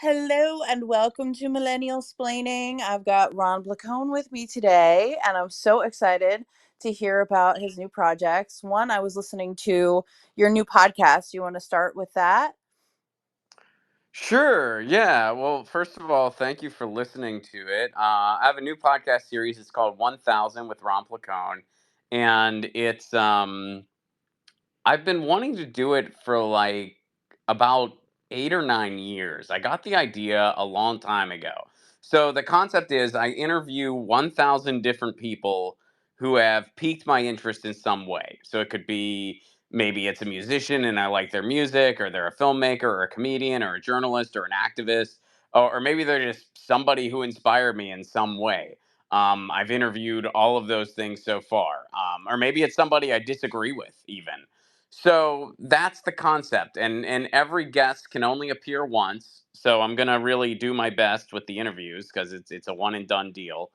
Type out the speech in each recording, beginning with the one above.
Hello and welcome to Millennial Splaining. I've got Ron Placone with me today, and I'm so excited to hear about his new projects. One, I was listening to your new podcast. You want to start with that? Sure. Yeah. Well, first of all, thank you for listening to it. I have a new podcast series. It's called 1000 with Ron Placone. And I've been wanting to do it for like about 8 or 9 years. I got the idea a long time ago. So the concept is I interview 1,000 different people who have piqued my interest in some way. So it could be maybe it's a musician and I like their music, or they're a filmmaker, or a comedian, or a journalist, or an activist, or maybe they're just somebody who inspired me in some way. I've interviewed all of those things so far. Or maybe it's somebody I disagree with, even. So that's the concept, and every guest can only appear once. So I'm gonna really do my best with the interviews because it's a one and done deal,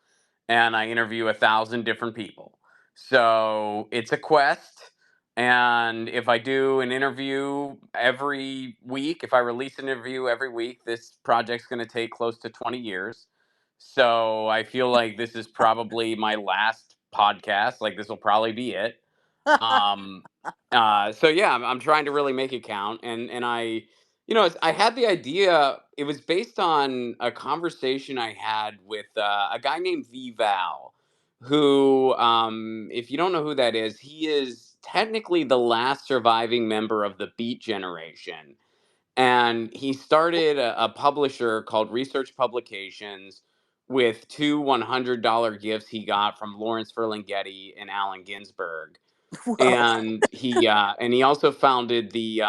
and I interview 1,000 different people. So it's a quest, and if I do an interview every week, if I release an interview every week, this project's gonna take close to 20 years. So I feel like this is probably my last podcast. Like this will probably be it. Um, so yeah, I'm trying to really make it count, and I had the idea. It was based on a conversation I had with a guy named V Val, who, if you don't know who that is, he is technically the last surviving member of the Beat Generation, and he started a publisher called Research Publications with two $100 gifts he got from Lawrence Ferlinghetti and Allen Ginsberg, Whoa. and he also founded the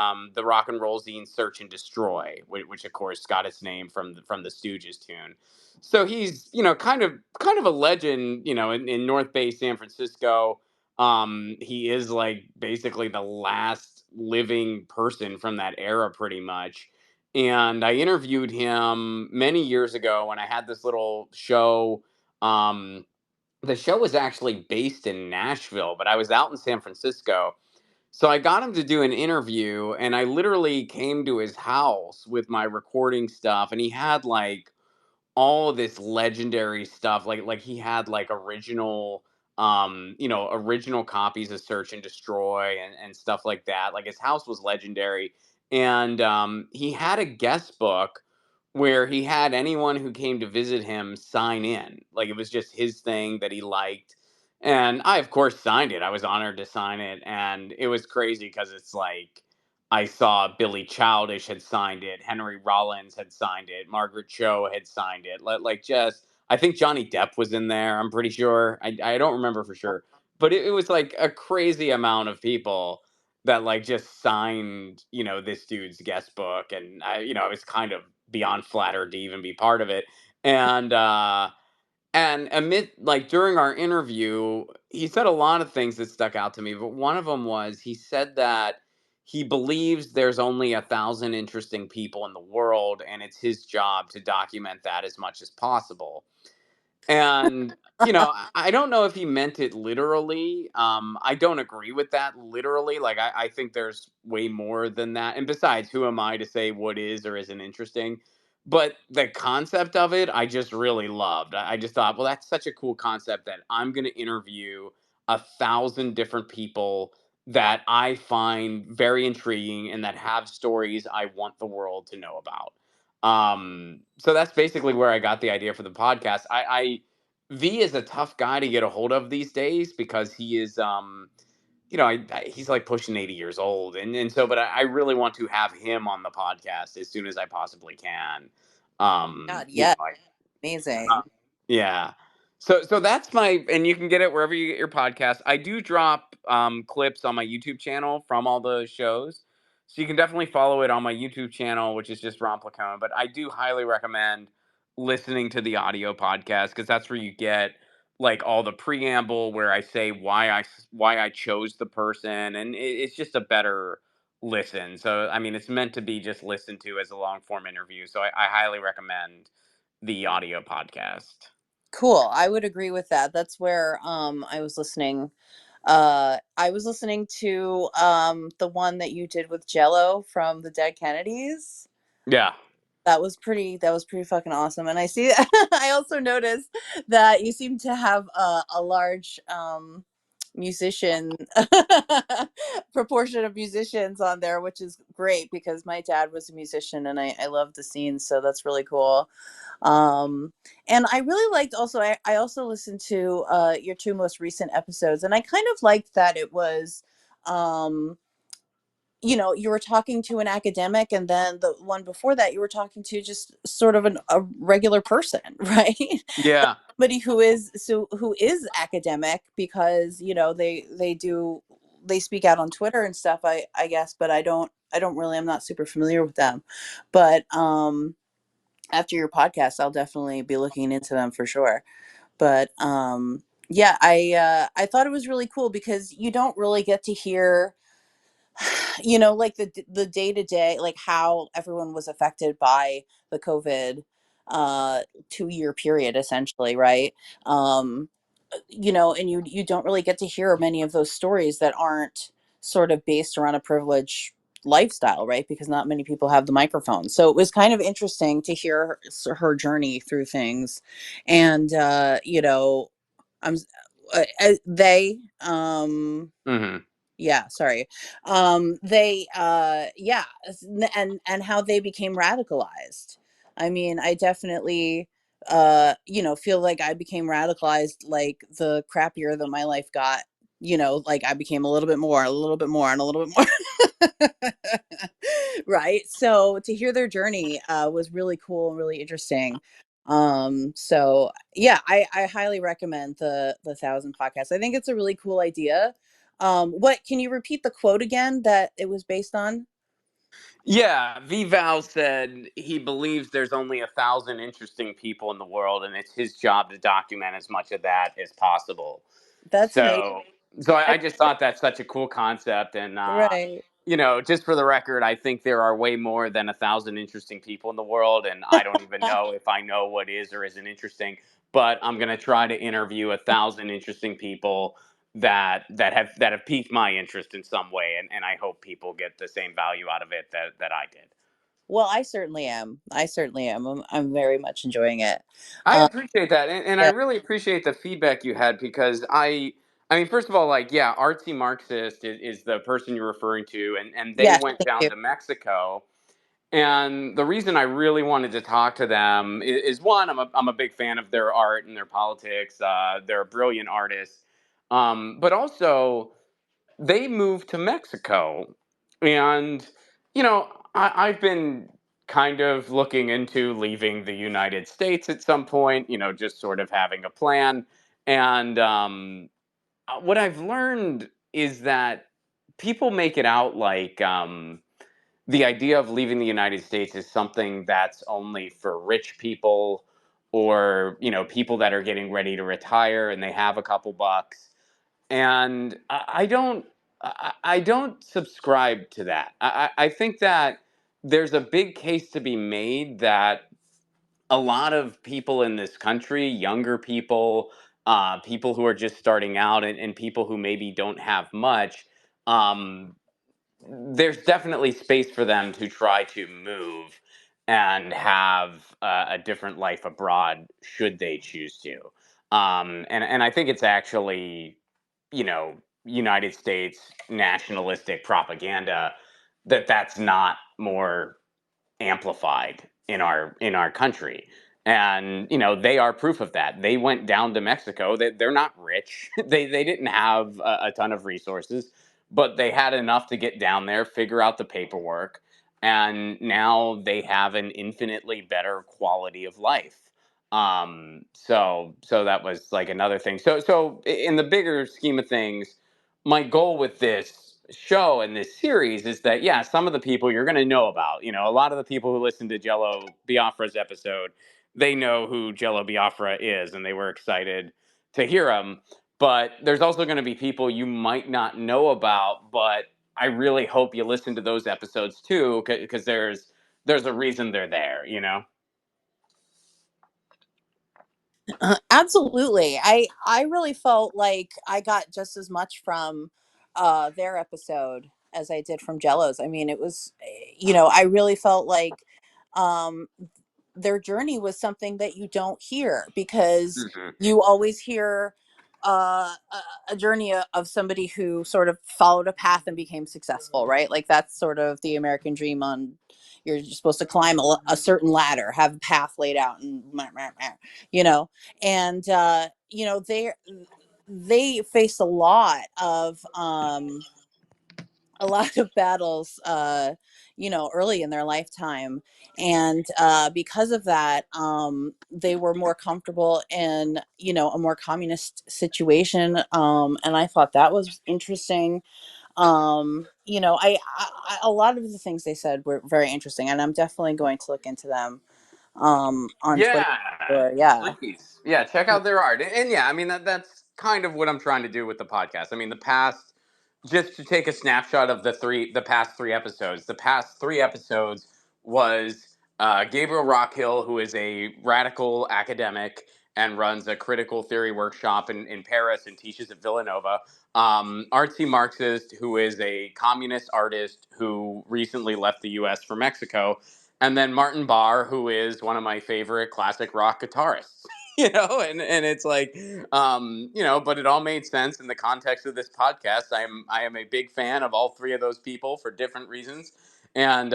rock and roll zine Search and Destroy, which of course got its name from the Stooges tune. So he's kind of a legend, in North Bay, San Francisco. He is like basically the last living person from that era, pretty much. And I interviewed him many years ago when I had this little show. The show was actually based in Nashville, but I was out in San Francisco. So I got him to do an interview, and I literally came to his house with my recording stuff, and he had like all of this legendary stuff. Like he had like original copies of Search and Destroy and stuff like that. Like his house was legendary. And he had a guest book where he had anyone who came to visit him sign in. Like it was just his thing that he liked. And I, of course, signed it. I was honored to sign it. And it was crazy because it's like I saw Billy Childish had signed it, Henry Rollins had signed it, Margaret Cho had signed it. Like just, I think Johnny Depp was in there. I'm pretty sure. I don't remember for sure, but it was like a crazy amount of people that like just signed, this dude's guest book, and I was kind of beyond flattered to even be part of it. And amid like during our interview, he said a lot of things that stuck out to me, but one of them was he said that he believes there's only 1,000 interesting people in the world, and it's his job to document that as much as possible. And I don't know if he meant it literally. I don't agree with that literally. Like I think there's way more than that. And besides, who am I to say what is or isn't interesting? But the concept of it, I just really loved. I just thought, well, that's such a cool concept that I'm going to interview 1,000 different people that I find very intriguing and that have stories I want the world to know about. So that's basically where I got the idea for the podcast. V is a tough guy to get a hold of these days because he is, he's like pushing 80 years old, and so, but I really want to have him on the podcast as soon as I possibly can. God, You know, yeah, I, amazing. yeah. So that's and you can get it wherever you get your podcast. I do drop clips on my YouTube channel from all the shows. So you can definitely follow it on my YouTube channel, which is just Ron Placone. But I do highly recommend listening to the audio podcast because that's where you get like all the preamble where I say why I chose the person, and it's just a better listen. So I mean, it's meant to be just listened to as a long form interview. So I highly recommend the audio podcast. Cool. I would agree with that. That's where I was listening. I was listening to the one that you did with Jello from the Dead Kennedys. Yeah. That was pretty fucking awesome. And I see I also noticed that you seem to have a large musician proportion of musicians on there, which is great because my dad was a musician and I love the scene, so that's really cool. Um and I really liked also I also listened to your two most recent episodes, and I kind of liked that it was um you know, you were talking to an academic, and then the one before that you were talking to just sort of a regular person, right? Like Yeah. somebody who is academic, because you know they speak out on Twitter and stuff, I guess, but I don't really, I'm not super familiar with them. But after your podcast I'll definitely be looking into them for sure. But yeah, I thought it was really cool because you don't really get to hear, you know, like the day to day, like how everyone was affected by the COVID 2 year period, essentially, right? Um, you know, and you don't really get to hear many of those stories that aren't sort of based around a privileged lifestyle, right? Because not many people have the microphone. So it was kind of interesting to hear her journey through things, and you know, I'm they Hmm. yeah, sorry, they yeah, and how they became radicalized. I mean, I definitely you know, feel like I became radicalized like the crappier that my life got, you know, like I became a little bit more, a little bit more, and a little bit more. Right, so to hear their journey was really cool and really interesting. So yeah, I highly recommend the Thousand Podcast. I think it's a really cool idea. What, can you repeat the quote again that it was based on? Yeah, Val said he believes there's only 1,000 interesting people in the world, and it's his job to document as much of that as possible. That's amazing. So, so I, I just thought that's such a cool concept, and right. just for the record, I think there are way more than 1,000 interesting people in the world, and I don't even know if I know what is or isn't interesting. But I'm gonna try to interview 1,000 interesting people that have piqued my interest in some way, and I hope people get the same value out of it that I did. Well, I certainly am. I certainly am. I'm very much enjoying it. I Um, appreciate that, and I yeah, really appreciate the feedback you had because I mean, first of all, like, yeah, artsy Marxist is the person you're referring to, and they yes, went thank down you. to Mexico. And the reason I really wanted to talk to them is one, I'm a big fan of their art and their politics. They're a brilliant artist, but also they moved to Mexico, and I've been kind of looking into leaving the United States at some point. Just sort of having a plan, and what I've learned is that people make it out like. The idea of leaving the United States is something that's only for rich people or people that are getting ready to retire and they have a couple bucks. And I don't subscribe to that. I think that there's a big case to be made that a lot of people in this country, younger people, people who are just starting out, and people who maybe don't have much, um, there's definitely space for them to try to move and have a different life abroad should they choose to. And I think it's actually, United States nationalistic propaganda that's not more amplified in our country. And they are proof of that. They went down to Mexico. They're not rich. They didn't have a ton of resources, but they had enough to get down there, figure out the paperwork, and now they have an infinitely better quality of life. So that was like another thing. So in the bigger scheme of things, my goal with this show and this series is that, yeah, some of the people you're going to know about. A lot of the people who listen to Jello Biafra's episode, they know who Jello Biafra is, and they were excited to hear him. But there's also going to be people you might not know about, but I really hope you listen to those episodes too, because there's a reason they're there. Absolutely. I really felt like I got just as much from their episode as I did from Jello's. I mean, it was, you know, I really felt like um, their journey was something that you don't hear, because Mhm. you always hear a journey of somebody who sort of followed a path and became successful, right? Like that's sort of the American dream. On you're supposed to climb a certain ladder, have a path laid out, and you know, and they face a lot of battles, early in their lifetime. And because of that, they were more comfortable in, a more communist situation. And I thought that was interesting. A lot of the things they said were very interesting, and I'm definitely going to look into them on Twitter. Yeah, Or, yeah. please. Yeah, check out their art. And yeah, I mean that's kind of what I'm trying to do with the podcast. I mean, the past just to take a snapshot of the past three episodes. The past three episodes was Gabriel Rockhill, who is a radical academic and runs a critical theory workshop in Paris and teaches at Villanova. Artsy Marxist, who is a communist artist who recently left the U.S. for Mexico, and then Martin Barr, who is one of my favorite classic rock guitarists. And it's like, but it all made sense in the context of this podcast. I am a big fan of all three of those people for different reasons, and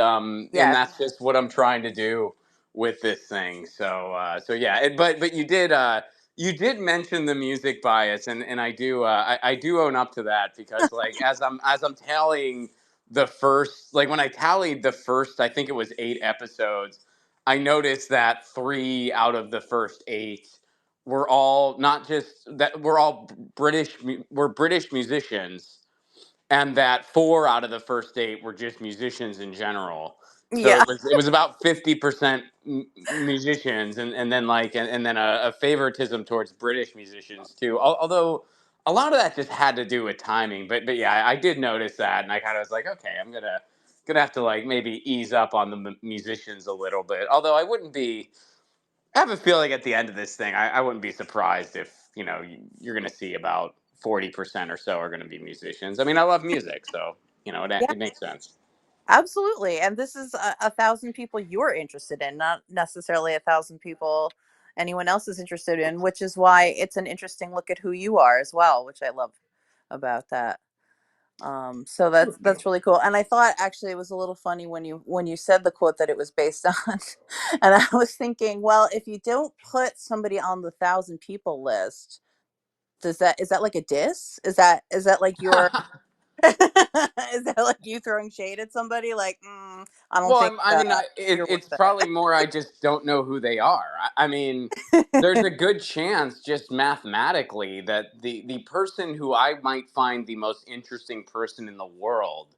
Yes. that's just what I'm trying to do with this thing. So yeah, but you did mention the music bias, and I do own up to that, because like as I'm tallying the first, like when I tallied the first, I think it was 8 episodes, I noticed that 3 out of the first 8 were all not just that we're all we're British musicians, and that 4 out of the first 8 were just musicians in general. So Yeah. it was about 50% musicians, and then and then a favoritism towards British musicians too. Although a lot of that just had to do with timing, but yeah, I did notice that, and I kind of was like, okay, I'm gonna have to like maybe ease up on the musicians a little bit. Although I have a feeling at the end of this thing, I wouldn't be surprised if you're going to see about 40% or so are going to be musicians. I mean, I love music, so Yeah. it makes sense. Absolutely. And this is a thousand people you're interested in, not necessarily a thousand people anyone else is interested in, which is why it's an interesting look at who you are as well, which I love about that. So that's really cool. And I thought actually it was a little funny when you said the quote that it was based on. And I was thinking, well, if you don't put somebody on the thousand people list, is that like a diss? Is that like your is that like you throwing shade at somebody? Like, I don't Well, think I mean, you're it's worth probably more I just don't know who they are. I mean, there's it. a good chance, just mathematically, that the person who I might find the most interesting person in the world,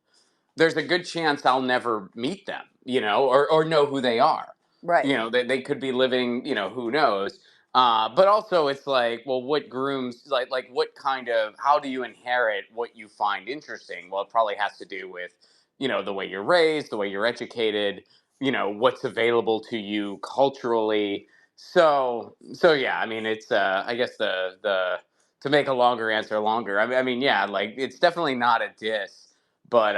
there's a good chance I'll never meet them, or know who they are. Right. They could be living, who knows. But also, it's like, well, what grooms, like what kind of, how do you inherit what you find interesting? Well, it probably has to do with, the way you're raised, the way you're educated, what's available to you culturally. So yeah, I mean, it's, I guess to make a longer answer longer, I mean, yeah, like it's definitely not a diss, but,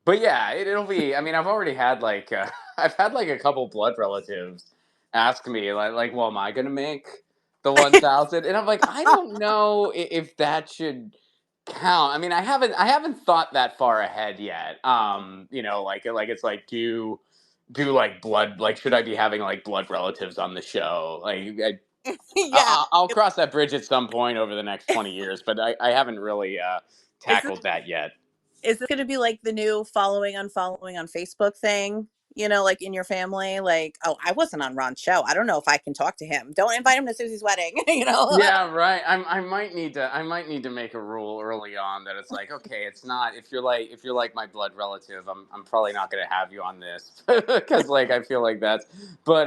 but yeah, it'll be. I mean, I've already had like I've had like a couple blood relatives ask me like, well, am I gonna make the 1,000? And I'm like, I don't know if that should count. I mean, I haven't thought that far ahead yet. Like it's like do like blood, like should I be having like blood relatives on the show? Like Yeah. I'll cross that bridge at some point over the next 20 years, but I haven't really Is this tackled that yet. is this going to be like the new following unfollowing on Facebook thing? Like in your family, like, oh, I wasn't on Ron's show. I don't know if I can talk to him. Don't invite him to Susie's wedding. Yeah, right. I might need to make a rule early on that it's like, okay, it's not, if you're like my blood relative, I'm probably not going to have you on this because like I feel like that's but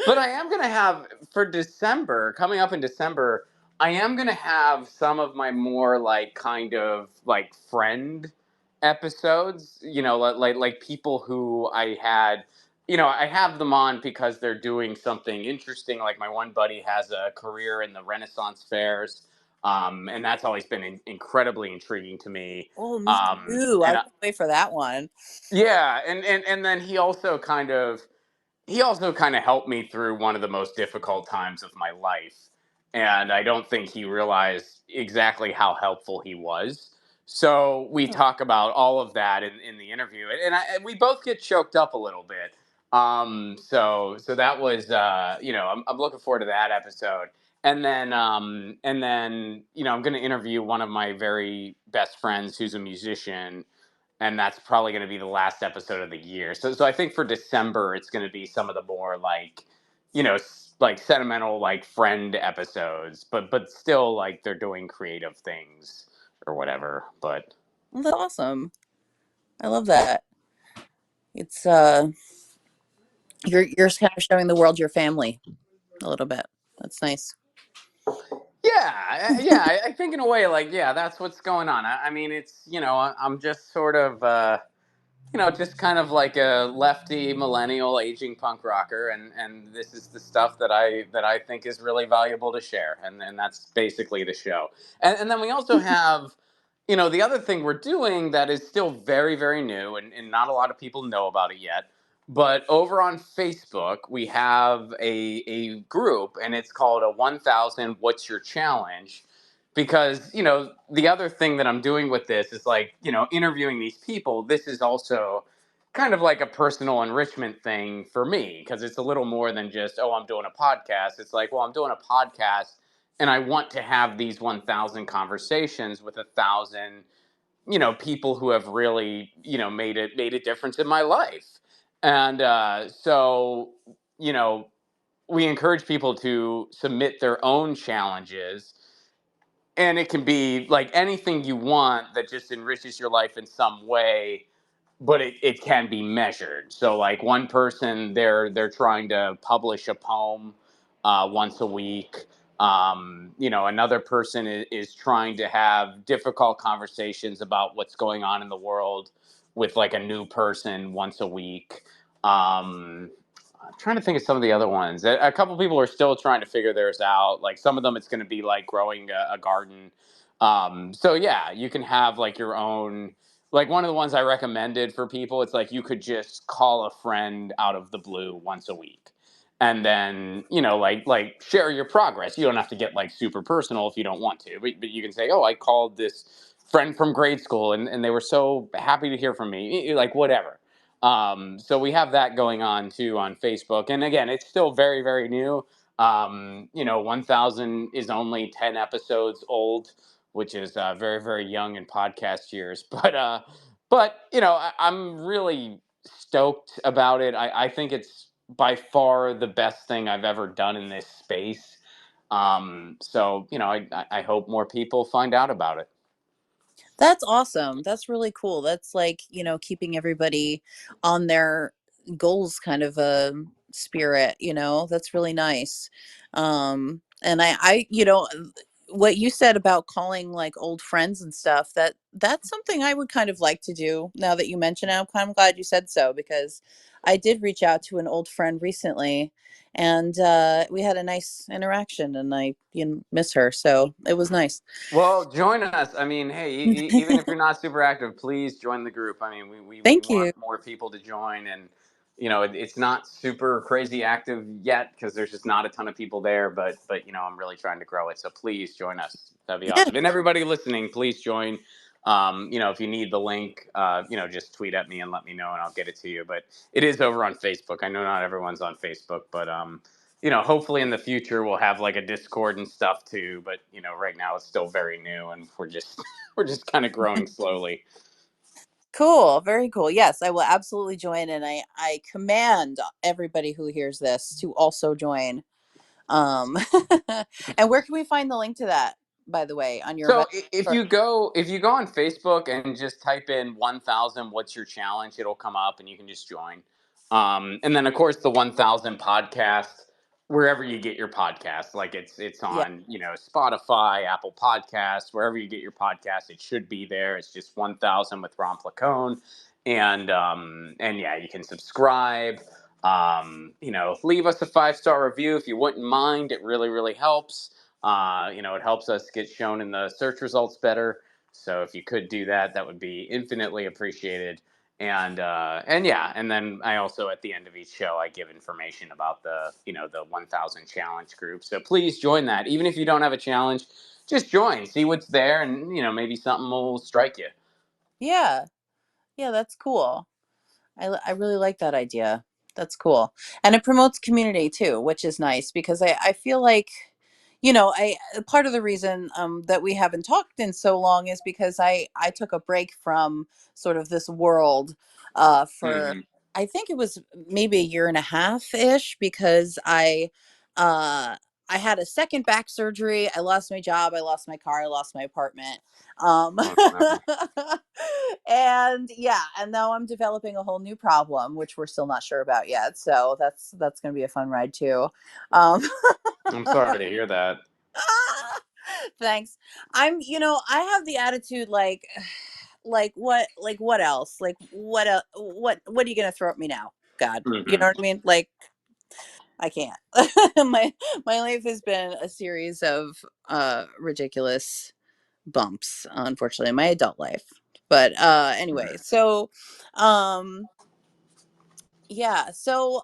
but I am going to have for December, coming up in December, I am going to have some of my more like kind of like friend episodes, like people who I have them on because they're doing something interesting. Like my one buddy has a career in the Renaissance fairs. And that's always been incredibly intriguing to me. Oh, me too. I And can't wait for that one. yeah, and then he also kind of helped me through one of the most difficult times of my life. And I don't think he realized exactly how helpful he was. So we Oh, talk about all of that in the interview. And we both get choked up a little bit. So that was, I'm looking forward to that episode. And then, I'm going to interview one of my very best friends who's a musician, and that's probably going to be the last episode of the year. So I think for December it's going to be some of the more like, like sentimental like friend episodes, but still like they're doing creative things or whatever. But well, that's awesome. I love that. It's you're just kind of showing the world your family a little bit. That's nice. yeah, I think in a way like yeah, that's what's going on. I mean, it's I'm just sort of just kind of like a lefty millennial aging punk rocker, and this is the stuff that I think is really valuable to share, and that's basically the show. And then we also have, the other thing we're doing that is still very very new, and not a lot of people know about it yet. But over on Facebook, we have a group, and it's called a 1,000 What's Your Challenge? Because the other thing that I'm doing with this is like interviewing these people. This is also kind of like a personal enrichment thing for me, because it's a little more than just, oh, I'm doing a podcast. It's like, well, I'm doing a podcast and I want to have these 1,000 conversations with 1,000 people who have really made a difference in my life. And so you know we encourage people to submit their own challenges, and it can be like anything you want that just enriches your life in some way, but it can be measured. So like one person, they're trying to publish a poem once a week. Another person is trying to have difficult conversations about what's going on in the world with like a new person once a week. I'm trying to think of some of the other ones. A couple people are still trying to figure theirs out. Like some of them, it's going to be like growing a garden. So yeah, you can have like your own. Like one of the ones I recommended for people, it's like you could just call a friend out of the blue once a week, and then like share your progress. You don't have to get like super personal if you don't want to, but you can say, oh, I called this friend from grade school, and they were so happy to hear from me, like whatever. So we have that going on too on Facebook. And again, it's still very, very new. 1,000 is only 10 episodes old, which is very, very young in podcast years. I'm really stoked about it. I think it's by far the best thing I've ever done in this space. I hope more people find out about it. That's awesome. That's really cool. That's like, keeping everybody on their goals kind of a spirit. That's really nice. And what you said about calling like old friends and stuff, that's something I would kind of like to do now that you mention it. I'm kind of glad you said so because I did reach out to an old friend recently and we had a nice interaction and I miss her. So it was nice. Well, join us. I mean, hey, even if you're not super active, please join the group. I mean, we Thank want you. more people to join, and it's not super crazy active yet because there's just not a ton of people there. But I'm really trying to grow it. So please join us. That'd be Yeah. awesome. And everybody listening, please join. If you need the link, just tweet at me and let me know, and I'll get it to you. But it is over on Facebook. I know not everyone's on Facebook, but hopefully in the future we'll have like a Discord and stuff too. But right now it's still very new, and we're just we're just kind of growing slowly. Cool. Very cool. Yes, I will absolutely join and I command everybody who hears this to also join. Um and where can we find the link to that, by the way, on your So website? if you go on Facebook and just type in 1,000 What's Your Challenge, it'll come up and you can just join. And then of course the 1,000 podcast, wherever you get your podcast, like it's Yeah. on Spotify, Apple Podcasts, wherever you get your podcast, it should be there. It's just 1,000 with Ron Placone, and yeah, you can subscribe. Leave us a 5-star review if you wouldn't mind. It really really helps. It helps us get shown in the search results better. So if you could do that, that would be infinitely appreciated. And yeah, and then I also at the end of each show I give information about the 1,000 challenge group. So please join that. Even if you don't have a challenge, just join, see what's there, and maybe something will strike you. Yeah. Yeah, that's cool. I really like that idea. That's cool. And it promotes community too, which is nice because I feel like, I part of the reason that we haven't talked in so long is because I took a break from sort of this world for Hmm. I think it was maybe a year and a half ish because uh I had a second back surgery. I lost my job. I lost my car. I lost my apartment. Um, Oh no. and yeah, and now I'm developing a whole new problem, which we're still not sure about yet. So that's going to be a fun ride too. Um, I'm sorry to hear that. thanks. I have the attitude like what else? Like what else? What are you going to throw at me now? God, you Hmm. know what I mean? Like I can't. My life has been a series of ridiculous bumps, unfortunately, in my adult life. But anyway, so um yeah, so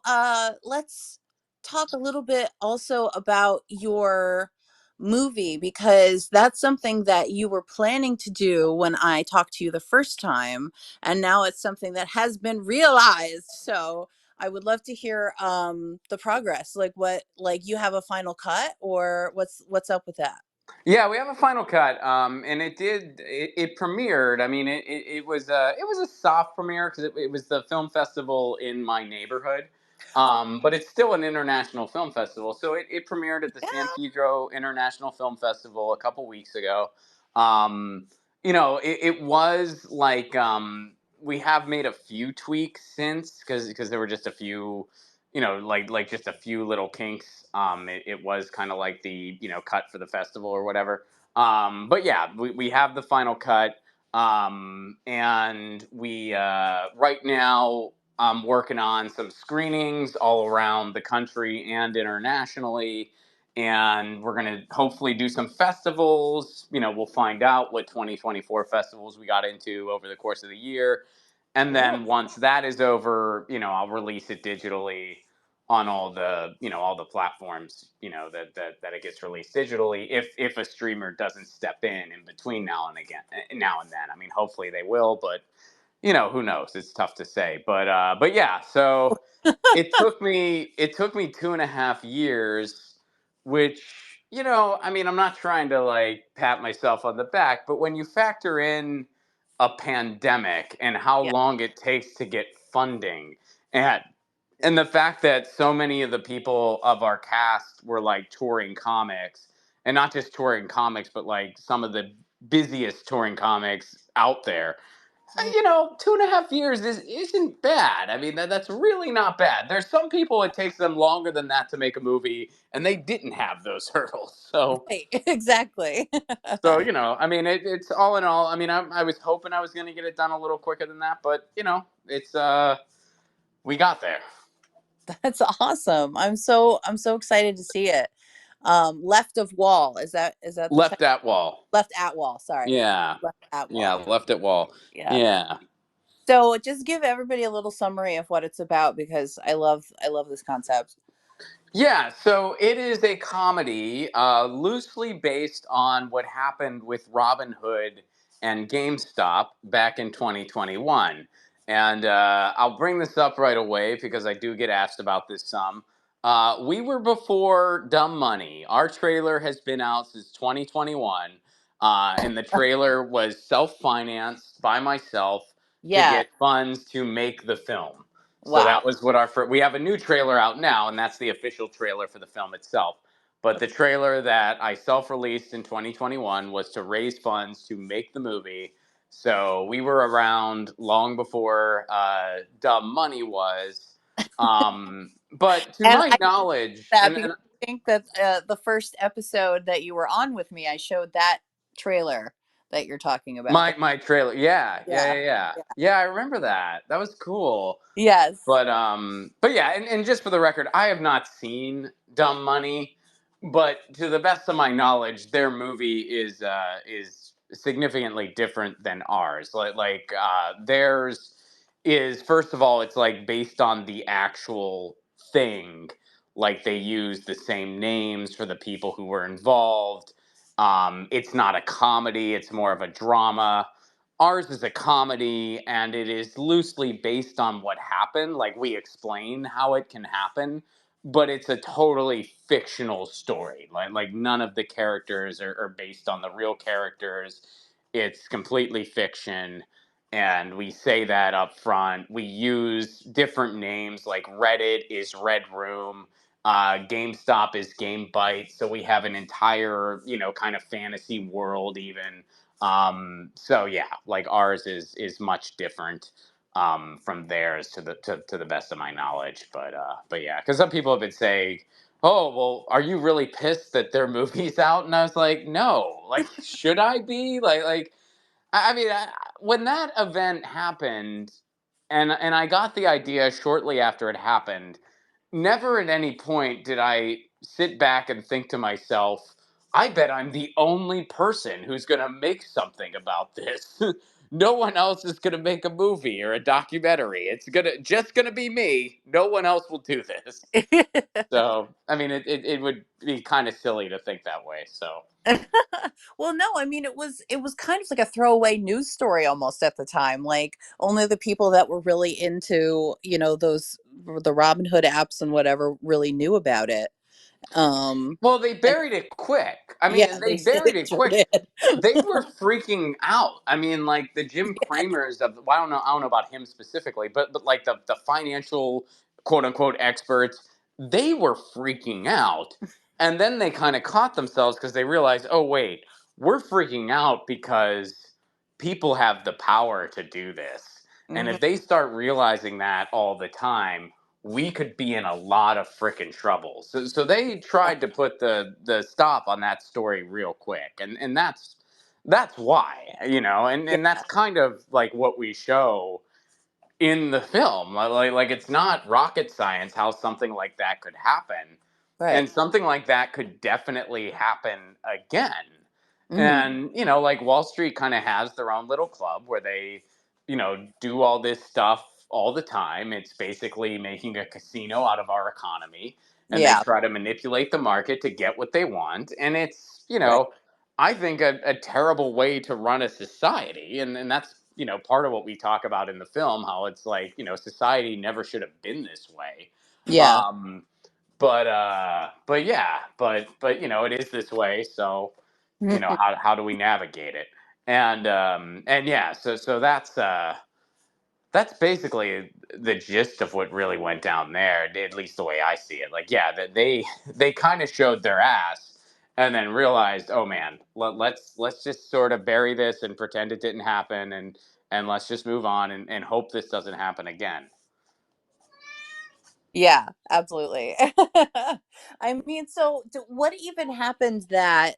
let's talk a little bit also about your movie because that's something that you were planning to do when I talked to you the first time, and now it's something that has been realized. So I would love to hear the progress. Like you have a final cut or what's up with that? Yeah, we have a final cut, and it premiered. I mean, it was a soft premiere because it was the film festival in my neighborhood, but it's still an international film festival. So it premiered at the San Yeah. Pedro International Film Festival a couple weeks ago. Um, it was like we have made a few tweaks since because there were just a few like just a few little kinks. It was kind of like the cut for the festival or whatever. But yeah, we have the final cut, and we right now I'm working on some screenings all around the country and internationally. And we're gonna hopefully do some festivals. We'll find out what 2024 festivals we got into over the course of the year, and Cool. then once that is over, I'll release it digitally on all the platforms, that it gets released digitally. If a streamer doesn't step in between now and then. I mean, hopefully they will, but who knows? It's tough to say. But yeah. So it took me 2.5 years, which I mean, I'm not trying to like pat myself on the back, but when you factor in a pandemic and how Yeah. long it takes to get funding, and and the fact that so many of the people of our cast were like touring comics, and not just touring comics, but like some of the busiest touring comics out there. Mm. 2.5 years isn't bad. I mean, that's really not bad. There's some people it takes them longer than that to make a movie, and they didn't have those hurdles. So, Right. Exactly. so I mean, it's all in all. I mean, I was hoping I was going to get it done a little quicker than that, but it's we got there. That's awesome. I'm so excited to see it. Left of Wall. Is that the title? Left at wall. Left at Wall, sorry. Yeah, Left at yeah, Wall. left at wall. Yeah. Yeah. So just give everybody a little summary of what it's about because I love this concept. Yeah, so it is a comedy loosely based on what happened with Robin Hood and GameStop back in 2021. And I'll bring this up right away because I do get asked about this some. We were before Dumb Money. Our trailer has been out since 2021, and the trailer was self financed by myself to Yeah. get funds to make the film. So that Wow. was what we have a new trailer out now, and that's the official trailer for the film itself. But the trailer that I self-released in 2021 was to raise funds to make the movie. So we were around long before Dumb Money was. But to And my I knowledge, that and, because and I think that the first episode that you were on with me, I showed that trailer that you're talking about. my trailer, yeah, yeah, Yeah. yeah, yeah, Yeah. yeah. I remember that. That was cool. Yes. But yeah, and just for the record, I have not seen Dumb Money, but to the best of my knowledge, their movie is significantly different than ours. Theirs is, first of all, it's like based on the actual thing. Like they use the same names for the people who were involved. It's not a comedy; it's more of a drama. Ours is a comedy, and it is loosely based on what happened. Like we explain how it can happen, but it's a totally fictional story. Like none of the characters are based on the real characters. It's completely fiction, and we say that up front. We use different names, like Reddit is Red Room, GameStop is Game Byte. So we have an entire, kind of fantasy world even. So yeah, like ours is much different from theirs to the best of my knowledge. But yeah, because some people have been saying, "Oh, well, are you really pissed that their movie's out?" And I was like, "No, like, should I be like?" I mean, when that event happened, and I got the idea shortly after it happened. Never at any point did I sit back and think to myself, I bet I'm the only person who's going to make something about this. No one else is going to make a movie or a documentary. It's just going to be me. No one else will do this. So, I mean, it would be kind of silly to think that way. So, Well, no, I mean it was kind of like a throwaway news story almost at the time. Like only the people that were really into, those the Robin Hood apps and whatever really knew about it. Um well, they and buried it quick. I yeah, mean, they they buried it sure quick. did. They were freaking out. I mean, like the Jim Yeah. Cramers of, well, I don't know about him specifically, but like the financial quote unquote experts, they were freaking out. And then they kind of caught themselves because they realized, oh wait, we're freaking out because people have the power to do this. And Mhm. if they start realizing that all the time, we could be in a lot of freaking trouble. So they tried to put the stop on that story real quick, and that's why, and Yeah, that's kind of like what we show in the film. Like it's not rocket science how something like that could happen, right. and something like that could definitely happen again. Mhm. And like Wall Street kind of has their own little club where they do all this stuff all the time. It's basically making a casino out of our economy, and they Yeah, try to manipulate the market to get what they want. And it's right. I think a terrible way to run a society. And that's part of what we talk about in the film, how it's like society never should have been this way. Yeah. um but yeah, but it is this way. So how do we navigate it? And yeah, so that's basically the gist of what really went down there, at least the way I see it. Like, yeah, that they kind of showed their ass and then realized, oh man, let's just sort of bury this and pretend it didn't happen, and let's just move on and hope this doesn't happen again. Yeah, absolutely. I mean, so what even happened that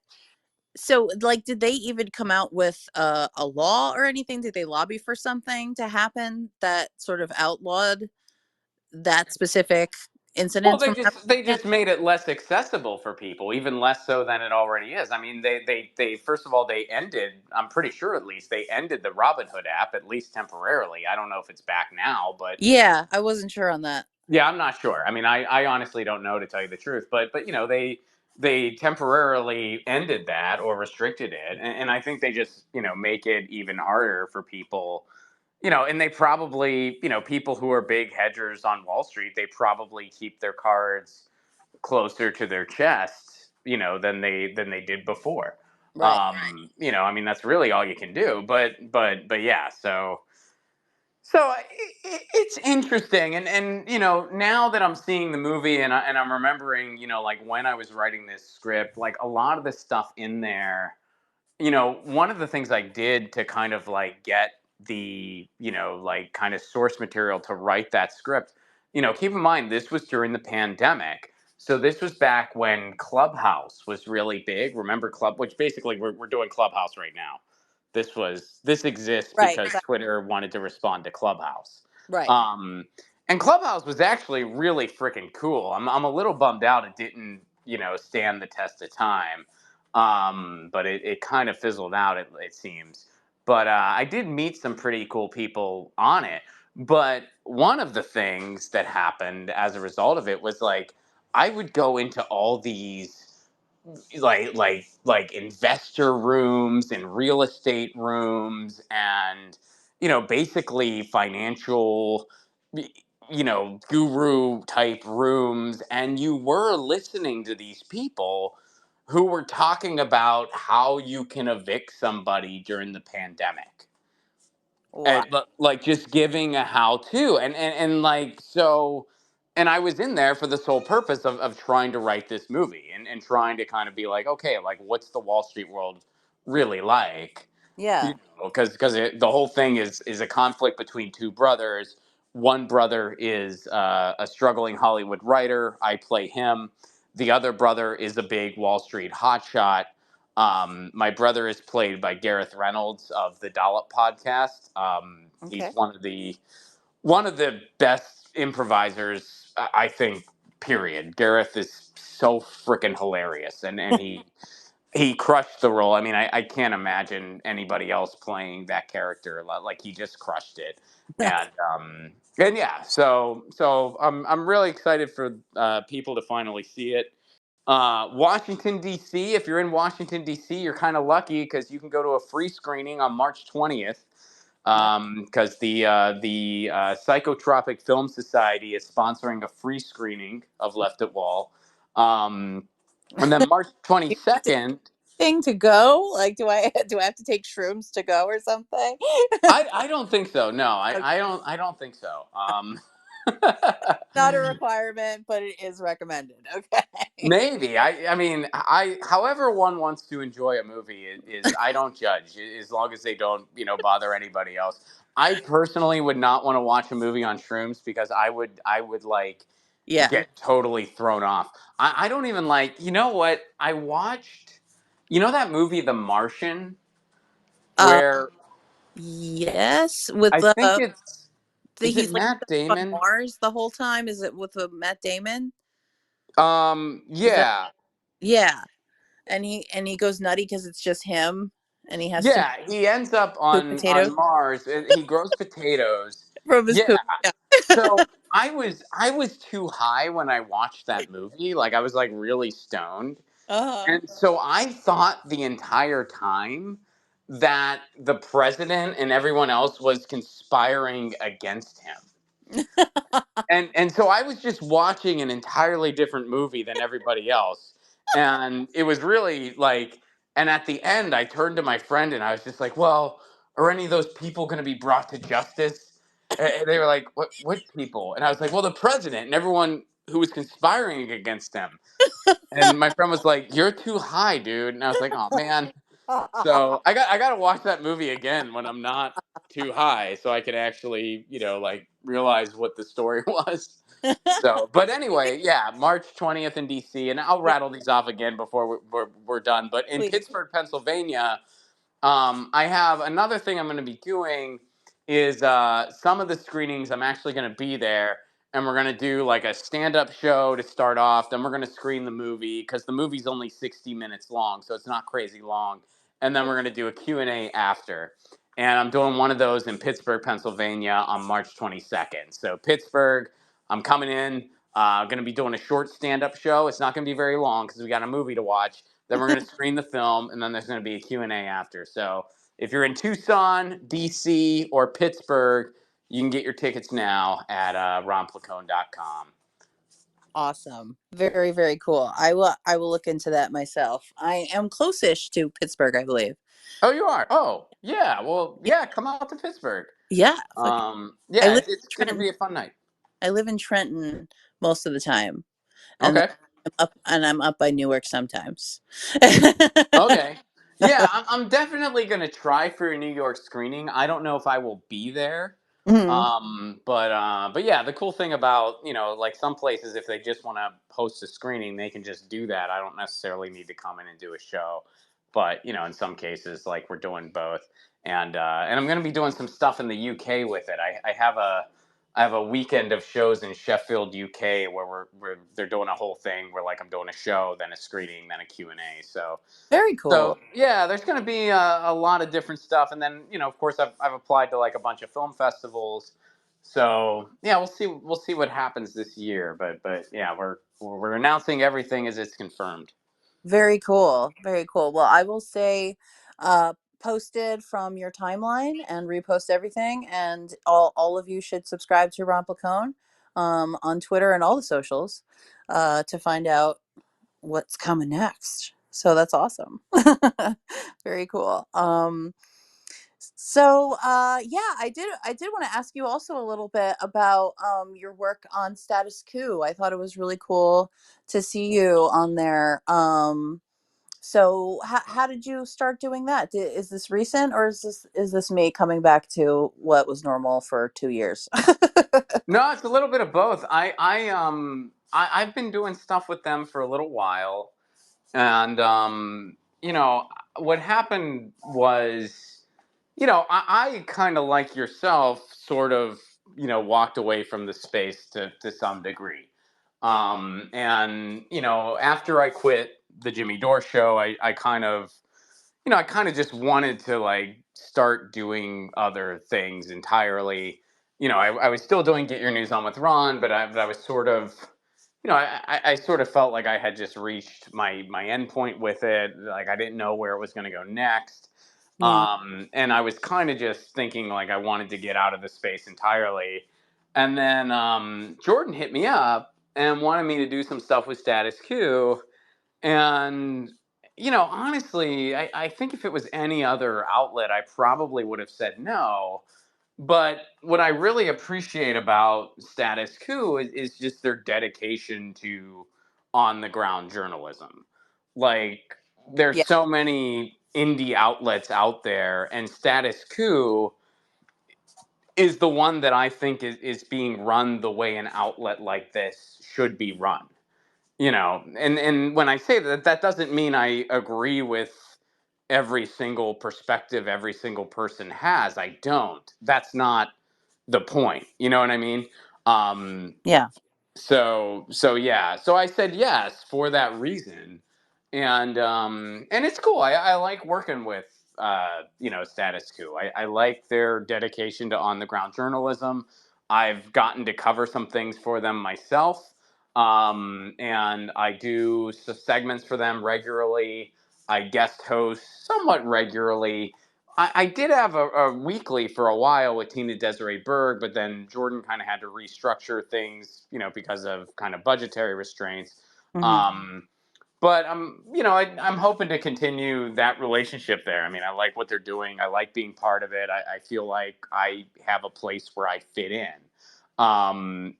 so like did they even come out with a law or anything? Did they lobby for something to happen that sort of outlawed that specific Well, incident they from just happening they again? just made it less accessible for people, even less so than it already is. I mean, they first of all, they ended. I'm pretty sure at least they ended the Robin Hood app, at least temporarily. I don't know if it's back now, but Yeah, I wasn't sure on that. yeah, I'm not sure. I mean, I honestly don't know, to tell you the truth. But they temporarily ended that or restricted it, and I think they just make it even harder for people. And they probably, people who are big hedgers on Wall Street, they probably keep their cards closer to their chest, than they did before. Right. I mean, that's really all you can do. But yeah, so it's interesting, and now that I'm seeing the movie, and I'm remembering, like when I was writing this script, like a lot of the stuff in there, one of the things I did to kind of like get the, like kind of source material to write that script, keep in mind this was during the pandemic. So this was back when Clubhouse was really big. Remember which basically we're doing Clubhouse right now. This exists Right. because Twitter wanted to respond to Clubhouse. Right. Um, and Clubhouse was actually really freaking cool. I'm a little bummed out it didn't, stand the test of time. But it kind of fizzled out, it seems. But I did meet some pretty cool people on it. But one of the things that happened as a result of it was like I would go into all these like investor rooms and real estate rooms and basically financial guru type rooms, and you were listening to these people who were talking about how you can evict somebody during the pandemic, Wow. and like just giving a how to, and like so. And I was in there for the sole purpose of trying to write this movie, and trying to kind of be like, okay, like what's the Wall Street world really like? Yeah. Because the whole thing is a conflict between two brothers. One brother is a struggling Hollywood writer. I play him. The other brother is a big Wall Street hotshot. My brother is played by Gareth Reynolds of the Dollop podcast. He's Okay. one of the best improvisers, I think. Period. Gareth is so freaking hilarious, and he crushed the role. I mean, I can't imagine anybody else playing that character. Like he just crushed it, and yeah. So I'm really excited for people to finally see it. Washington D.C. If you're in Washington D.C., you're kind of lucky because you can go to a free screening on March 20th. Nice. Because the Psychotropic Film Society is sponsoring a free screening of Left at Wall. Um, and then March You have to 22nd, thing to go? Like, do I have to take shrooms to go or something? I don't think so. No, Okay. I don't think so. Not a requirement, but it is recommended. Okay. Maybe I mean however one wants to enjoy a movie is I don't judge as long as they don't bother anybody else. I personally would not want to watch a movie on shrooms because I would like Yeah. get totally thrown off. I don't even like, what I watched, that movie The Martian, Uh, where yes, with I think is it he's like Matt on Damon? Mars the whole time. Is it with Matt Damon? Is that Yeah. yeah? And he goes nutty because it's just him, and he has to Yeah, he ends up poop on potatoes Mars. And he grows potatoes. from his Yeah. poop. Yeah. So I was too high when I watched that movie. Like I was like really stoned. Uh-huh. And so I thought the entire time that the president and everyone else was conspiring against him. And so I was just watching an entirely different movie than everybody else. And it was really like, and at the end, I turned to my friend and I was just like, well, are any of those people going to be brought to justice? And they were like, what people? And I was like, well, the president and everyone who was conspiring against him. And my friend was like, you're too high, dude. And I was like, oh, man. So I got to watch that movie again when I'm not too high, so I can actually like realize what the story was. So, but anyway, yeah, March 20th in DC, and I'll Yeah, rattle these off again before we're done. But in please. Pittsburgh, Pennsylvania, I have another thing I'm going to be doing is some of the screenings I'm actually going to be there, and we're going to do like a stand-up show to start off. Then we're going to screen the movie because the movie's only 60 minutes long, so it's not crazy long. And then we're going to do a Q&A after. And I'm doing one of those in Pittsburgh, Pennsylvania on March 22nd. So Pittsburgh, I'm coming in. Going to be doing a short stand-up show. It's not going to be very long because we got a movie to watch. Then we're going to screen the film, and then there's going to be a Q&A after. So if you're in Tucson, DC, or Pittsburgh, you can get your tickets now at ronplacone.com. Awesome. Very, very cool. I will look into that myself. I am close-ish to Pittsburgh, I believe. Oh, you are? Oh, yeah. Well, Yeah. yeah, come out to Pittsburgh. Yeah. I Yeah, live it's in going to Trenton. be a fun night. I live in Trenton most of the time. And then Okay. I'm up by Newark sometimes. Okay. Yeah, I'm definitely going to try for a New York screening. I don't know if I will be there. Mhm. But yeah, the cool thing about, like some places, if they just want to host a screening, they can just do that. I don't necessarily need to come in and do a show. But, in some cases, like we're doing both. And I'm going to be doing some stuff in the UK with it. I have a weekend of shows in Sheffield, UK, where they're doing a whole thing where like I'm doing a show, then a screening, then a Q and A. Very cool. So yeah, there's going to be a lot of different stuff, and then of course, I've applied to like a bunch of film festivals. So yeah, we'll see what happens this year. But yeah, we're announcing everything as it's confirmed. Very cool. Very cool. Well, I will say, posted from your timeline and repost everything. And all of you should subscribe to Ron Placone on Twitter and all the socials to find out what's coming next. So that's awesome. Very cool. Yeah, I did want to ask you also a little bit about your work on Status Coup. I thought it was really cool to see you on there. So how did you start doing that? Is this recent, or is this me coming back to what was normal for 2 years? No, it's a little bit of both. I've been doing stuff with them for a little while, and what happened was, I kind of like yourself, sort of, walked away from the space to some degree. And after I quit the Jimmy Dore show, I kind of just wanted to like start doing other things entirely. I was still doing Get Your News On with Ron, but I was sort of, I sort of felt like I had just reached my end point with it. Like I didn't know where it was going to go next. Mm, And I was kind of just thinking like I wanted to get out of the space entirely. And then Jordan hit me up and wanted me to do some stuff with Status Quo. And, honestly, I think if it was any other outlet, I probably would have said no. But what I really appreciate about Status Quo is just their dedication to on the ground journalism. Like, there's yeah, so many indie outlets out there, and Status Quo is the one that I think is being run the way an outlet like this should be run. And when I say that, that doesn't mean I agree with every single perspective every single person has. I don't. That's not the point. You know what I mean? um yeah. so yeah, so I said yes for that reason. And it's cool. I like working with Status Quo. I like their dedication to on the ground journalism. I've gotten to cover some things for them myself. And I do segments for them regularly. I guest host somewhat regularly. I did have a weekly for a while with Tina Desiree Berg, but then Jordan kind of had to restructure things, because of kind of budgetary restraints. Hmm. Um, but I'm hoping to continue that relationship there. I mean, I like what they're doing. I like being part of it. I feel like I have a place where I fit in. And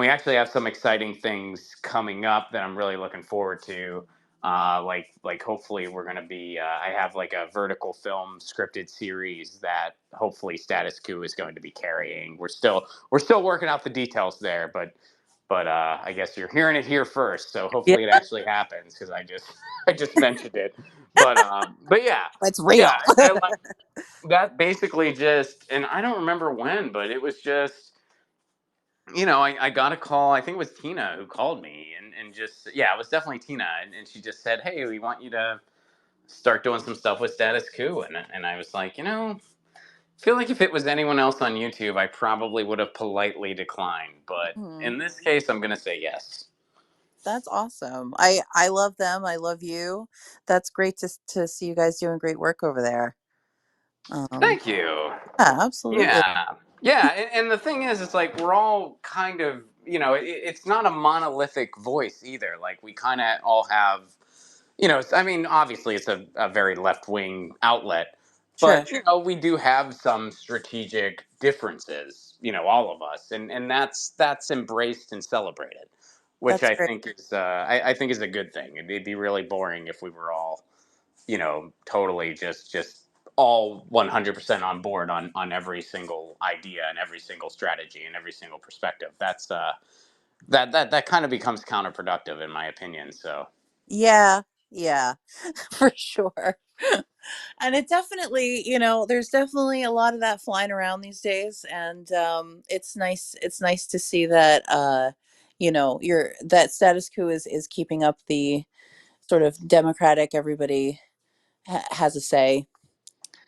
we actually have some exciting things coming up that I'm really looking forward to. Like hopefully we're gonna be. I have like a vertical film scripted series that hopefully Status Quo is going to be carrying. We're still working out the details there, but I guess you're hearing it here first. So Yeah, hopefully it actually happens because I just I just mentioned it. But yeah, it's yeah, real. I like that basically just, and I don't remember when, but it was just, I got a call. I think it was Tina who called me, and just, yeah, it was definitely Tina. And she just said, hey, we want you to start doing some stuff with Status Quo. And I was like, I feel like if it was anyone else on YouTube, I probably would have politely declined. But Mhm. in this case, I'm going to say yes. That's awesome. I love them. I love you. That's great to see you guys doing great work over there. Um, Thank you. yeah, absolutely. Yeah. Yeah. And the thing is, it's like we're all kind of, it's not a monolithic voice either. Like we kind of all have, I mean, obviously it's a very left wing outlet, Sure. but, we do have some strategic differences, all of us. And that's embraced and celebrated, which That's I great. think is, I think is a good thing. It'd be really boring if we were all, totally just all 100% on board on every single idea and every single strategy and every single perspective. That kind of becomes counterproductive in my opinion. So Yeah. Yeah, for sure. And it definitely, there's definitely a lot of that flying around these days, and it's nice to see that you're that status quo is keeping up the sort of democratic, everybody has a say.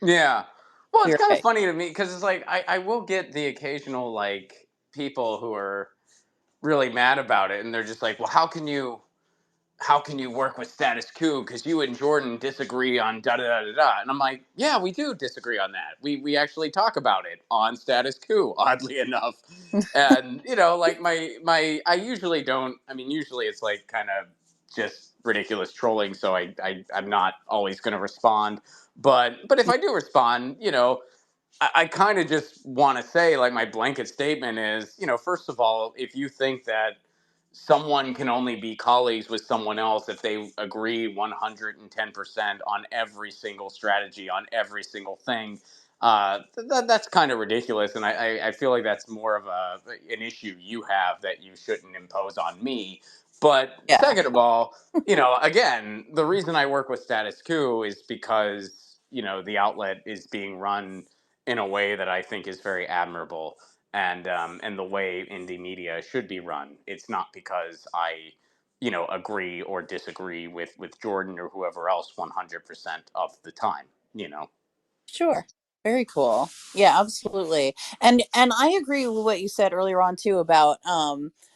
Yeah. Well, it's You're kind of right. funny to me because it's like I will get the occasional like people who are really mad about it, and they're just like, well, how can you work with status quo because you and Jordan disagree on da da da da da, and I'm like, yeah, we do disagree on that. We actually talk about it on status quo, oddly enough. And like my I usually don't. I mean, usually it's like kind of just ridiculous trolling, so I'm not always going to respond. But if I do respond, I kind of just want to say, like, my blanket statement is, first of all, if you think that someone can only be colleagues with someone else if they agree 110% on every single strategy, on every single thing, that's kind of ridiculous. And I feel like that's more of an issue you have that you shouldn't impose on me. But Yeah, second of all, again, the reason I work with Status Quo is because, the outlet is being run in a way that I think is very admirable, and the way indie media should be run. It's not because I, agree or disagree with Jordan or whoever else 100% of the time. sure. Very cool. Yeah, absolutely. And I agree with what you said earlier on too about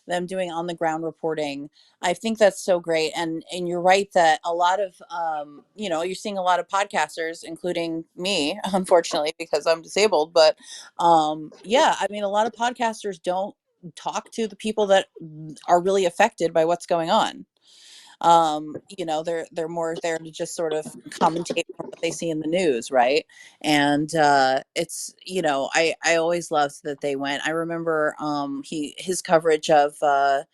them doing on the ground reporting. I think that's so great. And you're right that a lot of you're seeing a lot of podcasters, including me, unfortunately, because I'm disabled, but yeah, I mean a lot of podcasters don't talk to the people that are really affected by what's going on. They're more there to just sort of commentate on what they see in the news, right? And it's I always loved that they went. I remember his coverage of the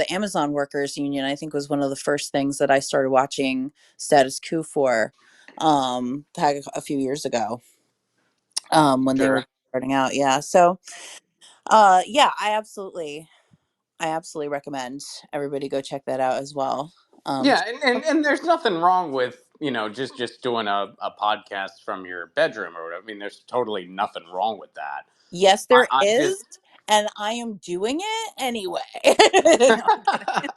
Amazon workers union, I think, was one of the first things that I started watching Status Quo for, back a few years ago, when they were Sure. starting out. Yeah, so yeah, I absolutely recommend everybody go check that out as well. Yeah, and there's nothing wrong with just doing a podcast from your bedroom or whatever. I mean, there's totally nothing wrong with that. Yes, I, there I just is, and I am doing it anyway. No, I'm kidding.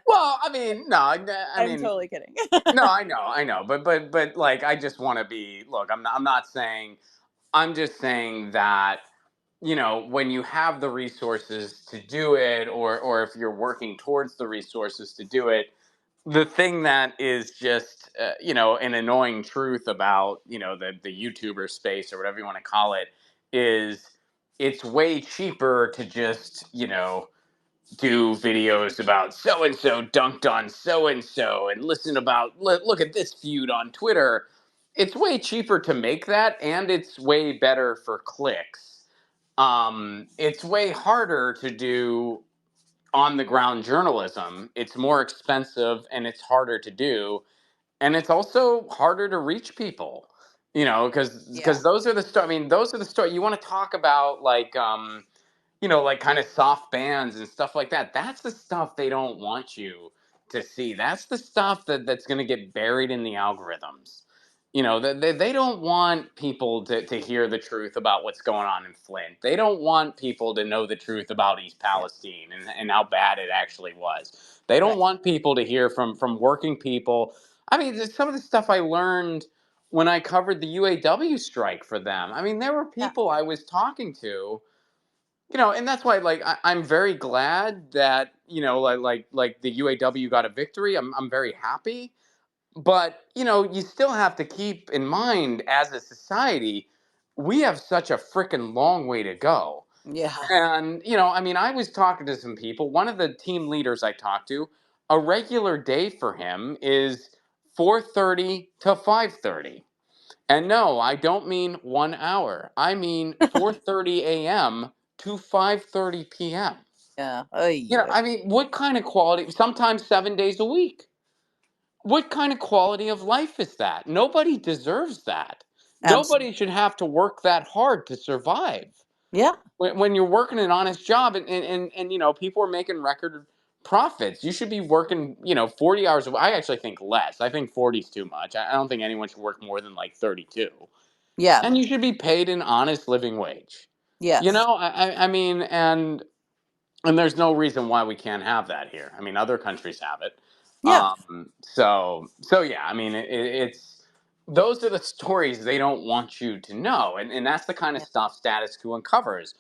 well, I mean, no, I I'm mean, totally kidding. no, I know, but like, I just want to be. Look, I'm not saying. I'm just saying that when you have the resources to do it, or if you're working towards the resources to do it, the thing that is just an annoying truth about the YouTuber space or whatever you want to call it is it's way cheaper to just do videos about so and so dunked on so and so and listen about look at this feud on Twitter. It's way cheaper to make that, and it's way better for clicks. It's way harder to do on the ground journalism. It's more expensive and it's harder to do, and it's also harder to reach people. Because Yeah, those are the I mean, those are the story you want to talk about, like like kind of soft bands and stuff like that. That's the stuff they don't want you to see. That's the stuff that's going to get buried in the algorithms. They don't want people to hear the truth about what's going on in Flint. They don't want people to know the truth about East yeah, Palestine and how bad it actually was. They don't right. want people to hear from working people. I mean, some of the stuff I learned when I covered the UAW strike for them. I mean, there were Yeah, people I was talking to, and that's why, like, I'm very glad that like the UAW got a victory. I'm very happy, but you still have to keep in mind, as a society, we have such a freaking long way to go. yeah, And I mean, I was talking to some people. One of the team leaders I talked to, a regular day for him is 4:30 to 5:30. And no, I don't mean 1 hour. I mean 4:30 a.m. to 5:30 p.m. yeah. Oh, yeah. I mean, what kind of quality? Sometimes 7 days a week. What kind of quality of life is that? Nobody deserves that. Absolutely. Nobody should have to work that hard to survive. Yeah, When you're working an honest job, and people are making record profits. You should be working, 40 hours. I actually think less. I think 40 is too much. I don't think anyone should work more than like 32. Yeah. And you should be paid an honest living wage. Yes. I mean, and there's no reason why we can't have that here. I mean, other countries have it. Yeah. So yeah. I mean, it's those are the stories they don't want you to know, and that's the kind of Yeah. stuff Status Quo uncovers.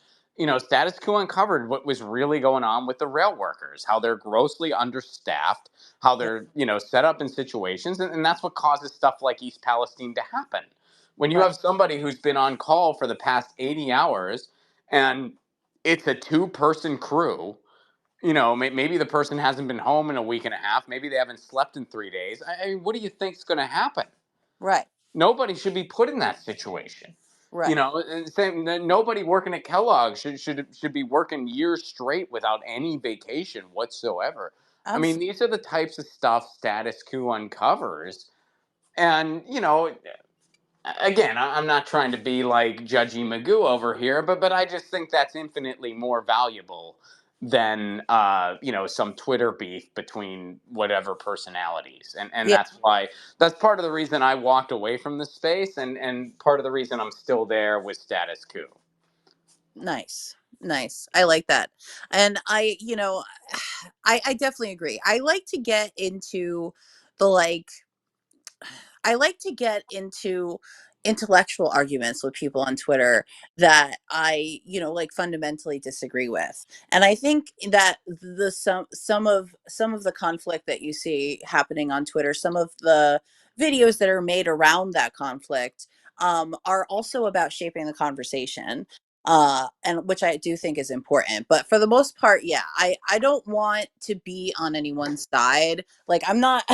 Status Quo uncovered what was really going on with the rail workers, how they're grossly understaffed, how Yeah. they're set up in situations, and that's what causes stuff like East Palestine to happen. When you Right. have somebody who's been on call for the past 80 hours and it's a two-person crew. Maybe the person hasn't been home in a week and a half. Maybe they haven't slept in 3 days. I mean, what do you think's going to happen? Right. Nobody should be put in that situation. Right. And same, nobody working at Kellogg should be working years straight without any vacation whatsoever. I mean, Absolutely. these are the types of stuff Status Quo uncovers, and again, I'm not trying to be like Judgy Magoo over here, but I just think that's infinitely more valuable than some Twitter beef between whatever personalities, and Yeah. that's part of the reason I walked away from the space, and part of the reason I'm still there with Status Quo. Nice. Nice. I like that. And I definitely agree. I like to get into the like I like to get into intellectual arguments with people on Twitter that I fundamentally disagree with. And I think that the some of the conflict that you see happening on Twitter, some of the videos that are made around that conflict are also about shaping the conversation. And which I do think is important. But for the most part, yeah, I don't want to be on anyone's side. Like I'm not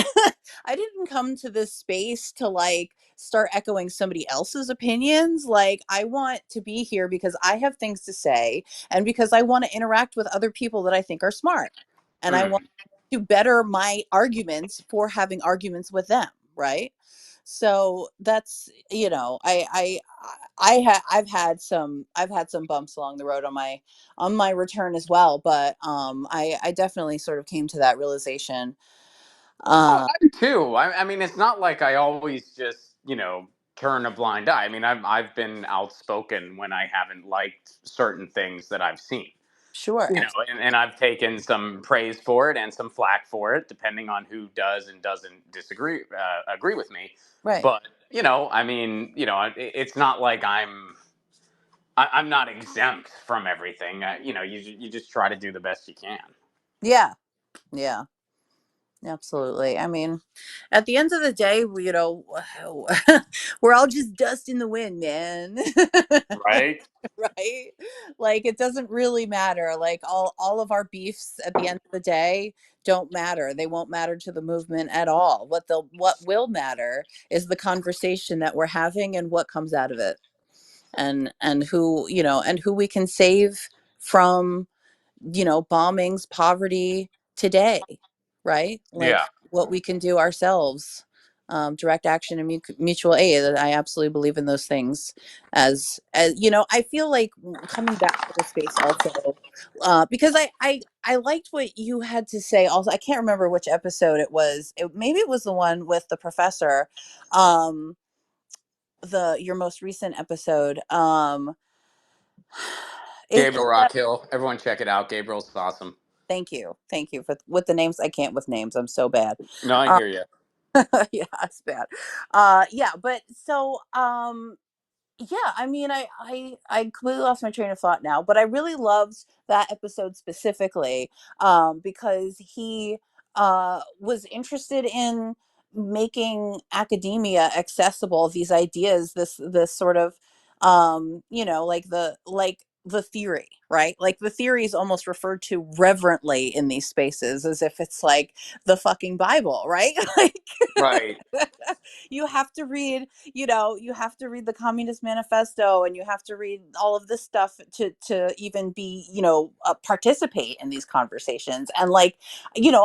I didn't come to this space to like start echoing somebody else's opinions. Like, I want to be here because I have things to say and because I want to interact with other people that I think are smart. And I want Mm. to better my arguments for having arguments with them. Right. So that's, I've had some bumps along the road on my return as well. But I definitely sort of came to that realization. Oh, Uh, I do too. I mean, it's not like I always just turn a blind eye. I mean, I've been outspoken when I haven't liked certain things that I've seen. sure. And I've taken some praise for it and some flack for it, depending on who does and doesn't agree with me. Right. But I mean, it's not like I'm not exempt from everything. You just try to do the best you can. Yeah. Yeah. Absolutely. I mean, at the end of the day, we're all just dust in the wind, man. Right. Right? Like it doesn't really matter. Like all of our beefs at the end of the day don't matter. They won't matter to the movement at all. What will matter is the conversation that we're having and what comes out of it. And who we can save from bombings, poverty today, right? Like Yeah. what we can do ourselves, direct action and mutual aid. I absolutely believe in those things. I feel like coming back to the space also, because I liked what you had to say. Also, I can't remember which episode it was. Maybe it was the one with the professor. Um, the your most recent episode. It Gabriel Rockhill. Everyone check it out. Gabriel's awesome. Thank you for with the names. I can't with names. I'm so bad. No, I Uh, hear you. yeah, it's bad. Yeah, but so yeah, I mean, I completely lost my train of thought now, but I really loved that episode specifically because he was interested in making academia accessible. These ideas, this sort of like the theory, right? Like the theory is almost referred to reverently in these spaces as if it's like the fucking Bible, right? Like Right. you have to read you have to read the Communist Manifesto and you have to read all of this stuff to even be participate in these conversations. And like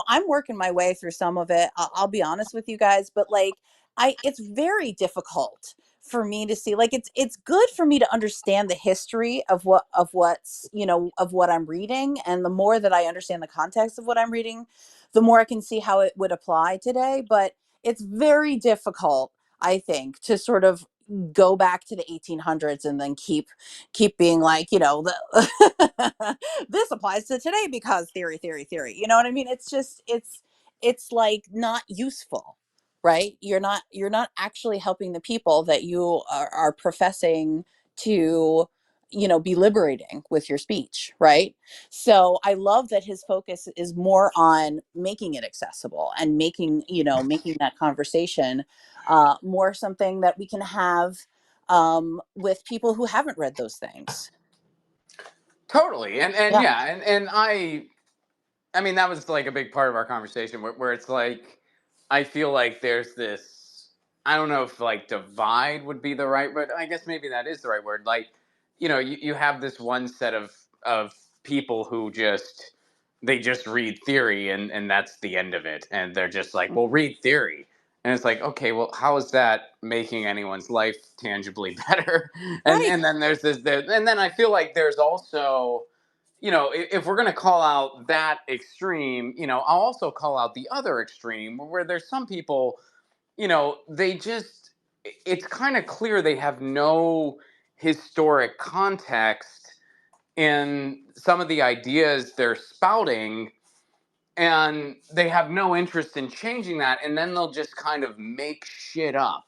I'm working my way through some of it. I'll be honest with you guys, but like I it's very difficult for me to see. Like it's good for me to understand the history of what's, of what I'm reading, and the more that I understand the context of what I'm reading, the more I can see how it would apply today. But it's very difficult, I think, to sort of go back to the 1800s and then keep being like, this applies to today because theory. You know what I mean? It's just it's like not useful, right? You're not actually helping the people that you are professing to, be liberating with your speech, right? So I love that his focus is more on making it accessible and making that conversation more something that we can have with people who haven't read those things. Totally. And Yeah. yeah, and I mean, that was like a big part of our conversation where it's like, I feel like there's this, I don't know if like divide would be the right word. I guess maybe that is the right word. Like, you have this one set of people who they just read theory and that's the end of it. And they're just like, well, read theory. And it's like, okay, well, how is that making anyone's life tangibly better? And Right. and then there's and then I feel like there's also, if we're going to call out that extreme, I'll also call out the other extreme where there's some people, they just, it's kind of clear they have no historic context in some of the ideas they're spouting, and they have no interest in changing that. And then they'll just kind of make shit up.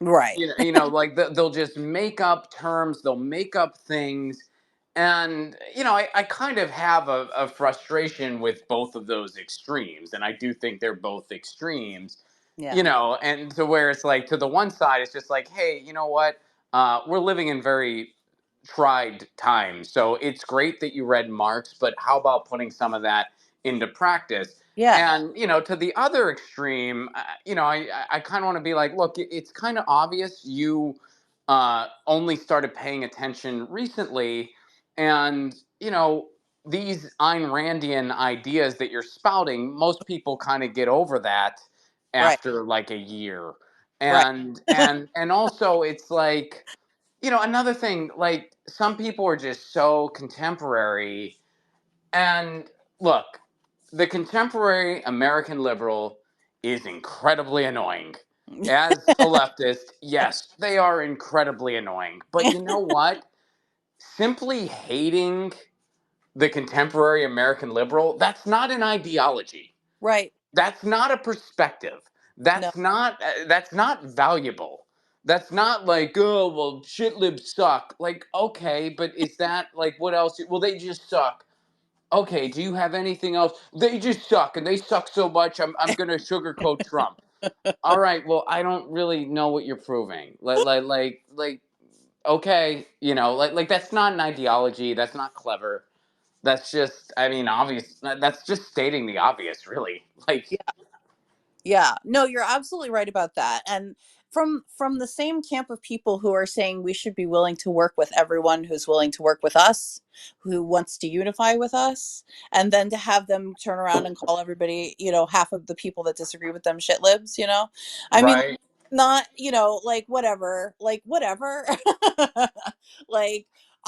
Right. Like they'll just make up terms, they'll make up things. And, I kind of have a frustration with both of those extremes. And I do think they're both extremes, Yeah. and to where it's like, to the one side, it's just like, hey, you know what? We're living in very tried times. So it's great that you read Marx, but how about putting some of that into practice? Yeah. And to the other extreme, I kind of want to be like, look, it's kind of obvious you only started paying attention recently, and these Ayn Randian ideas that you're spouting, most people kind of get over that Right. after like a year, Right. and also it's like, another thing, like some people are just so contemporary. And look, the contemporary American liberal is incredibly annoying. As a leftist, yes, they are incredibly annoying. But you know what? Simply hating the contemporary American liberal, that's not an ideology. Right. That's not a perspective. No. That's not valuable. That's not like, oh well, shit libs suck. Like, okay, but is that like, what else? Well, they just suck. Okay, do you have anything else? They just suck, and they suck so much. I'm gonna sugarcoat Trump. All right, well, I don't really know what you're proving. Like, okay, like that's not an ideology. That's not clever. That's just, I mean, obvious. That's just stating the obvious, really. Like, Yeah, no, you're absolutely right about that. And from the same camp of people who are saying we should be willing to work with everyone who's willing to work with us, who wants to unify with us, and then to have them turn around and call everybody, half of the people that disagree with them shit libs. I mean, right? not, like whatever. Like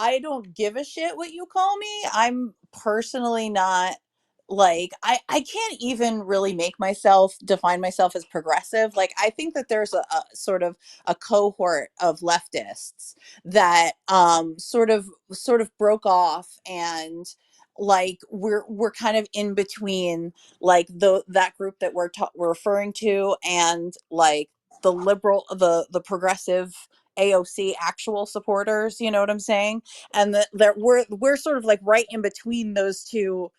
I don't give a shit what you call me. I'm personally not, like I can't even really make myself define myself as progressive. Like I think that there's a sort of a cohort of leftists that sort of broke off, and like we're kind of in between, like that group that we're referring to, and like the progressive AOC actual supporters, you know what I'm saying? And that we're sort of like right in between those two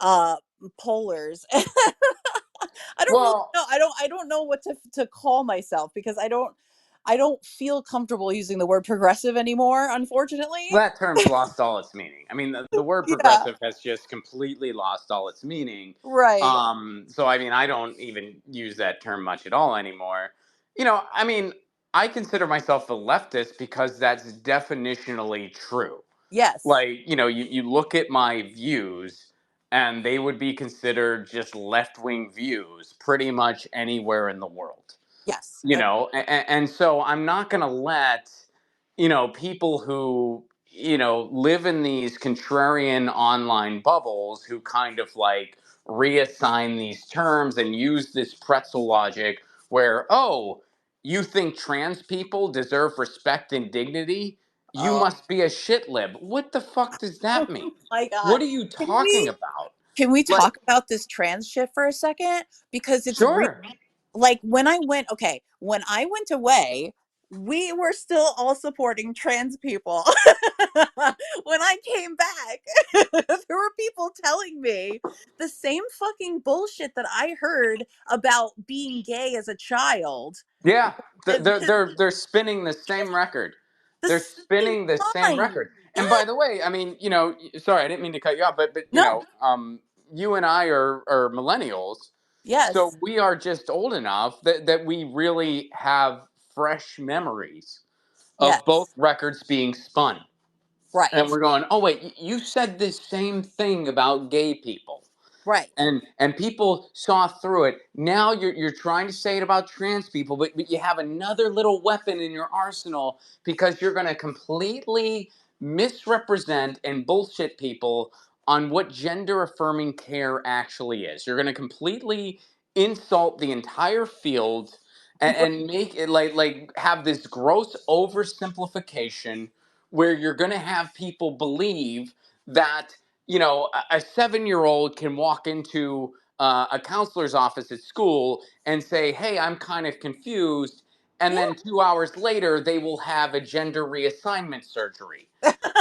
uh polars. I don't really Well, know. I don't know what to call myself, because I don't feel comfortable using the word progressive anymore, unfortunately. that term's lost all its meaning. I mean, the word Yeah. progressive has just completely lost all its meaning. Right. So I mean, I don't even use that term much at all anymore. I mean, I consider myself a leftist because that's definitionally true. Yes. Like, you look at my views, and they would be considered just left wing views pretty much anywhere in the world. Yes. And so I'm not going to let people who live in these contrarian online bubbles who kind of like reassign these terms and use this pretzel logic where, oh, you think trans people deserve respect and dignity, you Oh, must be a shit lib. What the fuck does that mean? my God. What are you Can talking we about? can we Like, talk about this trans shit for a second? Because it's real. sure. Like when I went away, we were still all supporting trans people. When I came back, there were people telling me the same fucking bullshit that I heard about being gay as a child. Yeah, Just they're spinning the same record. the They're same spinning the same line. record. Yeah. And by the way, I mean, sorry, I didn't mean to cut you off, but No. you and I are millennials, so Yes. we are just old enough that we really have fresh memories of both Yes. records being spun. And Right. we're going, oh wait, you said this same thing about gay people, Right. and people saw through it. Now you're trying to say it about trans people, but you have another little weapon in your arsenal because you're going to completely misrepresent and bullshit people on what gender affirming care actually is. You're going to completely insult the entire field and make it like have this gross oversimplification where you're going to have people believe that a 7-year old can walk into a counselor's office at school and say, hey, I'm kind of confused. And Yeah. then 2 hours later, they will have a gender reassignment surgery.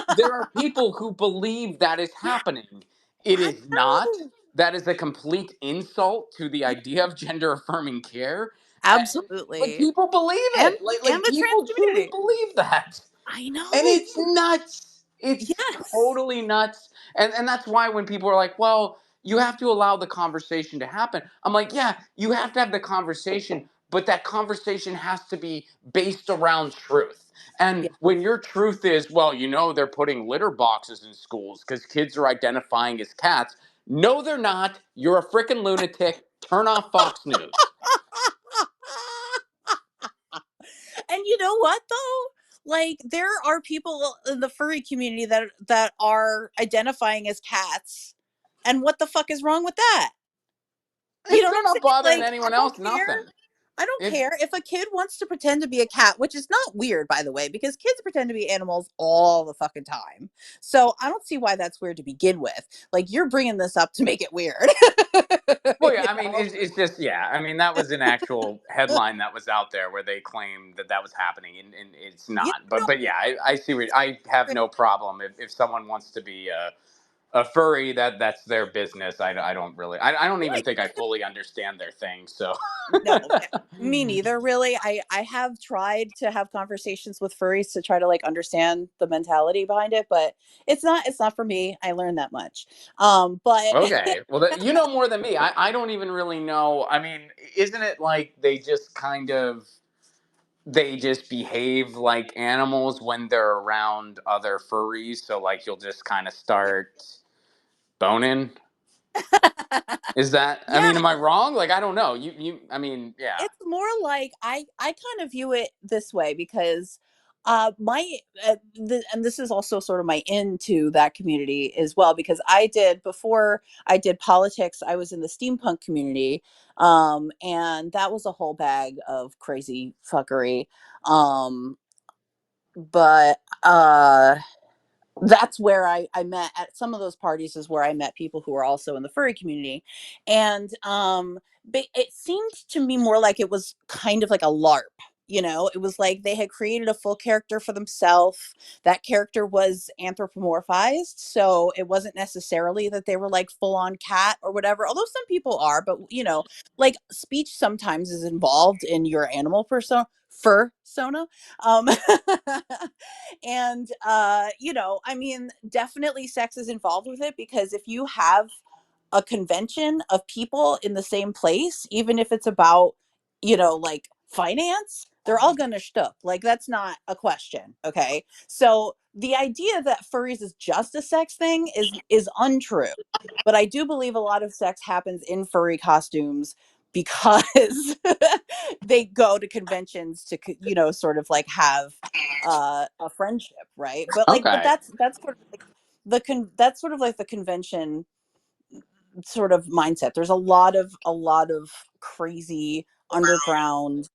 There are people who believe that is Yeah. happening. It I is not. know. That is a complete insult to the Yeah. idea of gender affirming care. But Absolutely. people believe And it. Like the trans people truly community. believe that. I And know. it's nuts. It's Yes. totally nuts. And that's why when people are like, well, you have to allow the conversation to happen. I'm like, yeah, you have to have the conversation, but that conversation has to be based around truth. And Yeah. when your truth is, well, they're putting litter boxes in schools because kids are identifying as cats. No, they're not. You're a freaking lunatic. Turn off Fox News. And you know what though? Like there are people in the furry community that are identifying as cats. And what the fuck is wrong with that? You know If what they're I'm not saying? bothering Like I anyone don't else, care. nothing. I don't If care if a kid wants to pretend to be a cat, which is not weird, by the way, because kids pretend to be animals all the fucking time. So I don't see why that's weird to begin with. Like you're bringing this up to make it weird. Well, yeah, You I mean, know? it's just, yeah. I mean, that was an actual headline that was out there where they claimed that was happening, and it's You not. know, But yeah, I see what I have no problem if someone wants to be a furry, that's their business. I don't really, I don't even think I fully understand their thing. So, no, me neither, really. I have tried to have conversations with furries to try to like understand the mentality behind it, but it's not for me. I learned that much. But okay, well, you know more than me. I don't even really know. I mean, isn't it like they just behave like animals when they're around other furries? So like you'll just kind of start boning. Is that? I yeah, mean, am I wrong? Like I don't know. I mean, yeah. it's more like I kind of view it this way because my and this is also sort of my into that community as well because I did before I did politics I was in the steampunk community and that was a whole bag of crazy fuckery um but that's where I met at some of those parties is where I met people who were also in the furry community. And it seemed to me more like it was kind of like a LARP. You know, it was like they had created a full character for themselves. That character was anthropomorphized. So it wasn't necessarily that they were like full on cat or whatever, although some people are, but like speech sometimes is involved in your animal persona. Um, and I mean definitely sex is involved with it because if you have a convention of people in the same place even if it's about like finance they're all gonna shtup like that's not a question. Okay, so the idea that furries is just a sex thing is untrue, but I do believe a lot of sex happens in furry costumes because they go to conventions to sort of like have a friendship, right? But Okay. that's sort of like that's sort of like the convention sort of mindset. There's a lot of crazy underground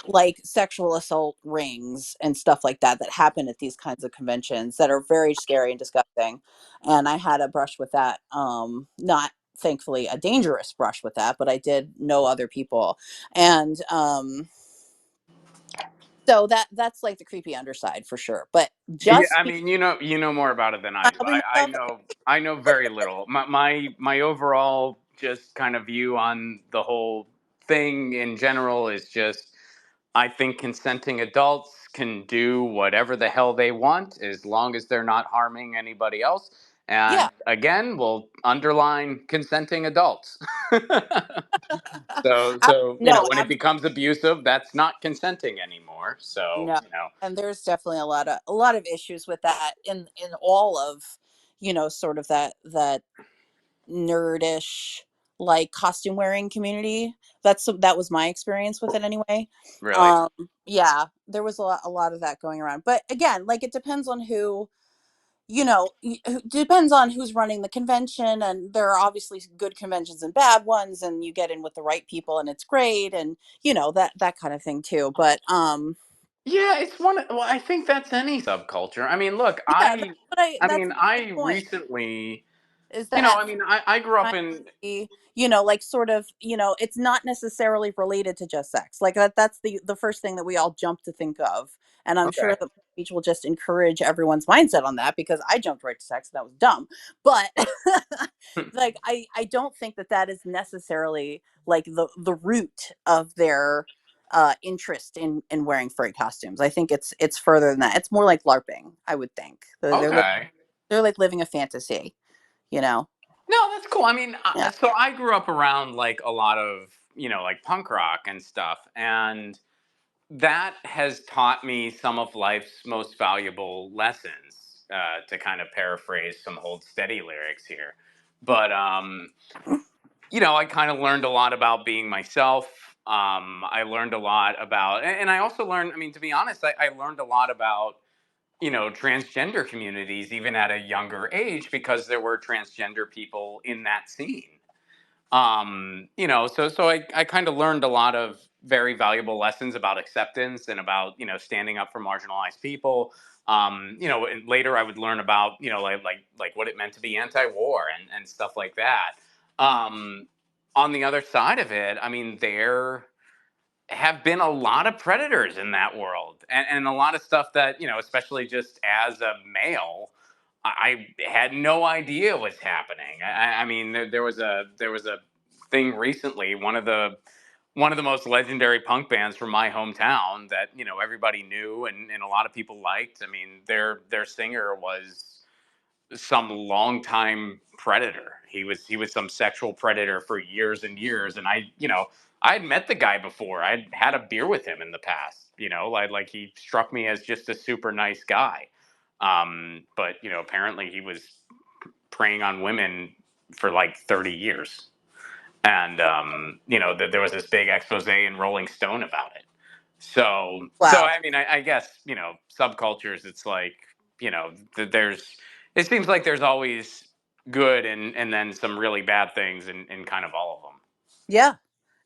like sexual assault rings and stuff like that that happen at these kinds of conventions that are very scary and disgusting. And I had a brush with that, not thankfully a dangerous brush with that, but I did know other people. And so that's like the creepy underside for sure. But Yeah, just I because mean, you know more about it than I do. probably I myself, okay. know very little. My overall just kind of view on the whole thing in general is just I think consenting adults can do whatever the hell they want as long as they're not harming anybody else. Yeah. And again, we'll underline consenting adults. So you know, No, when it becomes abusive, that's not consenting anymore. So no, you know, and there's definitely a lot of issues with that in all of sort of that nerdish like costume wearing community. That was my experience with it anyway. really. um yeah, there was a lot of that going around, but again, like it depends on who, depends on who's running the convention, and there are obviously good conventions and bad ones, and you get in with the right people and it's great, and that kind of thing too. But Yeah, it's one. Well, I think that's any subculture. I mean, look, yeah, that's what I I that's mean, my I point, recently, is you know, that I mean, I grew up trying in. to be, like sort of, it's not necessarily related to just sex. Like that's the first thing that we all jump to think of. And I'm Okay. sure that speech will just encourage everyone's mindset on that, because I jumped right to sex and that was dumb. But like I don't think that is necessarily like the root of their interest in wearing furry costumes. I think it's further than that. It's more like LARPing, I would think. Okay. They're like living a fantasy, you know. No, that's cool. I mean, Yeah. so I grew up around like a lot of, you know, like punk rock and stuff, and that has taught me some of life's most valuable lessons. To kind of paraphrase some Hold Steady lyrics here, but you know, I kind of learned a lot about being myself. I learned a lot about, and I also learned. I mean, to be honest, I learned a lot about, you know, transgender communities even at a younger age because there were transgender people in that scene. You know, so I kind of learned a lot of very valuable lessons about acceptance and about, you know, standing up for marginalized people. You know, and later I would learn about, you know, like what it meant to be anti-war and stuff like that. Um, on the other side of it, I mean, there have been a lot of predators in that world, and a lot of stuff that, you know, especially just as a male, I had no idea was happening. I mean, there was a thing recently. One of the most legendary punk bands from my hometown that, you know, everybody knew and a lot of people liked. I mean, their singer was some longtime predator. He was some sexual predator for years and years. And I, you know, I had met the guy before. I'd had a beer with him in the past. You know, like he struck me as just a super nice guy. But you know, apparently he was preying on women for like 30 years. And you know, there was this big expose in Rolling Stone about it. So Wow. I mean, I guess, you know, subcultures. It's like, you know, there's. It seems like there's always good and then some really bad things in kind of all of them. Yeah.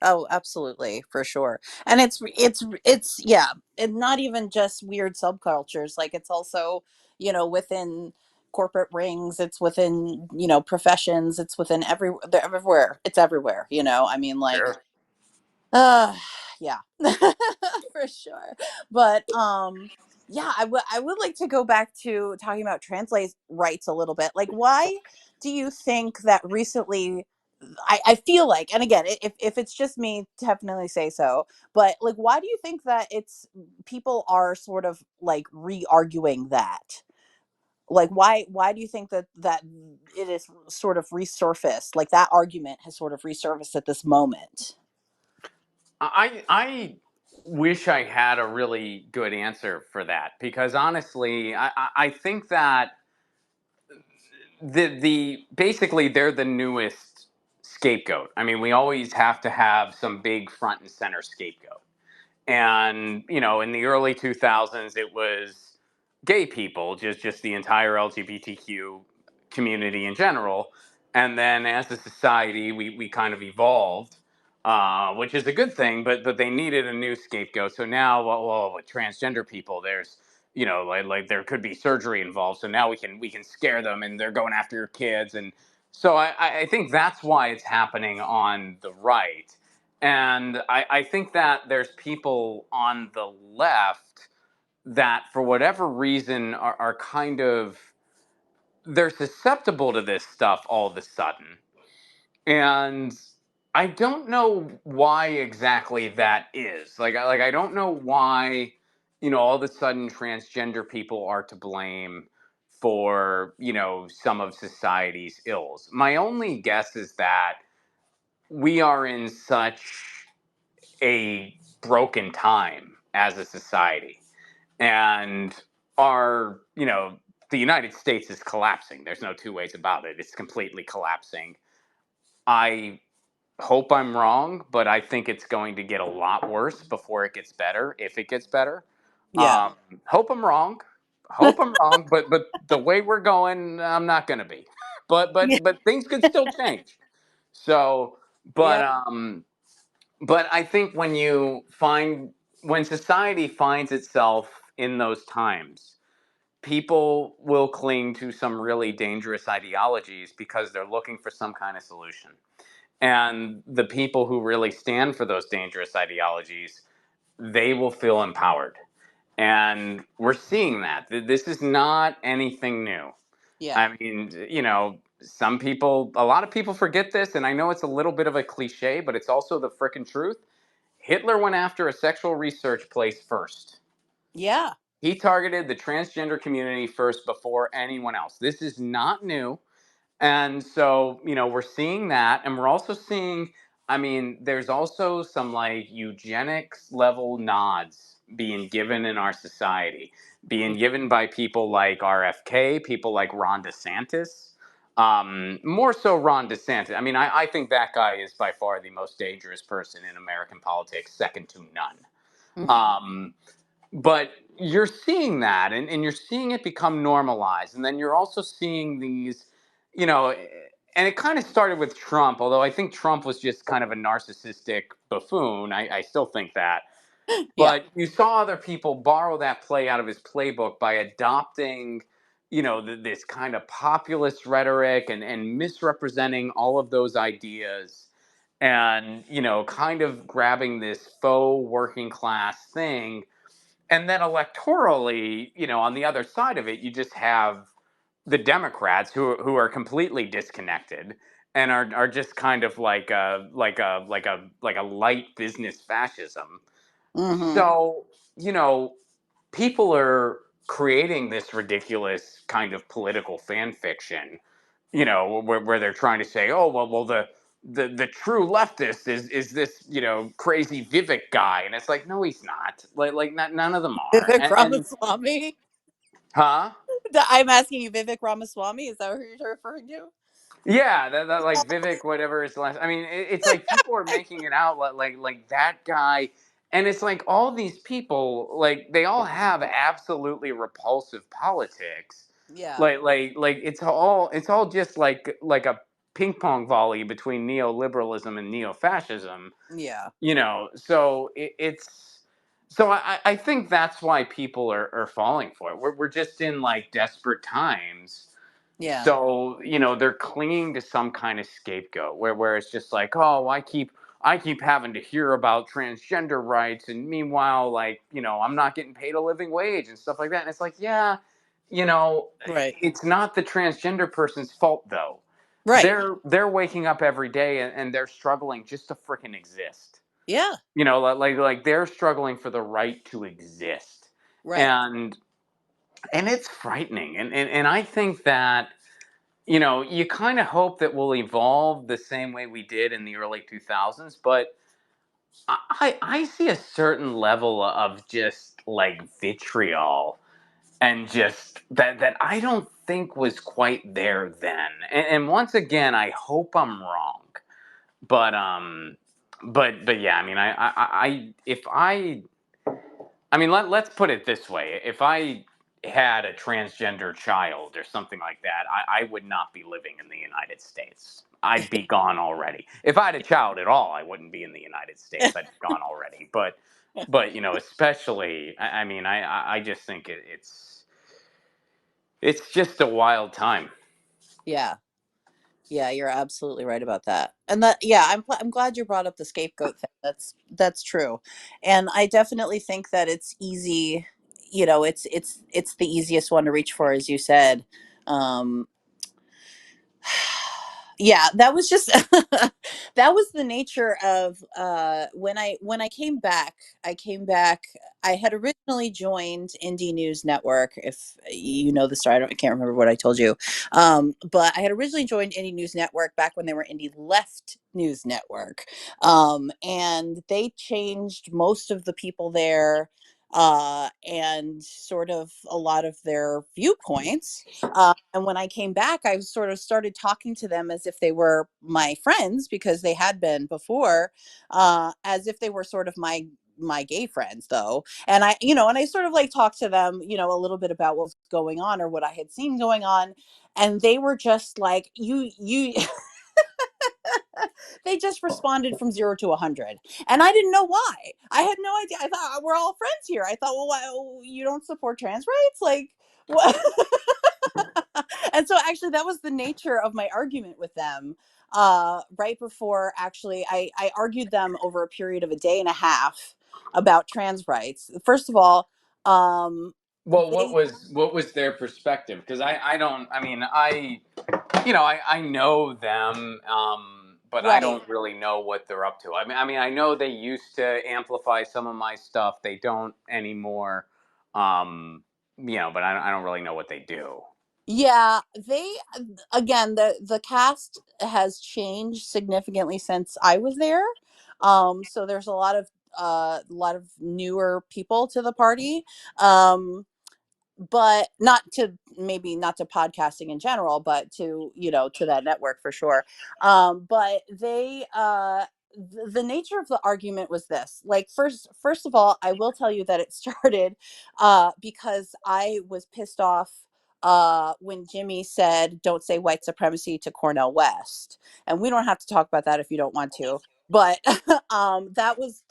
Oh, absolutely, for sure. And it's yeah, and not even just weird subcultures. Like it's also, within corporate rings, it's within, professions, it's within they're everywhere. It's everywhere, I mean, like, Sure. uh yeah. For sure. But yeah, I would like to go back to talking about translate rights a little bit. Like, why do you think that recently, I feel like, and again, if it's just me, definitely say so. But like, why do you think that it's people are sort of like re-arguing that? Like, why do you think that it is sort of resurfaced? Like that argument has sort of resurfaced at this moment. I wish I had a really good answer for that because honestly, I think that the basically they're the newest scapegoat. I mean, we always have to have some big front and center scapegoat. And in the early 2000s, it was gay people, just the entire LGBTQ community in general. And then as a society, we kind of evolved, which is a good thing, but they needed a new scapegoat. So now, well, with transgender people, there's like there could be surgery involved. So now we can scare them, and they're going after your kids. And so I think that's why it's happening on the right. And I think that there's people on the left that, for whatever reason, are kind of, they're susceptible to this stuff all of a sudden. And I don't know why exactly that is. I don't know why, all of a sudden transgender people are to blame for, some of society's ills. My only guess is that we are in such a broken time as a society, and our the United States is collapsing. There's no two ways about it. It's completely collapsing. I hope I'm wrong, but I think it's going to get a lot worse before it gets better, if it gets better. Yeah. Hope I'm wrong. Hope I'm wrong, but the way we're going, I'm not going to be. But Yeah. but but things could still change. So, but Yeah. but I think when society finds itself in those times, people will cling to some really dangerous ideologies because they're looking for some kind of solution. And the people who really stand for those dangerous ideologies, they will feel empowered. And we're seeing that. This is not anything new. Yeah. I mean, a lot of people forget this, and I know it's a little bit of a cliche, but it's also the frickin' truth. Hitler went after a sexual research place first. Yeah. He targeted the transgender community first before anyone else. This is not new. And so, we're seeing that. And we're also seeing, I mean, there's also some like eugenics level nods being given in our society, being given by people like RFK, people like Ron DeSantis. More so Ron DeSantis. I mean, I think that guy is by far the most dangerous person in American politics, second to none. Mhm. Um, but you're seeing that, and you're seeing it become normalized. And then you're also seeing these, you know, and it kind of started with Trump, although I think Trump was just kind of a narcissistic buffoon. I still think that. Yeah. But you saw other people borrow that play out of his playbook by adopting, this kind of populist rhetoric and misrepresenting all of those ideas, and, kind of grabbing this faux working class thing. And then electorally, on the other side of it, you just have the Democrats who are completely disconnected and are just kind of like a light business fascism. Mhm. So, you know, people are creating this ridiculous kind of political fan fiction, where they're trying to say, oh, well, the true leftist is this, crazy Vivek guy. And it's like, no, he's not. None of them are. Vivek And Ramaswamy. huh? I'm asking you, Vivek Ramaswamy. Is that who you're referring to? Yeah, that like Vivek, whatever his last. I mean, it's like people are making it out like that guy, and it's like all these people, like they all have absolutely repulsive politics. Yeah. Like it's all just like a ping pong volley between neoliberalism and neo-fascism. Yeah. So I think that's why people are falling for it. We're just in like desperate times, Yeah. so they're clinging to some kind of scapegoat where it's just like, oh, I keep having to hear about transgender rights, and meanwhile, like, I'm not getting paid a living wage and stuff like that. And it's like, yeah, you know Right. it's not the transgender person's fault, though. Right. They're waking up every day, and they're struggling just to freaking exist. Yeah. Like they're struggling for the right to exist. Right. And and it's frightening. And I think that, you kind of hope that we'll evolve the same way we did in the early 2000s, but I see a certain level of just like vitriol, and just that I don't think was quite there then. And once again, I hope I'm wrong. But yeah, I mean, I mean, let's put it this way: if I had a transgender child or something like that, I would not be living in the United States. I'd be gone already. If I had a child at all, I wouldn't be in the United States. I'd be gone already. But especially, I mean, I just think it's just a wild time. Yeah. Yeah, you're absolutely right about that. And that, yeah, I'm glad you brought up the scapegoat thing. That's true. And I definitely think that it's easy, it's the easiest one to reach for, as you said. Um yeah, that was just that was the nature of when I came back. I had originally joined Indie News Network. If you know the story, I can't remember what I told you. But I had originally joined Indie News Network back when they were Indie Left News Network. And they changed most of the people there, and sort of a lot of their viewpoints. And when I came back, I sort of started talking to them as if they were my friends, because they had been before, as if they were sort of my gay friends, though. And I sort of like talked to them, a little bit about what was going on or what I had seen going on. And they were just like, you they just responded from 0 to 100, and I didn't know why. I had no idea. I thought we're all friends here. I thought, well, why, you don't support trans rights, like what? And so actually that was the nature of my argument with them. Right before, actually, I argued them over a period of a day and a half about trans rights. First of all, Well, they what was their perspective? Because I don't. I mean, I know them, but I right. don't really know what they're up to. I mean, I know they used to amplify some of my stuff. They don't anymore. Um, but I don't really know what they do. Yeah, they again, the cast has changed significantly since I was there. So there's a lot of newer people to the party. But not to podcasting in general, but to that network for sure. But the nature of the argument was this. Like, first of all, I will tell you that it started because I was pissed off when Jimmy said, "Don't say white supremacy" to Cornell West. And we don't have to talk about that if you don't want to, but that was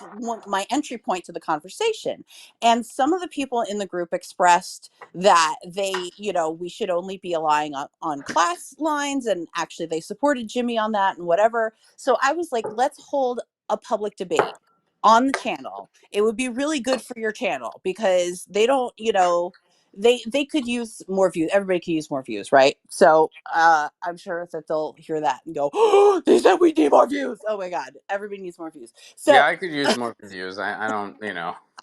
my entry point to the conversation. And some of the people in the group expressed that we should only be relying on class lines, and actually they supported Jimmy on that and whatever. So I was like, let's hold a public debate on the channel. It would be really good for your channel, because they don't, they could use more views. Everybody could use more views, right? So I'm sure that they'll hear that and go, "Oh, they said we need more views. Oh my god, everybody needs more views." So Yeah, I could use more views. I don't.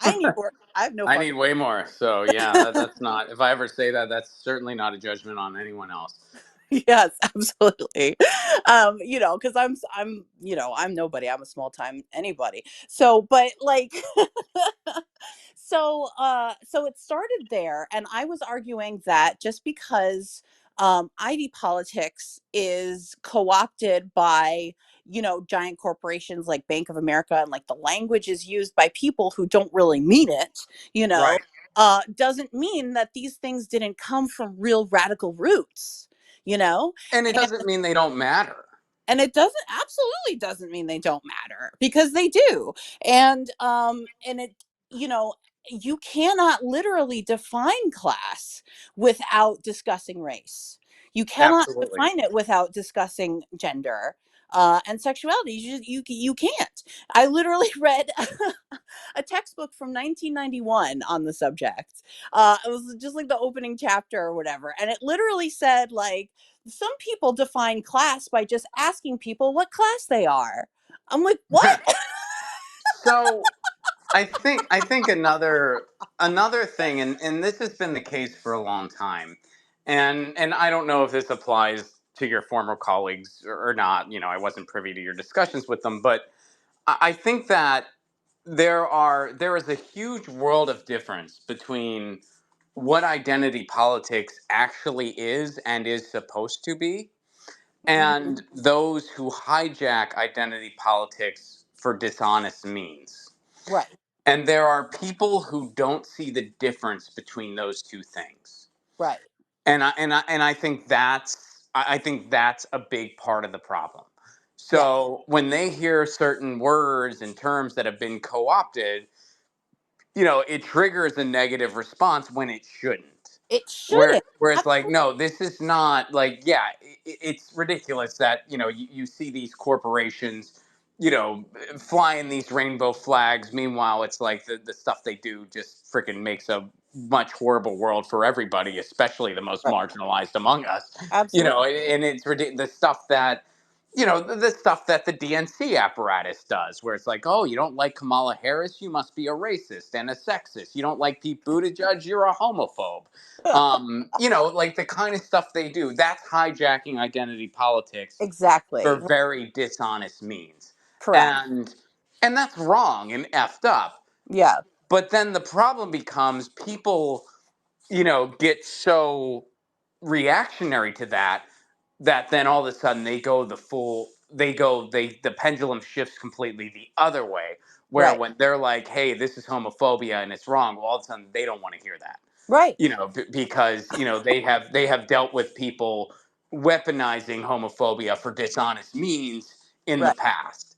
I need more. I have no I fucking. need way more. So yeah, that's not. If I ever say that, that's certainly not a judgment on anyone else. Yes, absolutely. Because I'm nobody. I'm a small time anybody. So, but like, so it started there, and I was arguing that just because ID politics is co-opted by giant corporations like Bank of America, and like the language is used by people who don't really mean it, you know, Right. doesn't mean that these things didn't come from real radical roots, you know And it doesn't mean they don't matter. and it doesn't absolutely doesn't mean they don't matter, because they do. And it you know you cannot literally define class without discussing race. You cannot Absolutely. define it without discussing gender and sexuality. You can't. I literally read a textbook from 1991 on the subject. It was just like the opening chapter or whatever, and it literally said, like, some people define class by just asking people what class they are. I'm like, what? So I think another thing, and this has been the case for a long time, and I don't know if this applies to your former colleagues or not. I wasn't privy to your discussions with them, but I think that there is a huge world of difference between what identity politics actually is and is supposed to be, Mhm. and those who hijack identity politics for dishonest means. Right. And there are people who don't see the difference between those two things. Right. And I think I think that's a big part of the problem. Yeah. So when they hear certain words and terms that have been co-opted, it triggers a negative response when it shouldn't. It Where shouldn't. where it's like, Absolutely. no, this is not like, yeah, it's ridiculous that you see these corporations, you know, flying these rainbow flags. Meanwhile, it's like the stuff they do just freaking makes a much horrible world for everybody, especially the most Right. marginalized among us. Absolutely. And it's ridiculous. The stuff that the stuff that the DNC apparatus does, where it's like, oh, you don't like Kamala Harris, you must be a racist and a sexist. You don't like Pete Buttigieg, you're a homophobe. Like the kind of stuff they do, that's hijacking identity politics for Exactly. very dishonest means. Correct. And and that's wrong and effed up. Yeah. But then the problem becomes people, get so reactionary to that then all of a sudden the pendulum shifts completely the other way, where Right. when they're like, hey, this is homophobia and it's wrong, well, all of a sudden they don't want to hear that, Right. because they have dealt with people weaponizing homophobia for dishonest means in the Right. past.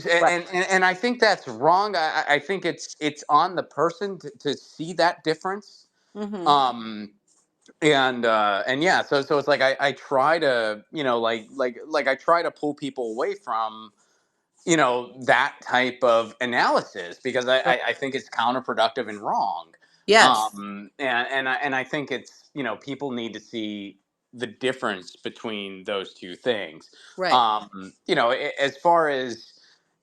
Right. And I think that's wrong. I think it's on the person to see that difference. Mhm. Um and yeah, so it's like I try to, I try to pull people away from, that type of analysis, because I, Right. I, I think it's counterproductive and wrong. Yes. And I think it's, people need to see the difference between those two things. Right. As far as,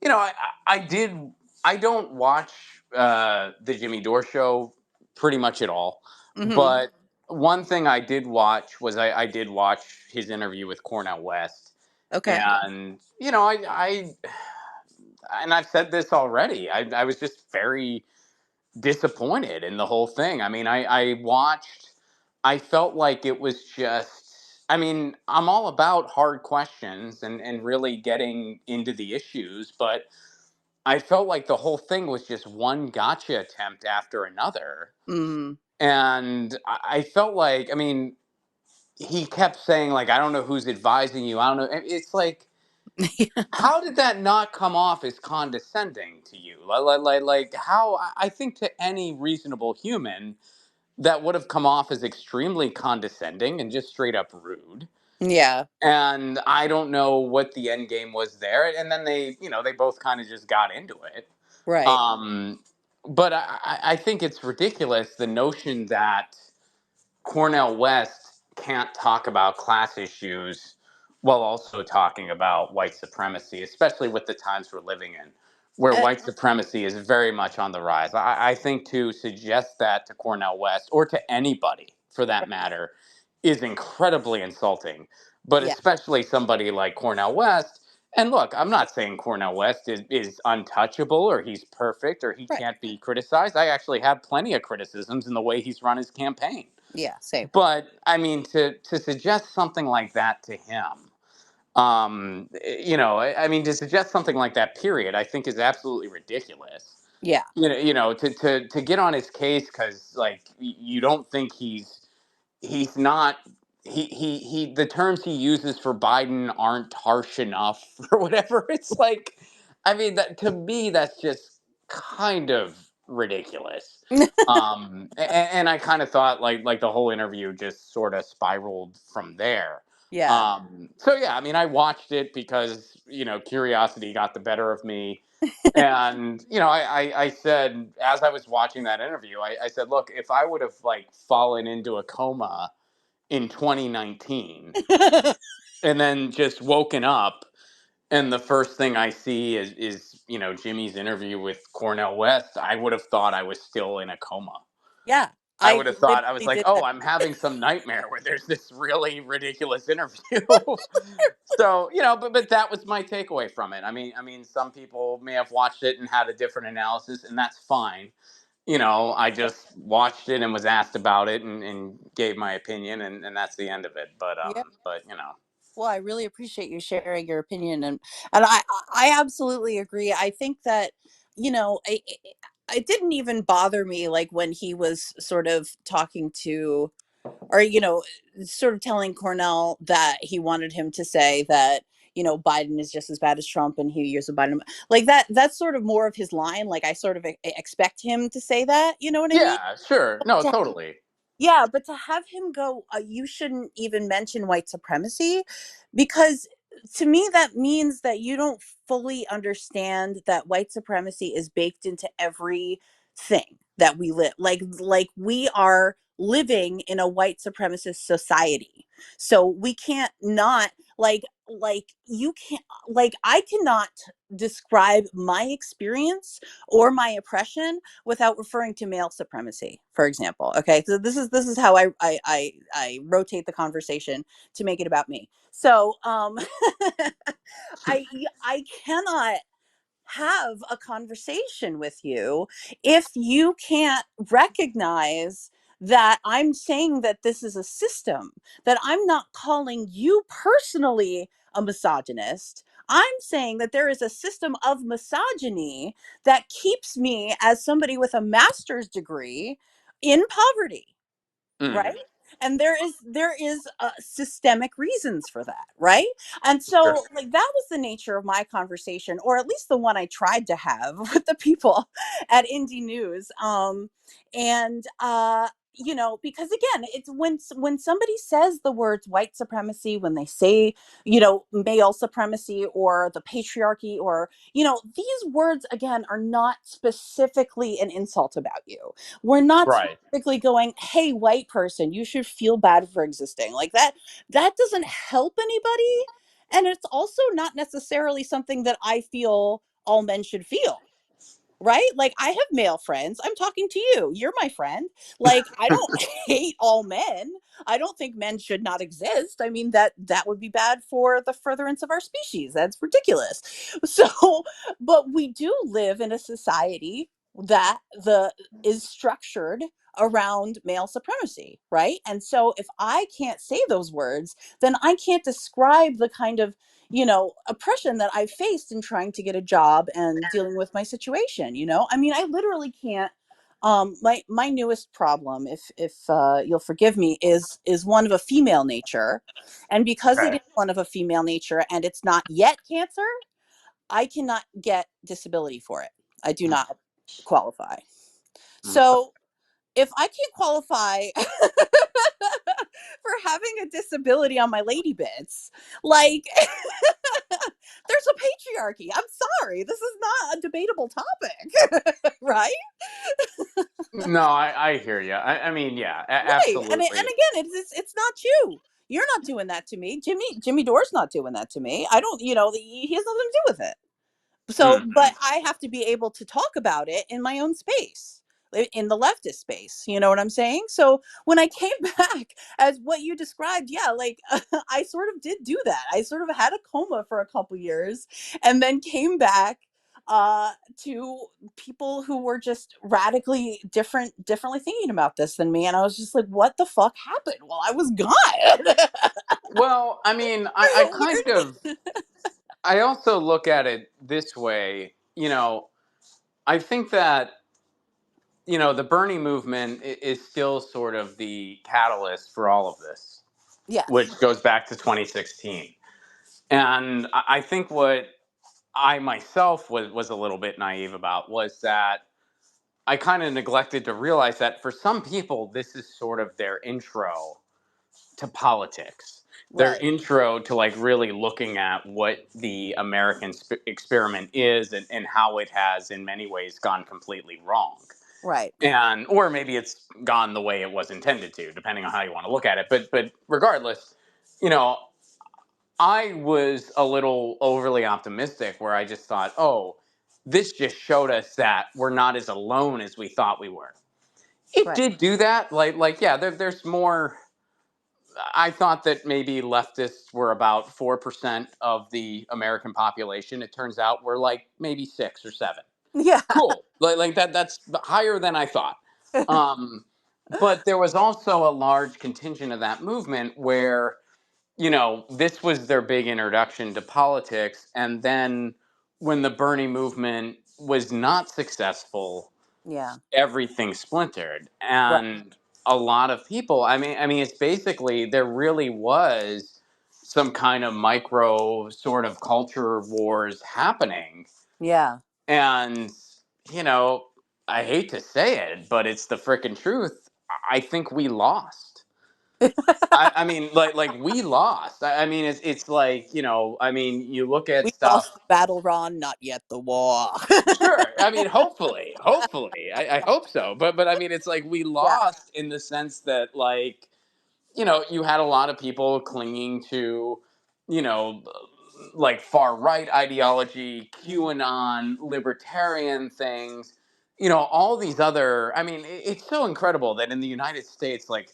I did, I don't watch the Jimmy Dore show pretty much at all, Mhm. but one thing I did watch was I did watch his interview with Cornell West. Okay. And I've said this already. I was just very disappointed in the whole thing. I mean, I watched. I felt like it was just. I mean, I'm all about hard questions and really getting into the issues, but I felt like the whole thing was just one gotcha attempt after another. Mm. And I felt like, I mean, he kept saying, like, I don't know who's advising you. I don't know. It's like, how did that not come off as condescending to you? Like how, I think to any reasonable human, that would have come off as extremely condescending and just straight up rude. Yeah. And I don't know what the end game was there. And then they both kind of just got into it. Right. Um, but I think it's ridiculous, the notion that Cornell West can't talk about class issues while also talking about white supremacy, especially with the times we're living in, where Uh, white supremacy is very much on the rise. I think to suggest that to Cornell West, or to anybody for that matter, is incredibly insulting, but yeah. especially somebody like Cornell West. And look, I'm not saying Cornell West is untouchable or he's perfect or he Right. can't be criticized. I actually have plenty of criticisms in the way he's run his campaign. Yeah. Same. But I mean, to suggest something like that to him, I mean, to suggest something like that, period, I think is absolutely ridiculous. Yeah. To get on his case because like you don't think he's not the terms he uses for Biden aren't harsh enough or whatever. It's like, I mean, that to me that's just kind of ridiculous. And I kind of thought like the whole interview just sort of spiraled from there. Yeah. So yeah, I mean, I watched it because curiosity got the better of me. And I said, as I was watching that interview, I said, look, if I would have like fallen into a coma in 2019 and then just woken up and the first thing I see is Jimmy's interview with Cornell West, I would have thought I was still in a coma. Yeah. I I would have thought, I was literally like, did oh, that. I'm having some nightmare where there's this really ridiculous interview. So but that was my takeaway from it. I mean some people may have watched it and had a different analysis, and that's fine. I just watched it and was asked about it and gave my opinion, and that's the end of it. But Yeah. but. Well, I really appreciate you sharing your opinion, and I absolutely agree. I think that it didn't even bother me like when he was sort of talking to, or sort of telling Cornell that he wanted him to say that Biden is just as bad as Trump and he used Biden like that. That's sort of more of his line. Like I sort of expect him to say that. You know what I mean? Yeah, sure. No, totally. Yeah, but to have him go, you shouldn't even mention white supremacy, because to me that means that you don't fully understand that white supremacy is baked into everything that we live. Like we are living in a white supremacist society. So we can't not like you can't like I cannot describe my experience or my oppression without referring to male supremacy, for example. Okay, so this is how I rotate the conversation to make it about me. So I cannot have a conversation with you if you can't recognize that I'm saying that this is a system, that I'm not calling you personally a misogynist. I'm saying that there is a system of misogyny that keeps me, as somebody with a master's degree, in poverty, right? Mm, And there is systemic reasons for that, right? And sure. so like that was the nature of my conversation, or at least the one I tried to have with the people at Indie News. And because again, it's when somebody says the words white supremacy, when they say male supremacy or the patriarchy, or these words again are not specifically an insult about you. We're not Right. specifically going, hey, white person, you should feel bad for existing. Like that doesn't help anybody. And it's also not necessarily something that I feel all men should feel. Right? Like I have male friends. I'm talking to you. You're my friend. Like I don't hate all men. I don't think men should not exist. I mean that would be bad for the furtherance of our species. That's ridiculous. So, but we do live in a society that the is structured around male supremacy, right? And so if I can't say those words, then I can't describe the kind of oppression that I faced in trying to get a job and dealing with my situation. I mean, I literally can't. My newest problem, if you'll forgive me, is one of a female nature, and because it Okay. is one of a female nature and it's not yet cancer, I cannot get disability for it. I do not qualify. Okay. So if I can't qualify for having a disability on my lady bits, like there's a patriarchy. I'm sorry. This is not a debatable topic, right? No, I hear you. I mean, yeah, Right. And absolutely. again, it's not you. You're not doing that to me. Jimmy Dore's not doing that to me. I don't, he has nothing to do with it. So, but Hmm. I have to be able to talk about it in my own space, in the leftist space. You know what I'm saying? So when I came back as what you described, yeah, like I sort of did do that. I sort of had a coma for a couple years and then came back to people who were just radically differently thinking about this than me, and I was just like, what the fuck happened while I was gone? Well, I mean, I kind of, Weird. I also look at it this way. I think that, the Bernie movement is still sort of the catalyst for all of this, Yes. which goes back to 2016. And I think what I myself was a little bit naive about was that I kind of neglected to realize that for some people, this is sort of their intro to politics, their Right. intro to like really looking at what the American experiment is, and how it has in many ways gone completely wrong. Right. And or maybe it's gone the way it was intended to, depending on how you want to look at it. But regardless, you know, I was a little overly optimistic where I just thought, oh, this just showed us that we're not as alone as we thought we were. It Right. did do that. Like yeah, there's more. I thought that maybe leftists were about 4% of the American population. It turns out we're like maybe 6 or 7. Yeah. Cool. Like that. That's higher than I thought. Um, but there was also a large contingent of that movement where this was their big introduction to politics. And then when the Bernie movement was not successful, Yeah. everything splintered. Right. And a lot of people, I mean, it's basically there really was some kind of micro sort of culture wars happening. Yeah. And, you know, I hate to say it, but it's the freaking truth. I think we lost. I mean, like we lost. I mean, it's like I mean, you look at We stuff. lost the battle, Ron, not yet the war. Sure, I mean, hopefully, I hope so. But I mean, it's like we Yeah. lost in the sense that you had a lot of people clinging to, you know, like far right ideology, Mhm. QAnon, libertarian things, all these other. I mean, it's so incredible that in the United States, like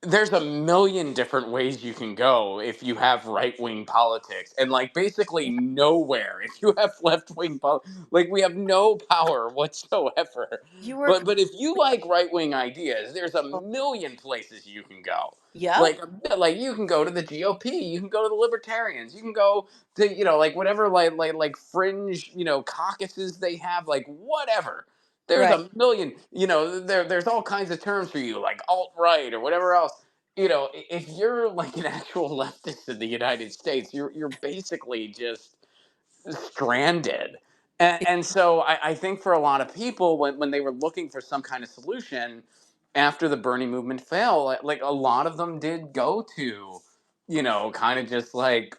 there's a million different ways you can go if you have right wing politics, and like basically nowhere if you have left wing like we have no power whatsoever. You were But if you like right wing ideas, there's a million places you can go. Yep. Like you can go to the GOP, you can go to the Libertarians, you can go to like whatever like fringe caucuses they have, like whatever. There's Right. a million, there's all kinds of terms for you, like alt right or whatever else. If you're like an actual leftist in the United States, you're basically just stranded. And so I think for a lot of people, when they were looking for some kind of solution after the Bernie movement failed, like a lot of them did go to, kind of just like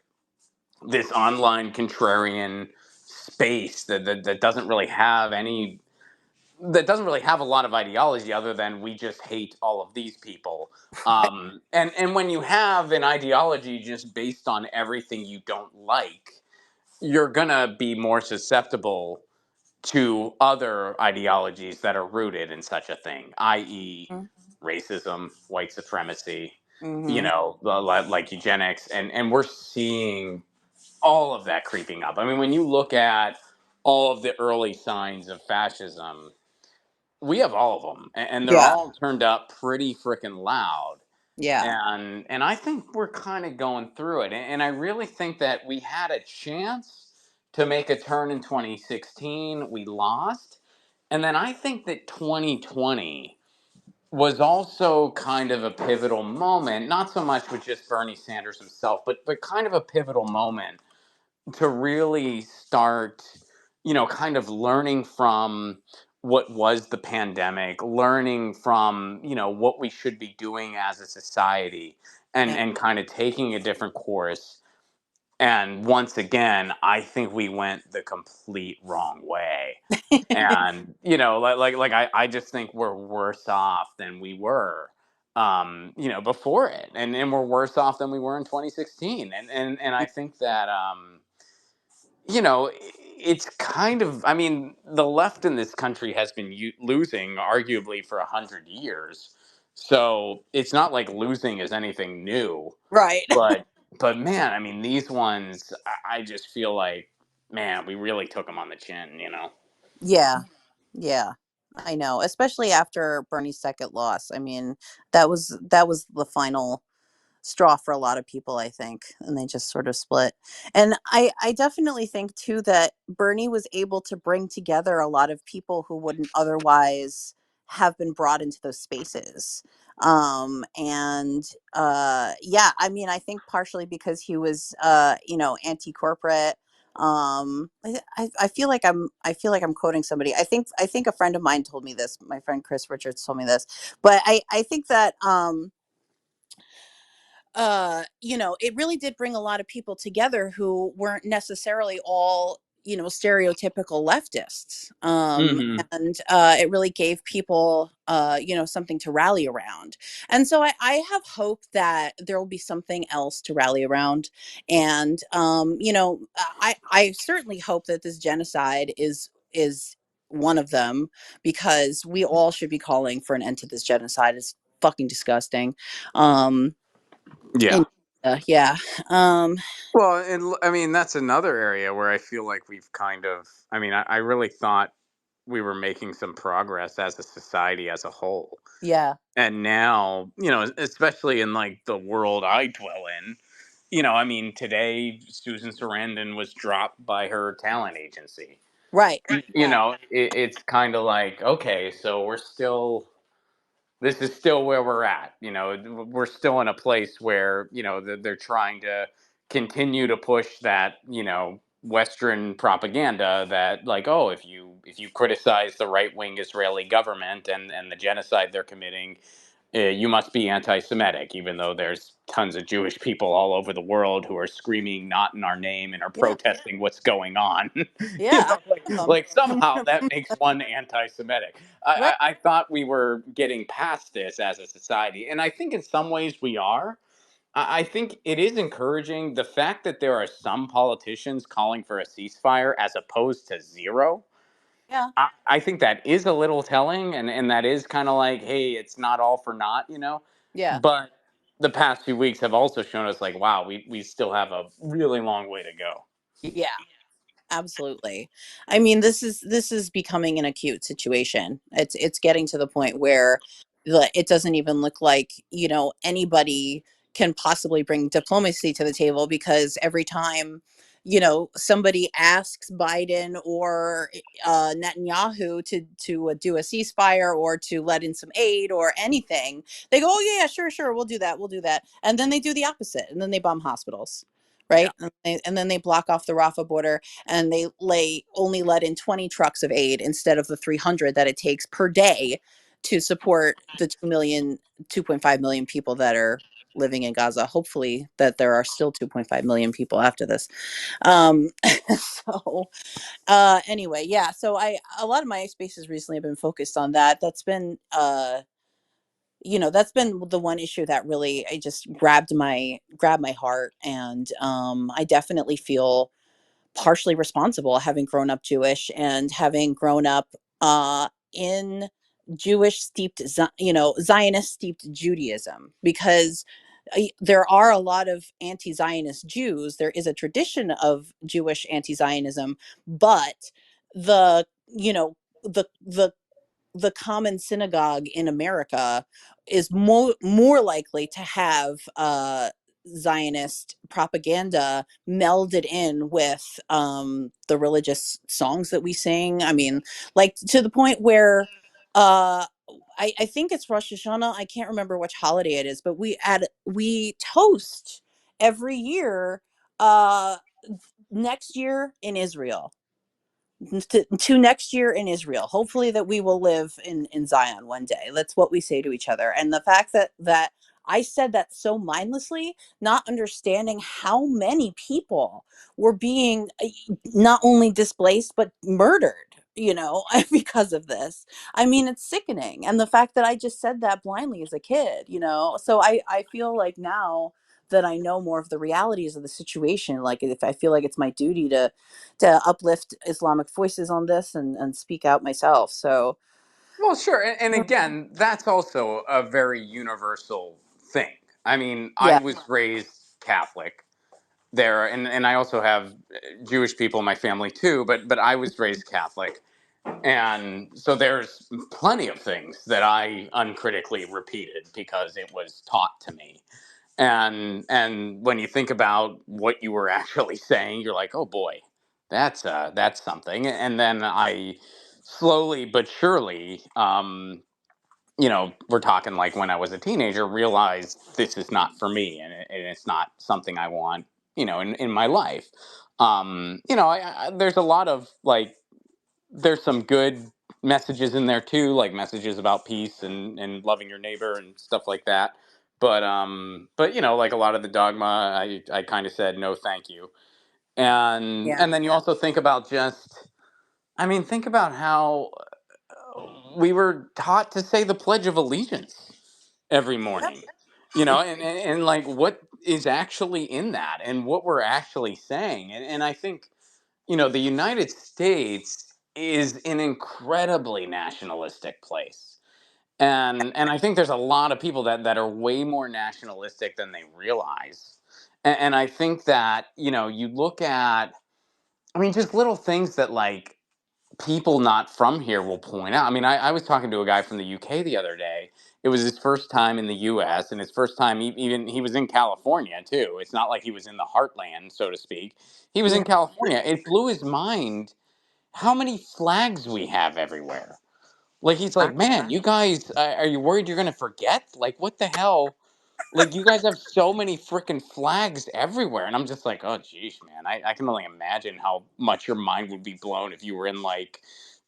this online contrarian space that doesn't really have any that doesn't really have a lot of ideology other than we just hate all of these people. And when you have an ideology just based on everything you don't like, you're gonna be more susceptible to other ideologies that are rooted in such a thing, i.e., racism, white supremacy, Mm-hmm. like eugenics, and we're seeing all of that creeping up. I mean, when you look at all of the early signs of fascism, we have all of them, and they're Yeah. all turned up pretty freaking loud. Yeah. And I think we're kind of going through it, and I really think that we had a chance to make a turn in 2016. We lost, and then I think that 2020 was also kind of a pivotal moment. Not so much with just Bernie Sanders himself, but kind of a pivotal moment to really start, kind of learning from what was the pandemic, learning from, what we should be doing as a society, and Yeah. kind of taking a different course. And once again, I think we went the complete wrong way. And, I just think we're worse off than we were before it. And we're worse off than we were in 2016. And I think that it's kind of, I mean, the left in this country has been losing arguably for 100 years. So it's not like losing is anything new. Right. But, but man, I mean, these ones, I just feel like, man, we really took them on the chin. Yeah. Yeah. I know, especially after Bernie's second loss. I mean, that was the final straw for a lot of people, I think, and they just sort of split. And I definitely think too that Bernie was able to bring together a lot of people who wouldn't otherwise have been brought into those spaces. And Yeah, I mean, I think partially because he was anti-corporate. I feel like I feel like I'm quoting somebody. I think a friend of mine told me this. My friend Chris Richards told me this. But I think that it really did bring a lot of people together who weren't necessarily all, stereotypical leftists. Hmm. And It really gave people, something to rally around. And so I have hope that there will be something else to rally around. And, I certainly hope that this genocide is one of them, because we all should be calling for an end to this genocide. It's fucking disgusting. Um, Yeah. and Yeah. Um, Well, I mean, that's another area where I feel like we've kind of, I mean, I really thought we were making some progress as a society as a whole. yeah. And now, especially in like the world I dwell in, I mean, today Susan Sarandon was dropped by her talent agency. Right. Yeah. It's kind of like, okay, so this is still where we're at. We're still in a place where, they're trying to continue to push that, Western propaganda that, like, oh, if you criticize the right wing Israeli government and the genocide they're committing, you must be anti-Semitic, even though there's tons of Jewish people all over the world who are screaming "not in our name" and are Yeah. protesting what's going on. Yeah. Like, Um, like somehow that makes one anti-Semitic. I, right. I, I thought we were getting past this as a society, and I think in some ways we are. I think it is encouraging the fact that there are some politicians calling for a ceasefire as opposed to zero. Yeah. I think that is a little telling, and that is kind of like, hey, it's not all for naught. Yeah. But the past few weeks have also shown us, like, wow, we still have a really long way to go. Yeah. Absolutely. I mean, this is becoming an acute situation. It's getting to the point where it doesn't even look like, anybody can possibly bring diplomacy to the table, because every time, somebody asks Biden or Netanyahu to do a ceasefire or to let in some aid or anything, they go, "Oh yeah, yeah, sure, sure, we'll do that," and then they do the opposite, and then they bomb hospitals, Yeah. right? And then they block off the Rafah border, and they only let in 20 trucks of aid instead of the 300 that it takes per day to support the 2.5 million people that are living in Gaza. Hopefully that there are still 2.5 million people after this. Um, so anyway, yeah. So a lot of my spaces recently have been focused on that. That's been the one issue that really I just grabbed my heart, and I definitely feel partially responsible, having grown up Jewish and having grown up in Jewish steeped, Zionist steeped Judaism, because there are a lot of anti-Zionist Jews. There is a tradition of Jewish anti-Zionism, but the you know the common synagogue in America is more likely to have Zionist propaganda melded in with the religious songs that we sing. I mean, like, to the point where uh, I think it's Rosh Hashanah. I can't remember which holiday it is, but we toast every year. Uh, Next year in Israel, to next year in Israel. Hopefully that we will live in Zion one day. That's what we say to each other. And the fact that I said that so mindlessly, not understanding how many people were being not only displaced but murdered, because of this. I mean, it's sickening. And the fact that I just said that blindly as a kid, so I feel like now that I know more of the realities of the situation, like, if I feel like it's my duty to uplift Islamic voices on this, and speak out myself. So Well, sure. And again, that's also a very universal thing. I mean, I yeah, was raised Catholic there, and I also have Jewish people in my family too, but I was raised Catholic. And so there's plenty of things that I uncritically repeated because it was taught to me. And when you think about what you were actually saying, you're like, oh boy, that's something. And then I slowly but surely, we're talking like when I was a teenager, realized this is not for me, and it's not something I want, in my life. There's a lot of, like, there's some good messages in there too, like messages about peace and loving your neighbor and stuff like that. But like a lot of the dogma, I kind of said no, thank you. And yeah, and then you also think about just, I mean, think about how we were taught to say the Pledge of Allegiance every yep, morning. And like what is actually in that and what we're actually saying. And I think, the United States is an incredibly nationalistic place. And I think there's a lot of people that are way more nationalistic than they realize. And I think that, you look at, I mean, just little things that, like, people not from here will point out. I mean, I was talking to a guy from the UK the other day. It was his first time in the US and his first time, even he was in California too. It's not like he was in the heartland, so to speak. He was Yeah. in California. It blew his mind how many flags we have everywhere. Like he's I- like, man, you guys, are you worried you're gonna forget? Like, what the hell? Like, you guys have so many freaking flags everywhere, and I'm just like, oh, geez, man, I can only imagine how much your mind would be blown if you were in like,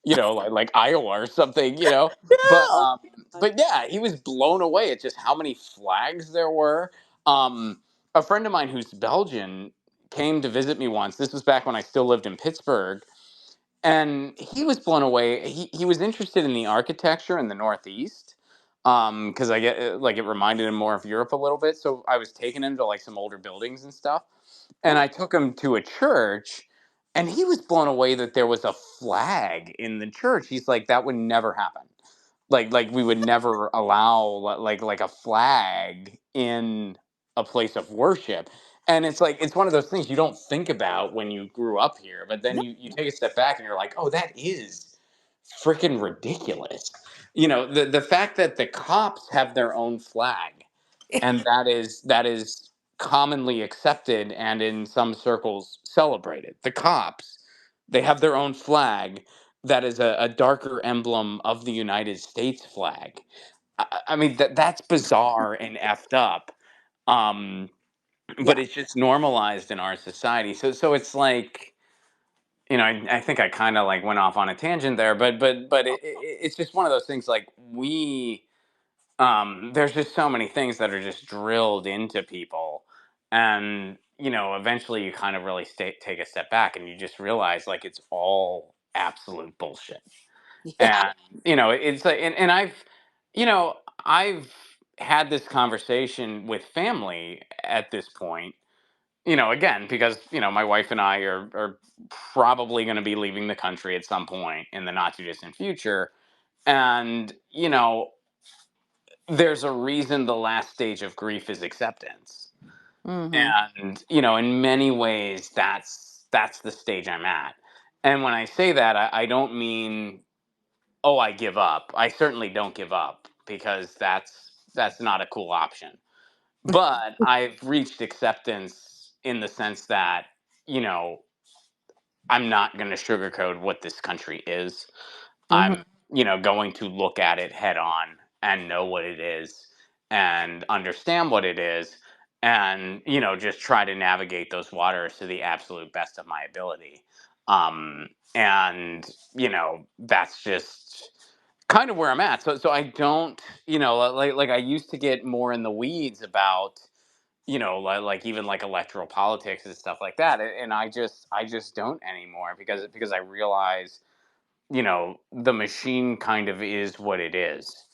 like Iowa or something, But Oh um, my but yeah, he was blown away at just how many flags there were. A friend of mine who's Belgian came to visit me once. This was back when I still lived in Pittsburgh, and he was blown away. He was interested in the architecture in the Northeast, because I get like it reminded him more of Europe a little bit. So I was taking him to like some older buildings and stuff, and God. I took him to a church, and he was blown away that there was a flag in the church. He's like, that would never happen. Like we would never allow like a flag in a place of worship. And it's like it's one of those things you don't think about when you grew up here, but then No. you take a step back and you're like, oh, that is freaking ridiculous. The fact that the cops have their own flag, and that is commonly accepted and in some circles celebrated. The cops, they have their own flag that is a darker emblem of the United States flag. I mean that's bizarre and effed up. Um, but Yeah. it's just normalized in our society. So it's like, I think I kind of like went off on a tangent there, but it's just one of those things. Like there's just so many things that are just drilled into people, and eventually you kind of really take a step back and you just realize like it's all absolute bullshit. Yeah. And it's like, and you know I've had this conversation with family at this point, again, because my wife and I are probably going to be leaving the country at some point in the not too distant future. And there's a reason the last stage of grief is acceptance. Mm-hmm. And in many ways that's the stage I'm at. And when I say that, I don't mean, oh, I give up. I certainly don't give up, because that's not a cool option. But I've reached acceptance in the sense that, you know, I'm not going to sugarcoat what this country is. Mm-hmm. I'm, going to look at it head on and know what it is and understand what it is, and, just try to navigate those waters to the absolute best of my ability. And, that's just kind of where I'm at. So I don't, like I used to get more in the weeds about, like even like electoral politics and stuff like that. And I just don't anymore, because I realize, the machine kind of is what it is.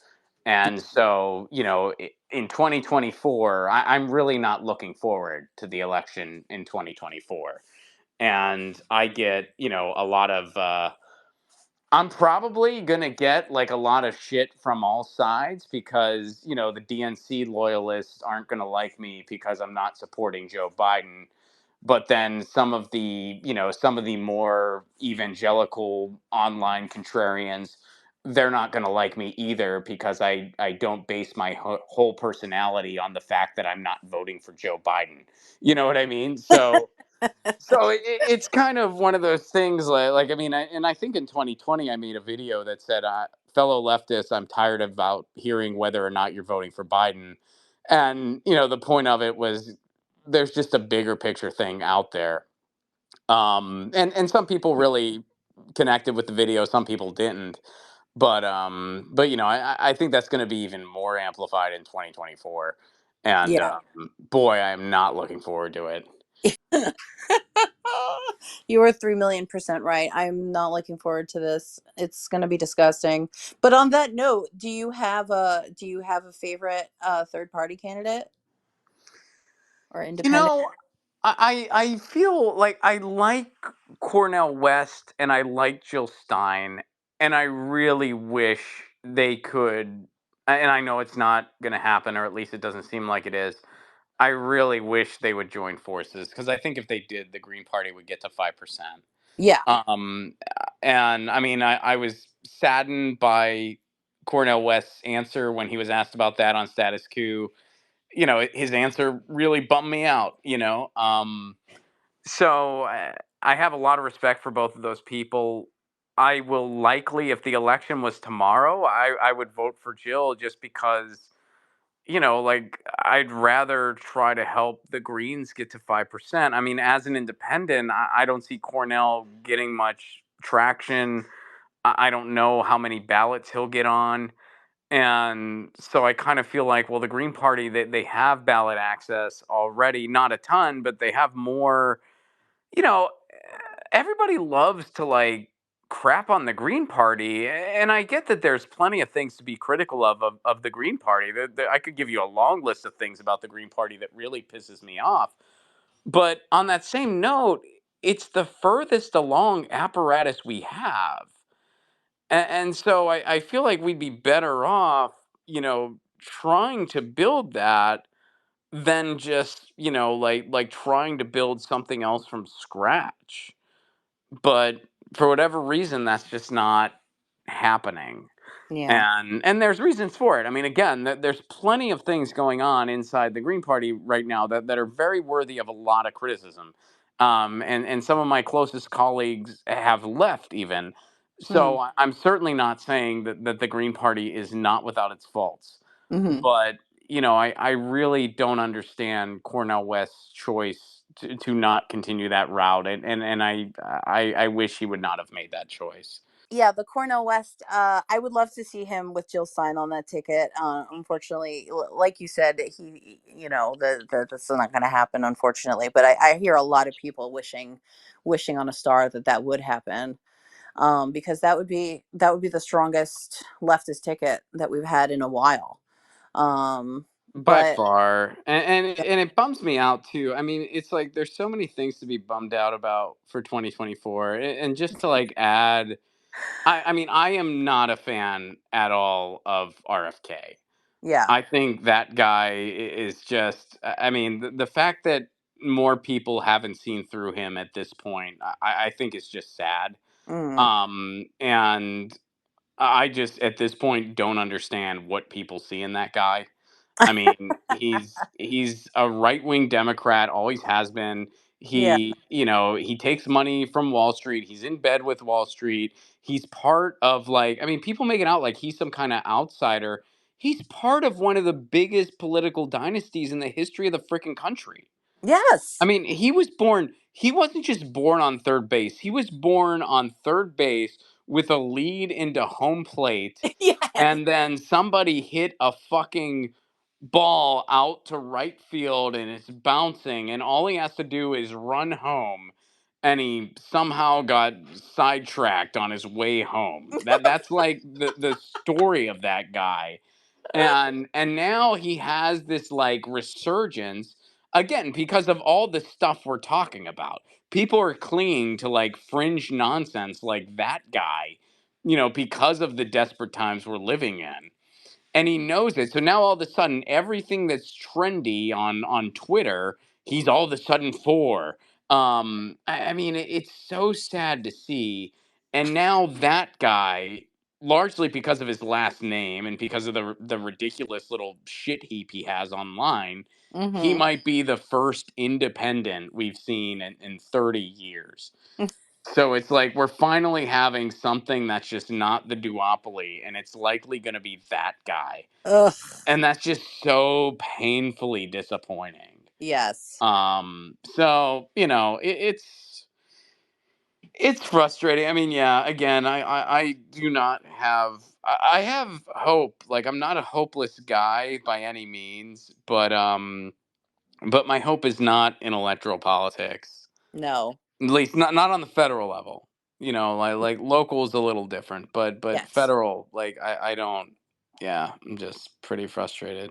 And so, in 2024, I'm really not looking forward to the election in 2024. And I get, a lot of, I'm probably gonna get like a lot of shit from all sides, because the DNC loyalists aren't gonna like me because I'm not supporting Joe Biden. But then some of the more evangelical online contrarians, they're not gonna like me either, because I don't base my whole personality on the fact that I'm not voting for Joe Biden. You know what I mean? So it's kind of one of those things, like I mean, and I think in 2020 I made a video that said, fellow leftists, I'm tired about hearing whether or not you're voting for Biden. And the point of it was, there's just a bigger picture thing out there. And some people really connected with the video, some people didn't. But I think that's going to be even more amplified in 2024. And Yeah. boy, I am not looking forward to it. You are 3,000,000% right. I'm not looking forward to this. It's going to be disgusting. But on that note, do you have a favorite third party candidate or You independent? know, I feel like I like Cornell West and I like Jill Stein, and I really wish they could. And I know it's not going to happen, or at least it doesn't seem like it is. I really wish they would join forces, because I think if they did, the Green Party would get to 5%. Yeah. Um, and I mean, I was saddened by Cornel West's answer when he was asked about that on Status Coup. His answer really bummed me out. So I have a lot of respect for both of those people. I will likely, if the election was tomorrow, I would vote for Jill just because, like, I'd rather try to help the Greens get to 5%. I mean, as an independent, I don't see Cornell getting much traction. I don't know how many ballots he'll get on. And so I kind of feel like, well, the Green Party, they have ballot access already, not a ton, but they have more. you know, Everybody loves to like crap on the Green Party, and I get that there's plenty of things to be critical of the Green Party. I could give you a long list of things about the Green Party that really pisses me off. But on that same note, it's the furthest along apparatus we have. And so I feel like we'd be better off, trying to build that than just, like trying to build something else from scratch. But for whatever reason, that's just not happening. Yeah. And there's reasons for it. I mean, again, there's plenty of things going on inside the Green Party right now that are very worthy of a lot of criticism. And some of my closest colleagues have left even. Hmm. So I'm certainly not saying that the Green Party is not without its faults. Hmm. But, I really don't understand Cornel West's choice to not continue that route. And I wish he would not have made that choice. Yeah, the Cornel West. I would love to see him with Jill Stein on that ticket. Unfortunately, like you said, that's not going to happen, unfortunately. But I hear a lot of people wishing on a star that would happen. Because that would be the strongest leftist ticket that we've had in a while. By But far, yeah, and it bums me out too. I mean, it's like there's so many things to be bummed out about for 2024, and just to like add, I mean, I am not a fan at all of RFK. yeah, I think that guy is just. I mean, the fact that more people haven't seen through him at this point, I think is just sad. mm. And I just at this point don't understand what people see in that guy. I mean, he's a right-wing Democrat, always has been. Yeah, He takes money from Wall Street. He's in bed with Wall Street. He's part of like, I mean, people make it out like he's some kind of outsider. He's part of one of the biggest political dynasties in the history of the freaking country. I yes, mean, he wasn't just born on third base. He was born on third base with a lead into home plate, yes, and then somebody hit a fucking ball out to right field and it's bouncing, and all he has to do is run home, and he somehow got sidetracked on his way home. That's like the story of that guy. And now he has this like resurgence again because of all the stuff we're talking about. People are clinging to like fringe nonsense like that guy, because of the desperate times we're living in, and he knows it. So now all of a sudden, everything that's trendy on Twitter, he's all of a sudden for. I mean, it's so sad to see. And now that guy, largely because of his last name and because of the ridiculous little shit heap he has online, he mm-hmm. might be the first independent we've seen in 30 years. So it's like we're finally having something that's just not the duopoly, and it's likely going to be that guy, Ugh, and that's just so painfully disappointing. yes, So it's frustrating. I mean, yeah. Again, I do not have. I have hope. Like I'm not a hopeless guy by any means, but my hope is not in electoral politics. no, At least not on the federal level. Like local is a little different, but yes. federal, like I don't. Yeah, I'm just pretty frustrated.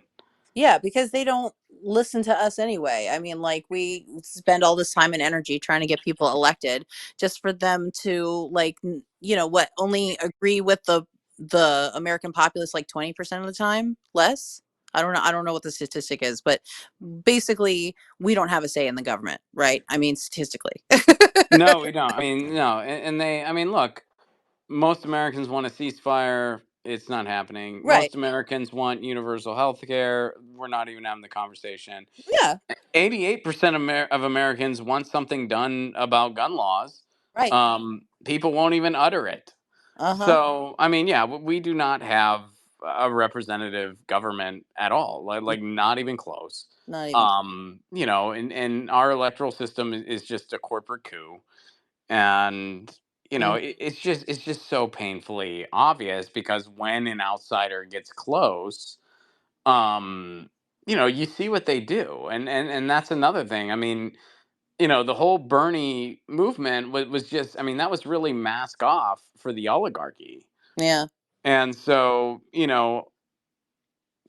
Yeah, because they don't listen to us anyway. I mean, like we spend all this time and energy trying to get people elected just for them to like, what, only agree with the American populace like 20% of the time, less. I don't know what the statistic is, but basically we don't have a say in the government, right? I mean, statistically. No, we don't. I mean, no, and they. I mean, look, most Americans want a ceasefire. It's not happening. Right. Most Americans want universal health care. We're not even having the conversation. Yeah. 88% of Americans want something done about gun laws. Right. People won't even utter it. Uh-huh. So, I mean, yeah, we do not have a representative government at all, like not even close. Not even. And our electoral system is just a corporate coup, and Mm, it's just so painfully obvious because when an outsider gets close, um, you see what they do, and that's another thing. I mean, the whole Bernie movement was just, I mean, that was really mask off for the oligarchy. yeah. And so,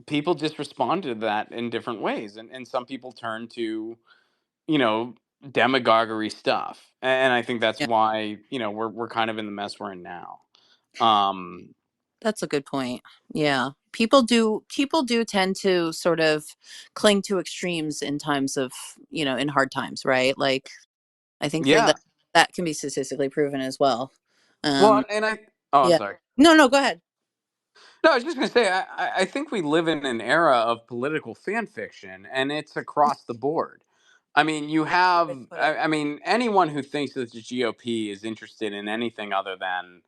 people just responded to that in different ways. And some people turn to, you know, demagoguery stuff. And I think that's Yeah. why, we're kind of in the mess we're in now. Um, That's a good point. Yeah. People do tend to sort of cling to extremes in times of, in hard times, right? Like I think that yeah. that can be statistically proven as well. Well, Um oh, I'm yeah. sorry. No, no, go ahead. No, I was just going to say, I think we live in an era of political fan fiction, and it's across the board. I mean, you Good have, way to put it. I mean, anyone who thinks that the GOP is interested in anything other than,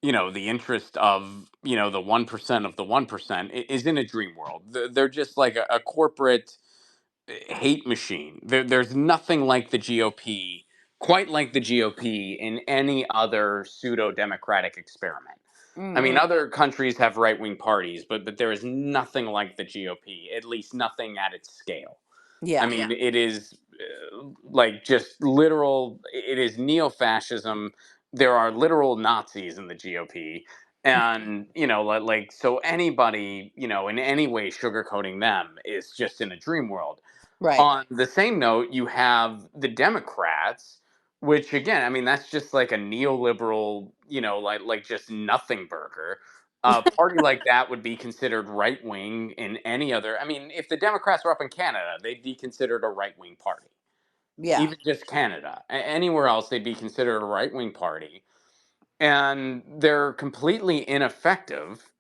the interest of, the 1% of the 1% is in a dream world. They're just like a corporate hate machine. There's nothing like the GOP, quite like the GOP in any other pseudo democratic experiment. I mean, Mm-mm. other countries have right wing parties, but there is nothing like the GOP, at least nothing at its scale. I Yeah. mean, it is like just literal, it is neo fascism. There are literal Nazis in the GOP. And, so anybody, in any way sugarcoating them is just in a dream world. Right. On the same note, you have the Democrats, which again, I mean, that's just like a neoliberal, like just nothing burger. A party like that would be considered right wing in any other. I mean, if the Democrats were up in Canada, they'd be considered a right wing party. Yeah. Even just Canada, anywhere else, they'd be considered a right wing party, and they're completely ineffective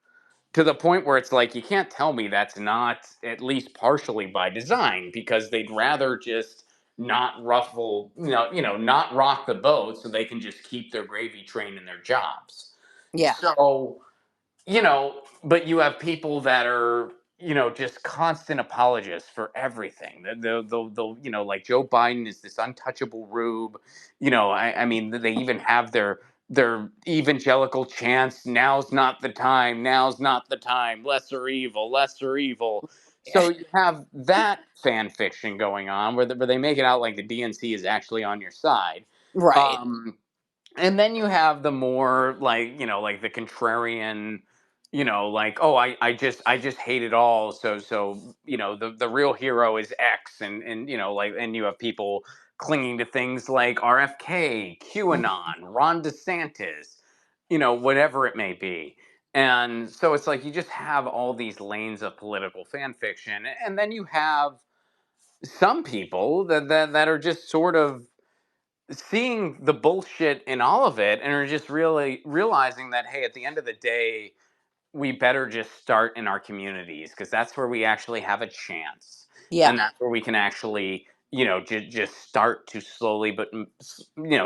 to the point where it's like you can't tell me that's not at least partially by design because they'd rather just not ruffle, not rock the boat so they can just keep their gravy train in their jobs. Yeah. So, but you have people that are, just constant apologists for everything. They'll, like Joe Biden is this untouchable rube. I mean, they even have their evangelical chants. Now's not the time. Now's not the time. Lesser evil. Lesser evil. Yeah. So you have that fan fiction going on where they make it out like the DNC is actually on your side. Right. Um, and then you have the more like like the contrarian, like, oh, I just hate it all, so the real hero is X, and like, and you have people clinging to things like RFK, QAnon, Ron DeSantis, whatever it may be. And so it's like you just have all these lanes of political fan fiction, and then you have some people that are just sort of seeing the bullshit in all of it and are just really realizing that, hey, at the end of the day, we better just start in our communities because that's where we actually have a chance, Yeah. and that's where we can actually just start to slowly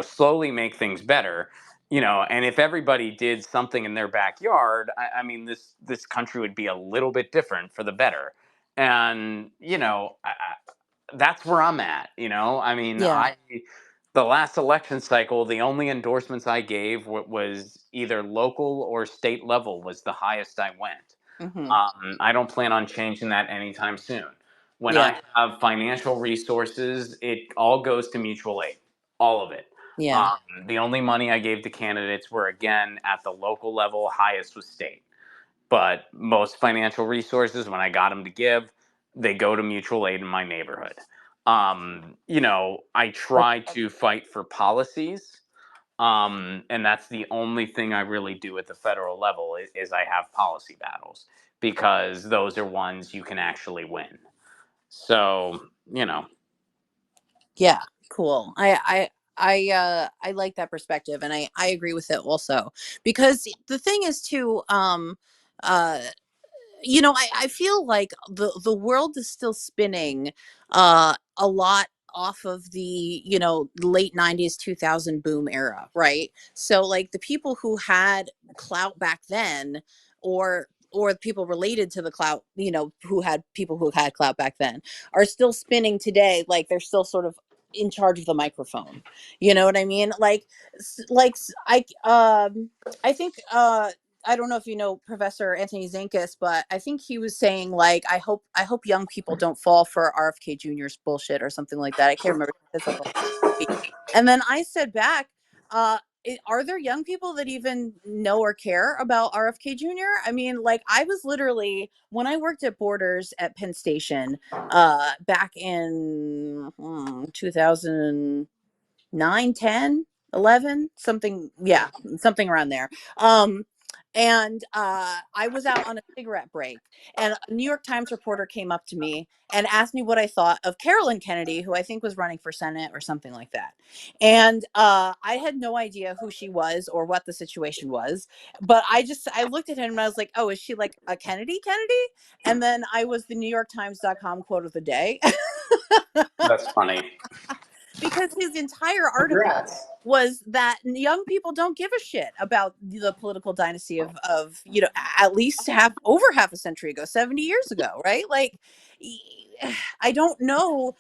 slowly make things better. And if everybody did something in their backyard, I mean, this country would be a little bit different for the better. And that's where I'm at. I mean, Yeah. the last election cycle, the only endorsements I gave was either local or state level was the highest I went. Hmm. I don't plan on changing that anytime soon. When Yeah. I have financial resources, it all goes to mutual aid, all of it. Yeah. The only money I gave to candidates were again at the local level, highest was state. But most financial resources, when I got them to give, they go to mutual aid in my neighborhood. I That's try to fight for policies, And that's the only thing I really do at the federal level is I have policy battles because those are ones you can actually win. So, you know, Yeah, cool. I like that perspective, and I agree with it also, because the thing is too, uh I feel like the world is still spinning a lot off of the late 90s 2000 boom era, right? So like the people who had clout back then, or people related to the clout, who had people who had clout back then, are still spinning today, like they're still sort of in charge of the microphone. You know what I mean? Like I think I don't know if you know Professor Anthony Zinkis, but I think he was saying like, I hope young people don't fall for RFK Jr.'s bullshit or something like that. I can't remember. He said something like that. And then I said back, are there young people that even know or care about RFK Jr.? I mean, like I was literally, when I worked at Borders at Penn Station, back in 2009, 10, 11, something, yeah, something around there. And I was out on a cigarette break, and a New York Times reporter came up to me and asked me what I thought of Carolyn Kennedy, who I think was running for Senate or something like that. And I had no idea who she was or what the situation was, but I looked at him and I was like, oh, is she like a Kennedy? And then I was the NewYorkTimes.com quote of the day. that's funny. Because his entire article Congrats. was that young people don't give a shit about the political dynasty of at least half a century ago, 70 years ago, right? Like, I don't know.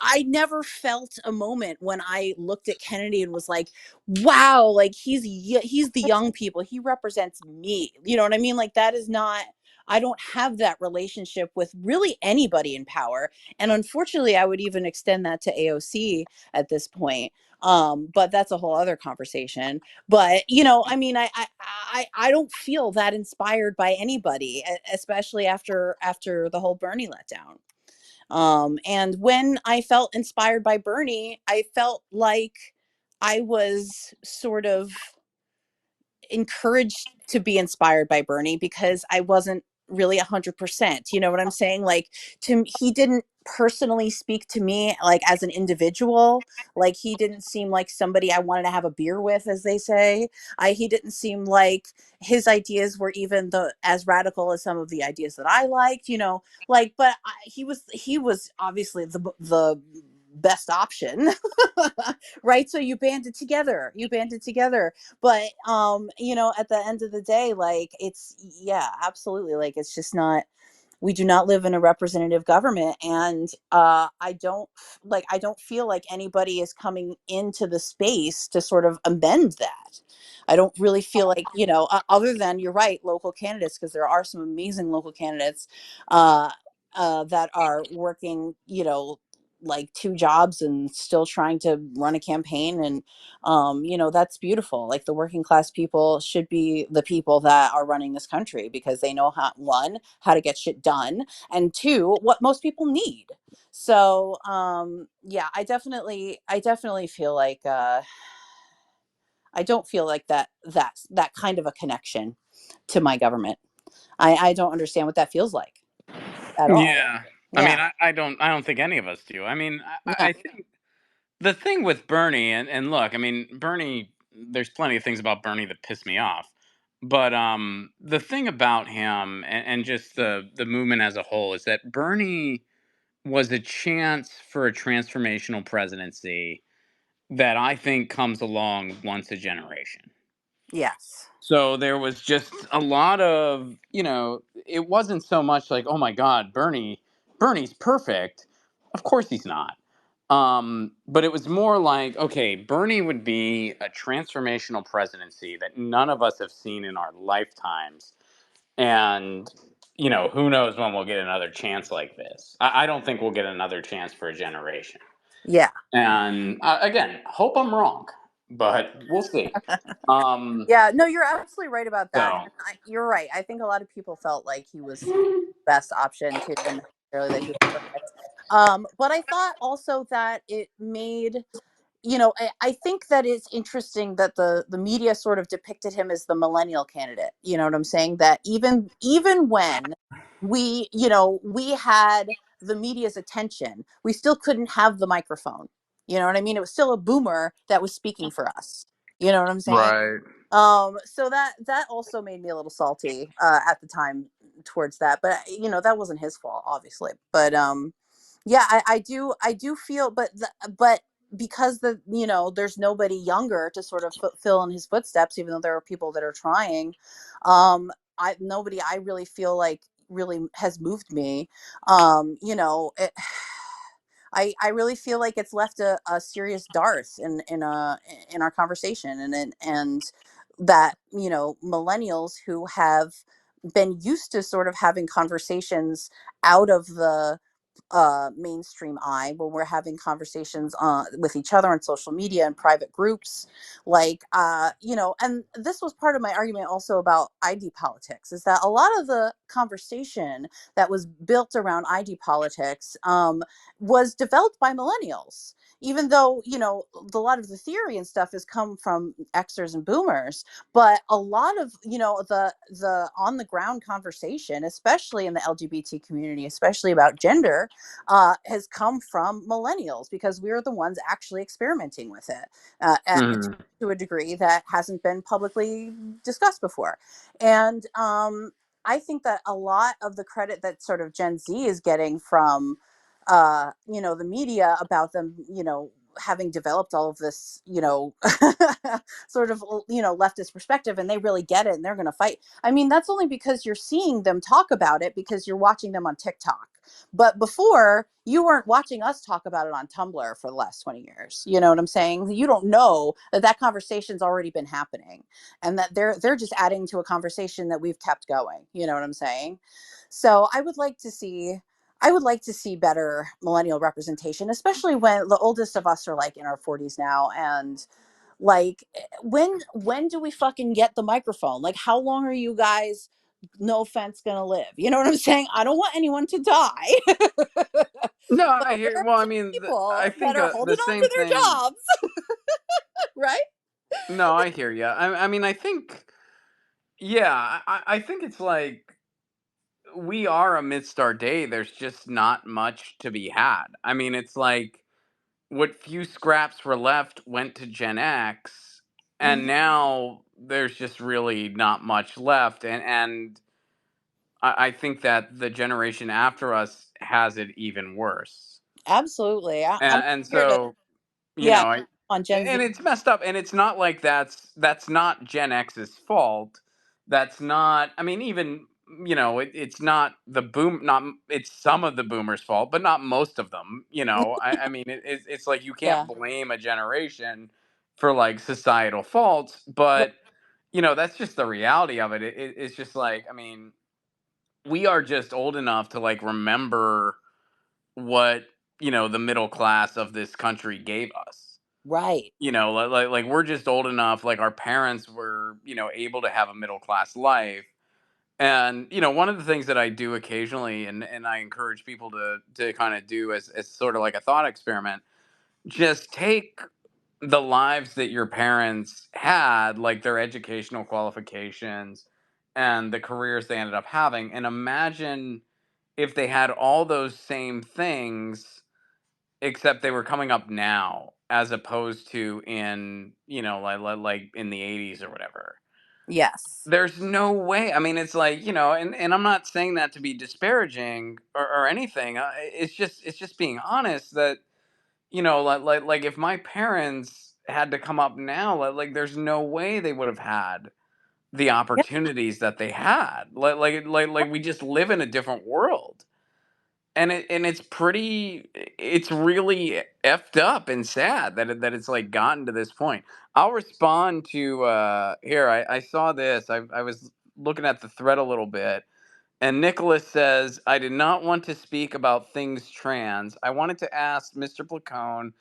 I never felt a moment when I looked at Kennedy and was like, wow, like he's the young people, he represents me, you know what I mean? Like, that is not, I don't have that relationship with really anybody in power. And unfortunately, I would even extend that to AOC at this point. But that's a whole other conversation. But I mean, I don't feel that inspired by anybody, especially after the whole Bernie letdown. And when I felt inspired by Bernie, I felt like I was sort of encouraged to be inspired by Bernie, because I wasn't really 100%. You know what I'm saying? Like, he didn't personally speak to me like as an individual. Like, he didn't seem like somebody I wanted to have a beer with, as they say. He didn't seem like his ideas were even as radical as some of the ideas that I liked. Like, but he was obviously the best option. Right? So you banded together, but at the end of the day, like, it's, yeah, absolutely, like, it's just not, we do not live in a representative government. And I don't feel like anybody is coming into the space to sort of amend that. I don't really feel like, other than, you're right, local candidates, because there are some amazing local candidates uh, that are working, like two jobs and still trying to run a campaign. And that's beautiful. Like, the working class people should be the people that are running this country, because they know how to get shit done, and two, what most people need. So yeah, I definitely feel like I don't feel like that kind of a connection to my government. I don't understand what that feels like at all. Yeah. I mean, Yeah. I don't think any of us do. I mean, No. I think the thing with Bernie, and look, I mean, Bernie, there's plenty of things about Bernie that piss me off. But the thing about him and just the movement as a whole is that Bernie was a chance for a transformational presidency that I think comes along once a generation. Yes. So there was just a lot of, it wasn't so much like, oh my God, Bernie's perfect. Of course he's not. But it was more like, okay, Bernie would be a transformational presidency that none of us have seen in our lifetimes. And, who knows when we'll get another chance like this. I don't think we'll get another chance for a generation. Yeah. And again, hope I'm wrong, but we'll see. Um, Yeah, no, you're absolutely right about that. so. And you're right. I think a lot of people felt like he was best option too, and necessarily that he was perfect. But I thought also that it made, I think that it's interesting that the media sort of depicted him as the millennial candidate. You know what I'm saying? That even when we had the media's attention, we still couldn't have the microphone. You know what I mean? It was still a boomer that was speaking for us. You know what I'm saying? Right. So that also made me a little salty at the time towards that, but that wasn't his fault, obviously. But yeah, I do feel, but because there's nobody younger to sort of fill in his footsteps, even though there are people that are trying. Nobody I really feel like really has moved me. I really feel like it's left a serious dearth in our conversation, and that millennials who have been used to sort of having conversations out of the mainstream eye, when we're having conversations with each other on social media and private groups, like and this was part of my argument also about ID politics, is that a lot of the conversation that was built around ID politics was developed by millennials, even though a lot of the theory and stuff has come from Xers and boomers. But a lot of the on the ground conversation, especially in the LGBT community, especially about gender, has come from millennials, because we're the ones actually experimenting with it Mhm. to a degree that hasn't been publicly discussed before. And I think that a lot of the credit that sort of Gen Z is getting from the media, about them having developed all of this sort of leftist perspective, and they really get it and they're going to fight. I mean, that's only because you're seeing them talk about it, because you're watching them on TikTok. But before, you weren't watching us talk about it on Tumblr for the last 20 years. You know what I'm saying? You don't know that that conversation's already been happening, and that they're just adding to a conversation that we've kept going. You know what I'm saying? So I would like to see better millennial representation, especially when the oldest of us are like in our 40s now. And like, when do we fucking get the microphone? Like, how long are you guys, no offense, gonna live? You know what I'm saying? I don't want anyone to die. No, But I there hear. are Well, I some mean, I people that think are the holding on same to their thing. jobs. Right? No, I hear you. I mean, I think. Yeah, I think it's like we are amidst our day. There's just not much to be had. I mean, it's like what few scraps were left went to Gen X, and Hmm. now there's just really not much left. And I think that the generation after us has it even worse. Absolutely. I'm And here to, so, you yeah, know, on Gen Z. and it's messed up, and it's not like that's not Gen X's fault. That's not. I mean, even it's not the boom. Not it's some of the boomers' fault, but not most of them. I mean, it's like you can't Yeah. blame a generation for like societal faults, Right. but that's just the reality of it. It's just like, I mean, we are just old enough to like remember what the middle class of this country gave us. Right. Like we're just old enough, like our parents were able to have a middle class life. And one of the things that I do occasionally, and I encourage people to kind of do as sort of like a thought experiment, just take the lives that your parents had, like their educational qualifications and the careers they ended up having, and imagine if they had all those same things, except they were coming up now as opposed to in like in the 80s or whatever. Yes. There's no way. I mean, it's like, and I'm not saying that to be disparaging or anything. It's just being honest that like if my parents had to come up now, like there's no way they would have had the Yeah. opportunities that they had. Like we just live in a different world. And it's really effed up and sad that it's like gotten to this point. I'll respond to here. I saw this. I was looking at the thread a little bit, and Nicholas says, I did not want to speak about things trans. I wanted to ask Mr. Placone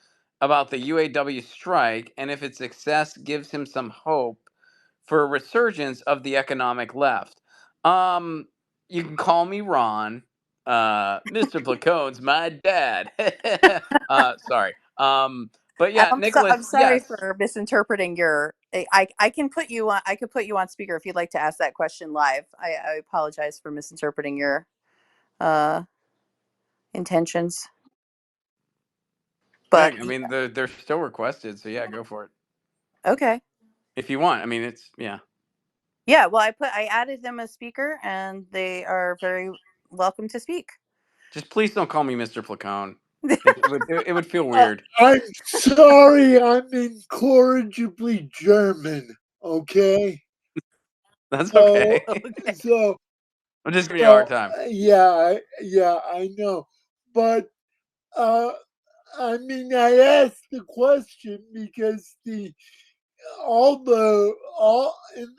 about the UAW strike and if its success gives him some hope for a resurgence of the economic left. Um, you can call me Ron. Mr. Placone's my dad. Sorry. But And yeah, I'm Nicholas, sorry yes. for misinterpreting your. I can put you on. I could put you on speaker if you'd like to ask that question live. I apologize for misinterpreting your uh, intentions, but Heck, I mean, they're still requested, so yeah, go for it okay. if you want. I mean, it's yeah. Yeah, well, I added them as speaker, and they are very welcome to speak. Just please don't call me Mr. Placone. It would feel Uh, weird. I'm sorry, I'm incorrigibly German. Okay, That's so okay. Okay. so I'm just giving you a hard so time. yeah, I know, but uh, I mean, I asked the question because the all in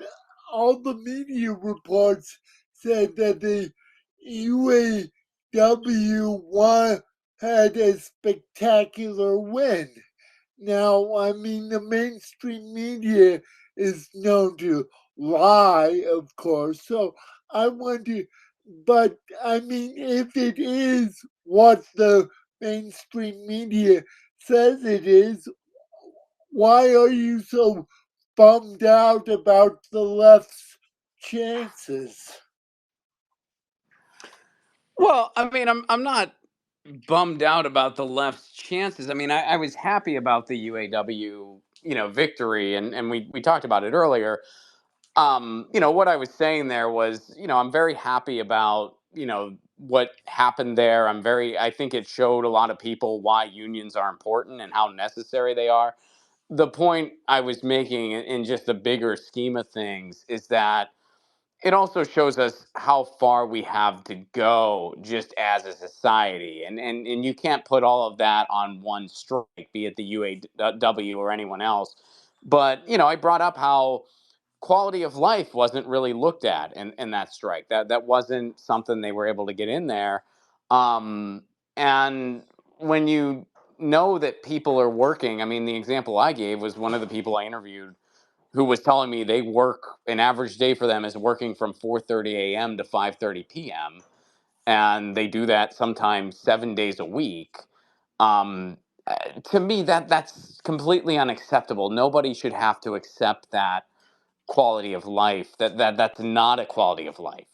all the media reports said that the UAW had a spectacular win. Now, I mean, the mainstream media is known to lie, of course. So I wonder, but I mean, if it is what the mainstream media says it is, why are you so bummed out about the left's chances? Well, I mean, I'm not bummed out about the left's chances. I mean, I was happy about the UAW, victory, and we talked about it earlier. What I was saying there was, I'm very happy about, what happened there. I think it showed a lot of people why unions are important and how necessary they are. The point I was making in just the bigger scheme of things is that it also shows us how far we have to go just as a society. And you can't put all of that on one strike, be it the UAW or anyone else. But, I brought up how quality of life wasn't really looked at in that strike. That wasn't something they were able to get in there. And when you know that people are working, I mean, the example I gave was one of the people I interviewed who was telling me they work an average day for them is working from 4:30 a.m. to 5:30 p.m. and they do that sometimes 7 days a week. Um, uh, to me, that's completely unacceptable. Nobody should have to accept that quality of life. That's not a quality of life.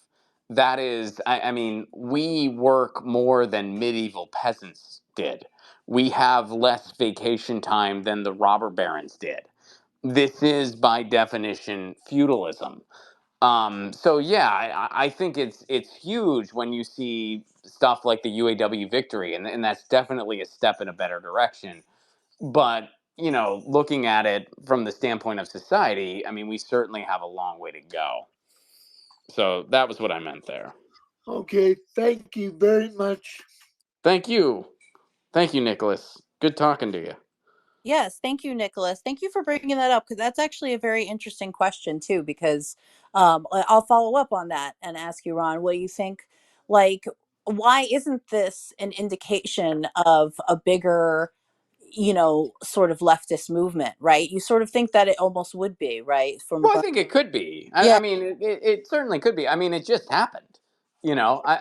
That is, I mean, we work more than medieval peasants did. We have less vacation time than the robber barons did. This is by definition feudalism. So yeah, I think it's huge when you see stuff like the UAW victory, and that's definitely a step in a better direction. But looking at it from the standpoint of society, I mean, we certainly have a long way to go. So that was what I meant there. Okay, thank you very much. Thank you, Nicholas. Good talking to you. Yes, thank you, Nicholas. Thank you for bringing that up because that's actually a very interesting question too. Because I'll follow up on that and ask you, Ron, what do you think? Like, why isn't this an indication of a bigger, sort of leftist movement? Right? You sort of think that it almost would be, right? Well, I think it could be. I Yeah, mean, it certainly could be. I mean, it just happened.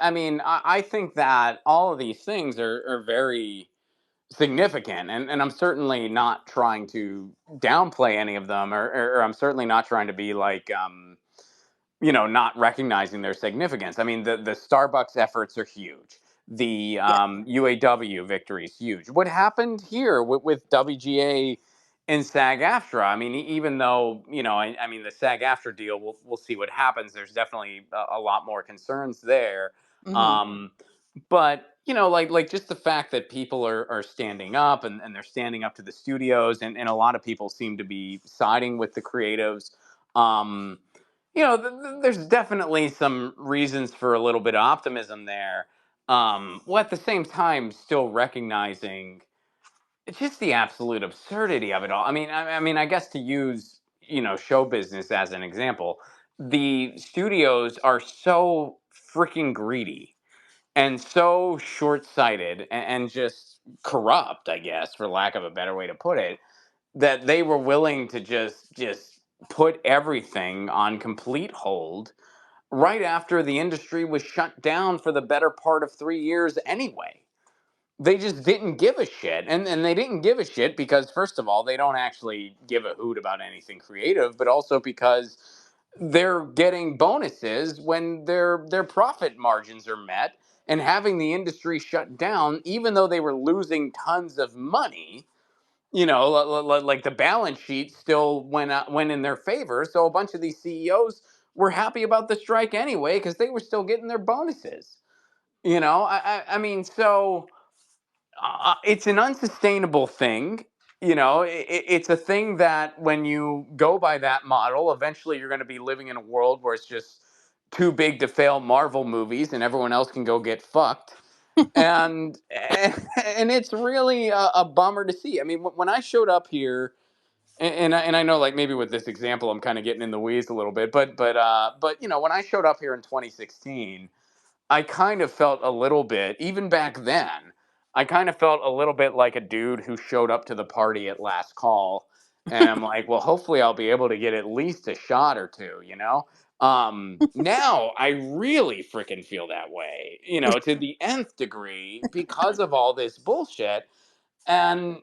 I mean, I think that all of these things are very significant, and I'm certainly not trying to downplay any of them, or I'm certainly not trying to be like, not recognizing their significance. I mean, the Starbucks efforts are huge. The yeah, UAW victory is huge. What happened here with WGA and SAG-AFTRA? I mean, even though I mean, the SAG-AFTRA deal, we'll see what happens. There's definitely a lot more concerns there. hmm Um, but like just the fact that people are standing up, and they're standing up to the studios, and a lot of people seem to be siding with the creatives. Um, there's definitely some reasons for a little bit of optimism there. While at the same time, still recognizing it's just the absolute absurdity of it all. I mean, I guess to use show business as an example, the studios are so freaking greedy and so short-sighted, and just corrupt, I guess, for lack of a better way to put it, that they were willing to just put everything on complete hold right after the industry was shut down for the better part of 3 years anyway. they just didn't give a shit. And they didn't give a shit because, first of all, they don't actually give a hoot about anything creative, but also because they're getting bonuses when their profit margins are met. And having the industry shut down, even though they were losing tons of money, like the balance sheet still went in their favor. So a bunch of these CEOs were happy about the strike anyway because they were still getting their bonuses. I mean, so it's an unsustainable thing. It's a thing that when you go by that model, eventually you're going to be living in a world where it's just too big to fail Marvel movies, and everyone else can go get fucked. And it's really a bummer to see. I mean, when I showed up here, and I know, like, maybe with this example I'm kind of getting in the weeds a little bit, but when I showed up here in 2016, I kind of felt a little bit, even back then, I kind of felt a little bit like a dude who showed up to the party at last call. And I'm like, well, hopefully I'll be able to get at least a shot or two. Now I really freaking feel that way, to the nth degree because of all this bullshit. And,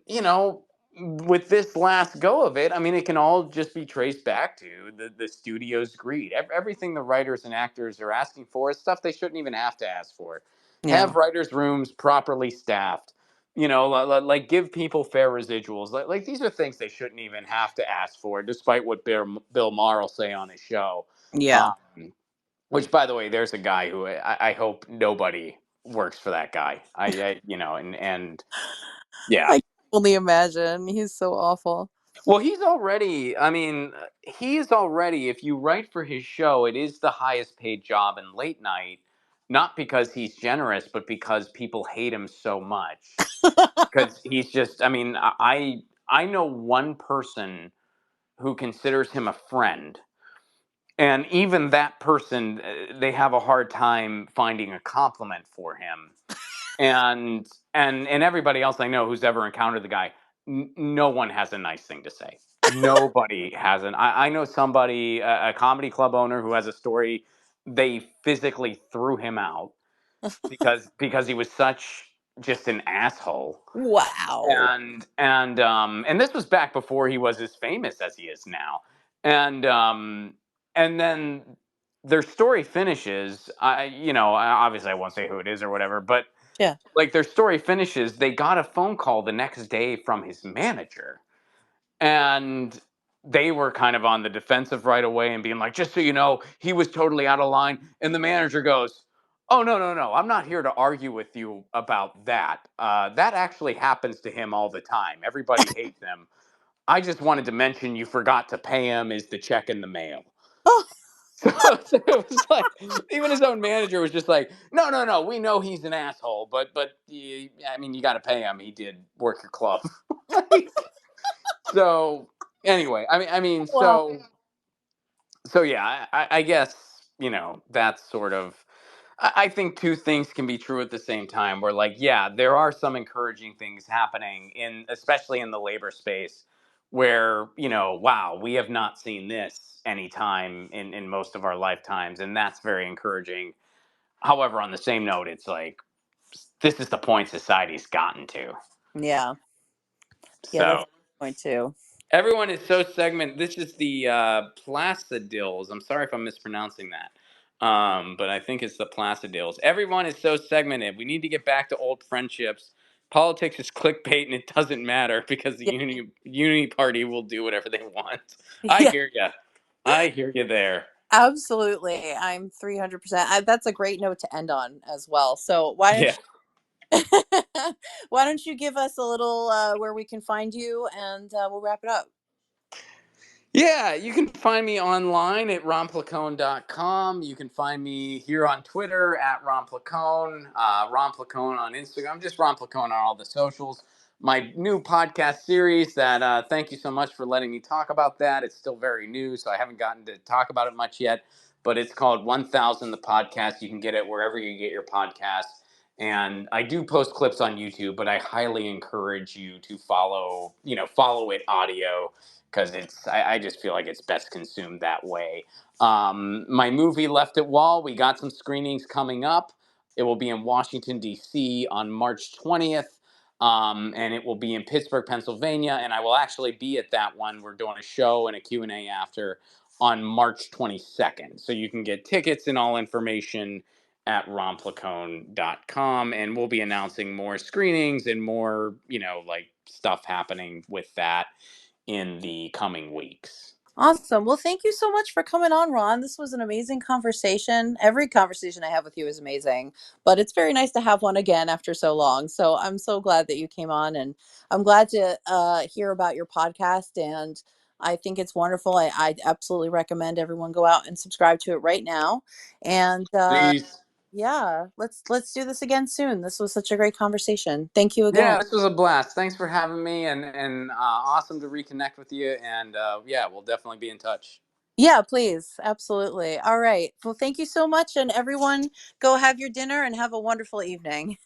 with this last go of it, I mean, it can all just be traced back to the studio's greed. Everything the writers and actors are asking for is stuff they shouldn't even have to ask for. Yeah. Have writers' rooms properly staffed. Like give people fair residuals. Like these are things they shouldn't even have to ask for, despite what Bill Maher will say on his show. Yeah. Um, which, by the way, there's a guy who I hope nobody works for that guy. And yeah. I can only imagine. He's so awful. Well, I mean, he's already, if you write for his show, it is the highest paid job in late night, not because he's generous, but because people hate him so much. Because he's just, I mean, I know one person who considers him a friend. And even that person, they have a hard time finding a compliment for him. And everybody else I know who's ever encountered the guy, no one has a nice thing to say. Nobody has an. I know somebody, a comedy club owner, who has a story. They physically threw him out because he was such just an asshole. Wow. And this was back before he was as famous as he is now. And then their story finishes. Obviously I won't say who it is or whatever, but Yeah. like their story finishes, they got a phone call the next day from his manager, and they were kind of on the defensive right away and being like, just so you know, he was totally out of line. And the manager goes, oh, no, no, no, I'm not here to argue with you about that. That actually happens to him all the time. Everybody hates him. I just wanted to mention you forgot to pay him. Is the check in the mail? Oh, So it was like, even his own manager was just like, no, no, no, we know he's an asshole, but I mean, you got to pay him. He did work your club. Like, so anyway, I mean, wow. so yeah, I guess that's sort of. I think two things can be true at the same time. Where, like, yeah, there are some encouraging things happening especially in the labor space, where wow, we have not seen this anytime in most of our lifetimes, and that's very encouraging. However, on the same note, it's like this is the point society's gotten to. Yeah. Yeah, that's So a point too. everyone is so segmented. This is the Placidills. I'm sorry if I'm mispronouncing that. But I think it's the Placidills. Everyone is so segmented. We need to get back to old friendships. Politics is clickbait and it doesn't matter because the Yeah. Unity Party will do whatever they want. I Yeah. hear you. I hear you there. Absolutely. I'm 300%. That's a great note to end on as well. So why don't Yeah. you why don't you give us a little where we can find you, and we'll wrap it up. Yeah, you can find me online at ronplacone.com. You can find me here on Twitter at Ron Placone, Ron Placone on Instagram, just Ron Placone on all the socials. My new podcast series that thank you so much for letting me talk about that. It's still very new, so I haven't gotten to talk about it much yet, but it's called 1000 the Podcast. You can get it wherever you get your podcasts. And I do post clips on YouTube, but I highly encourage you to follow it audio because I just feel like it's best consumed that way. My movie Left at Wall, we got some screenings coming up. It will be in Washington, D.C. on March 20th. And it will be in Pittsburgh, Pennsylvania. And I will actually be at that one. We're doing a show and a Q&A after on March 22nd. So you can get tickets and all information at ronplacone.com. And we'll be announcing more screenings and more, like stuff happening with that in the coming weeks. Awesome. Well, thank you so much for coming on, Ron. This was an amazing conversation. Every conversation I have with you is amazing, but it's very nice to have one again after so long. So I'm so glad that you came on, and I'm glad to hear about your podcast. And I think it's wonderful. I absolutely recommend everyone go out and subscribe to it right now. And Please. yeah, let's do this again soon. This was such a great conversation. Thank you Yeah, again. this was a blast. Thanks for having me, and awesome to reconnect with you. And yeah, we'll definitely be in touch. Yeah, please. Absolutely. All right. Well, thank you so much. And everyone, go have your dinner and have a wonderful evening.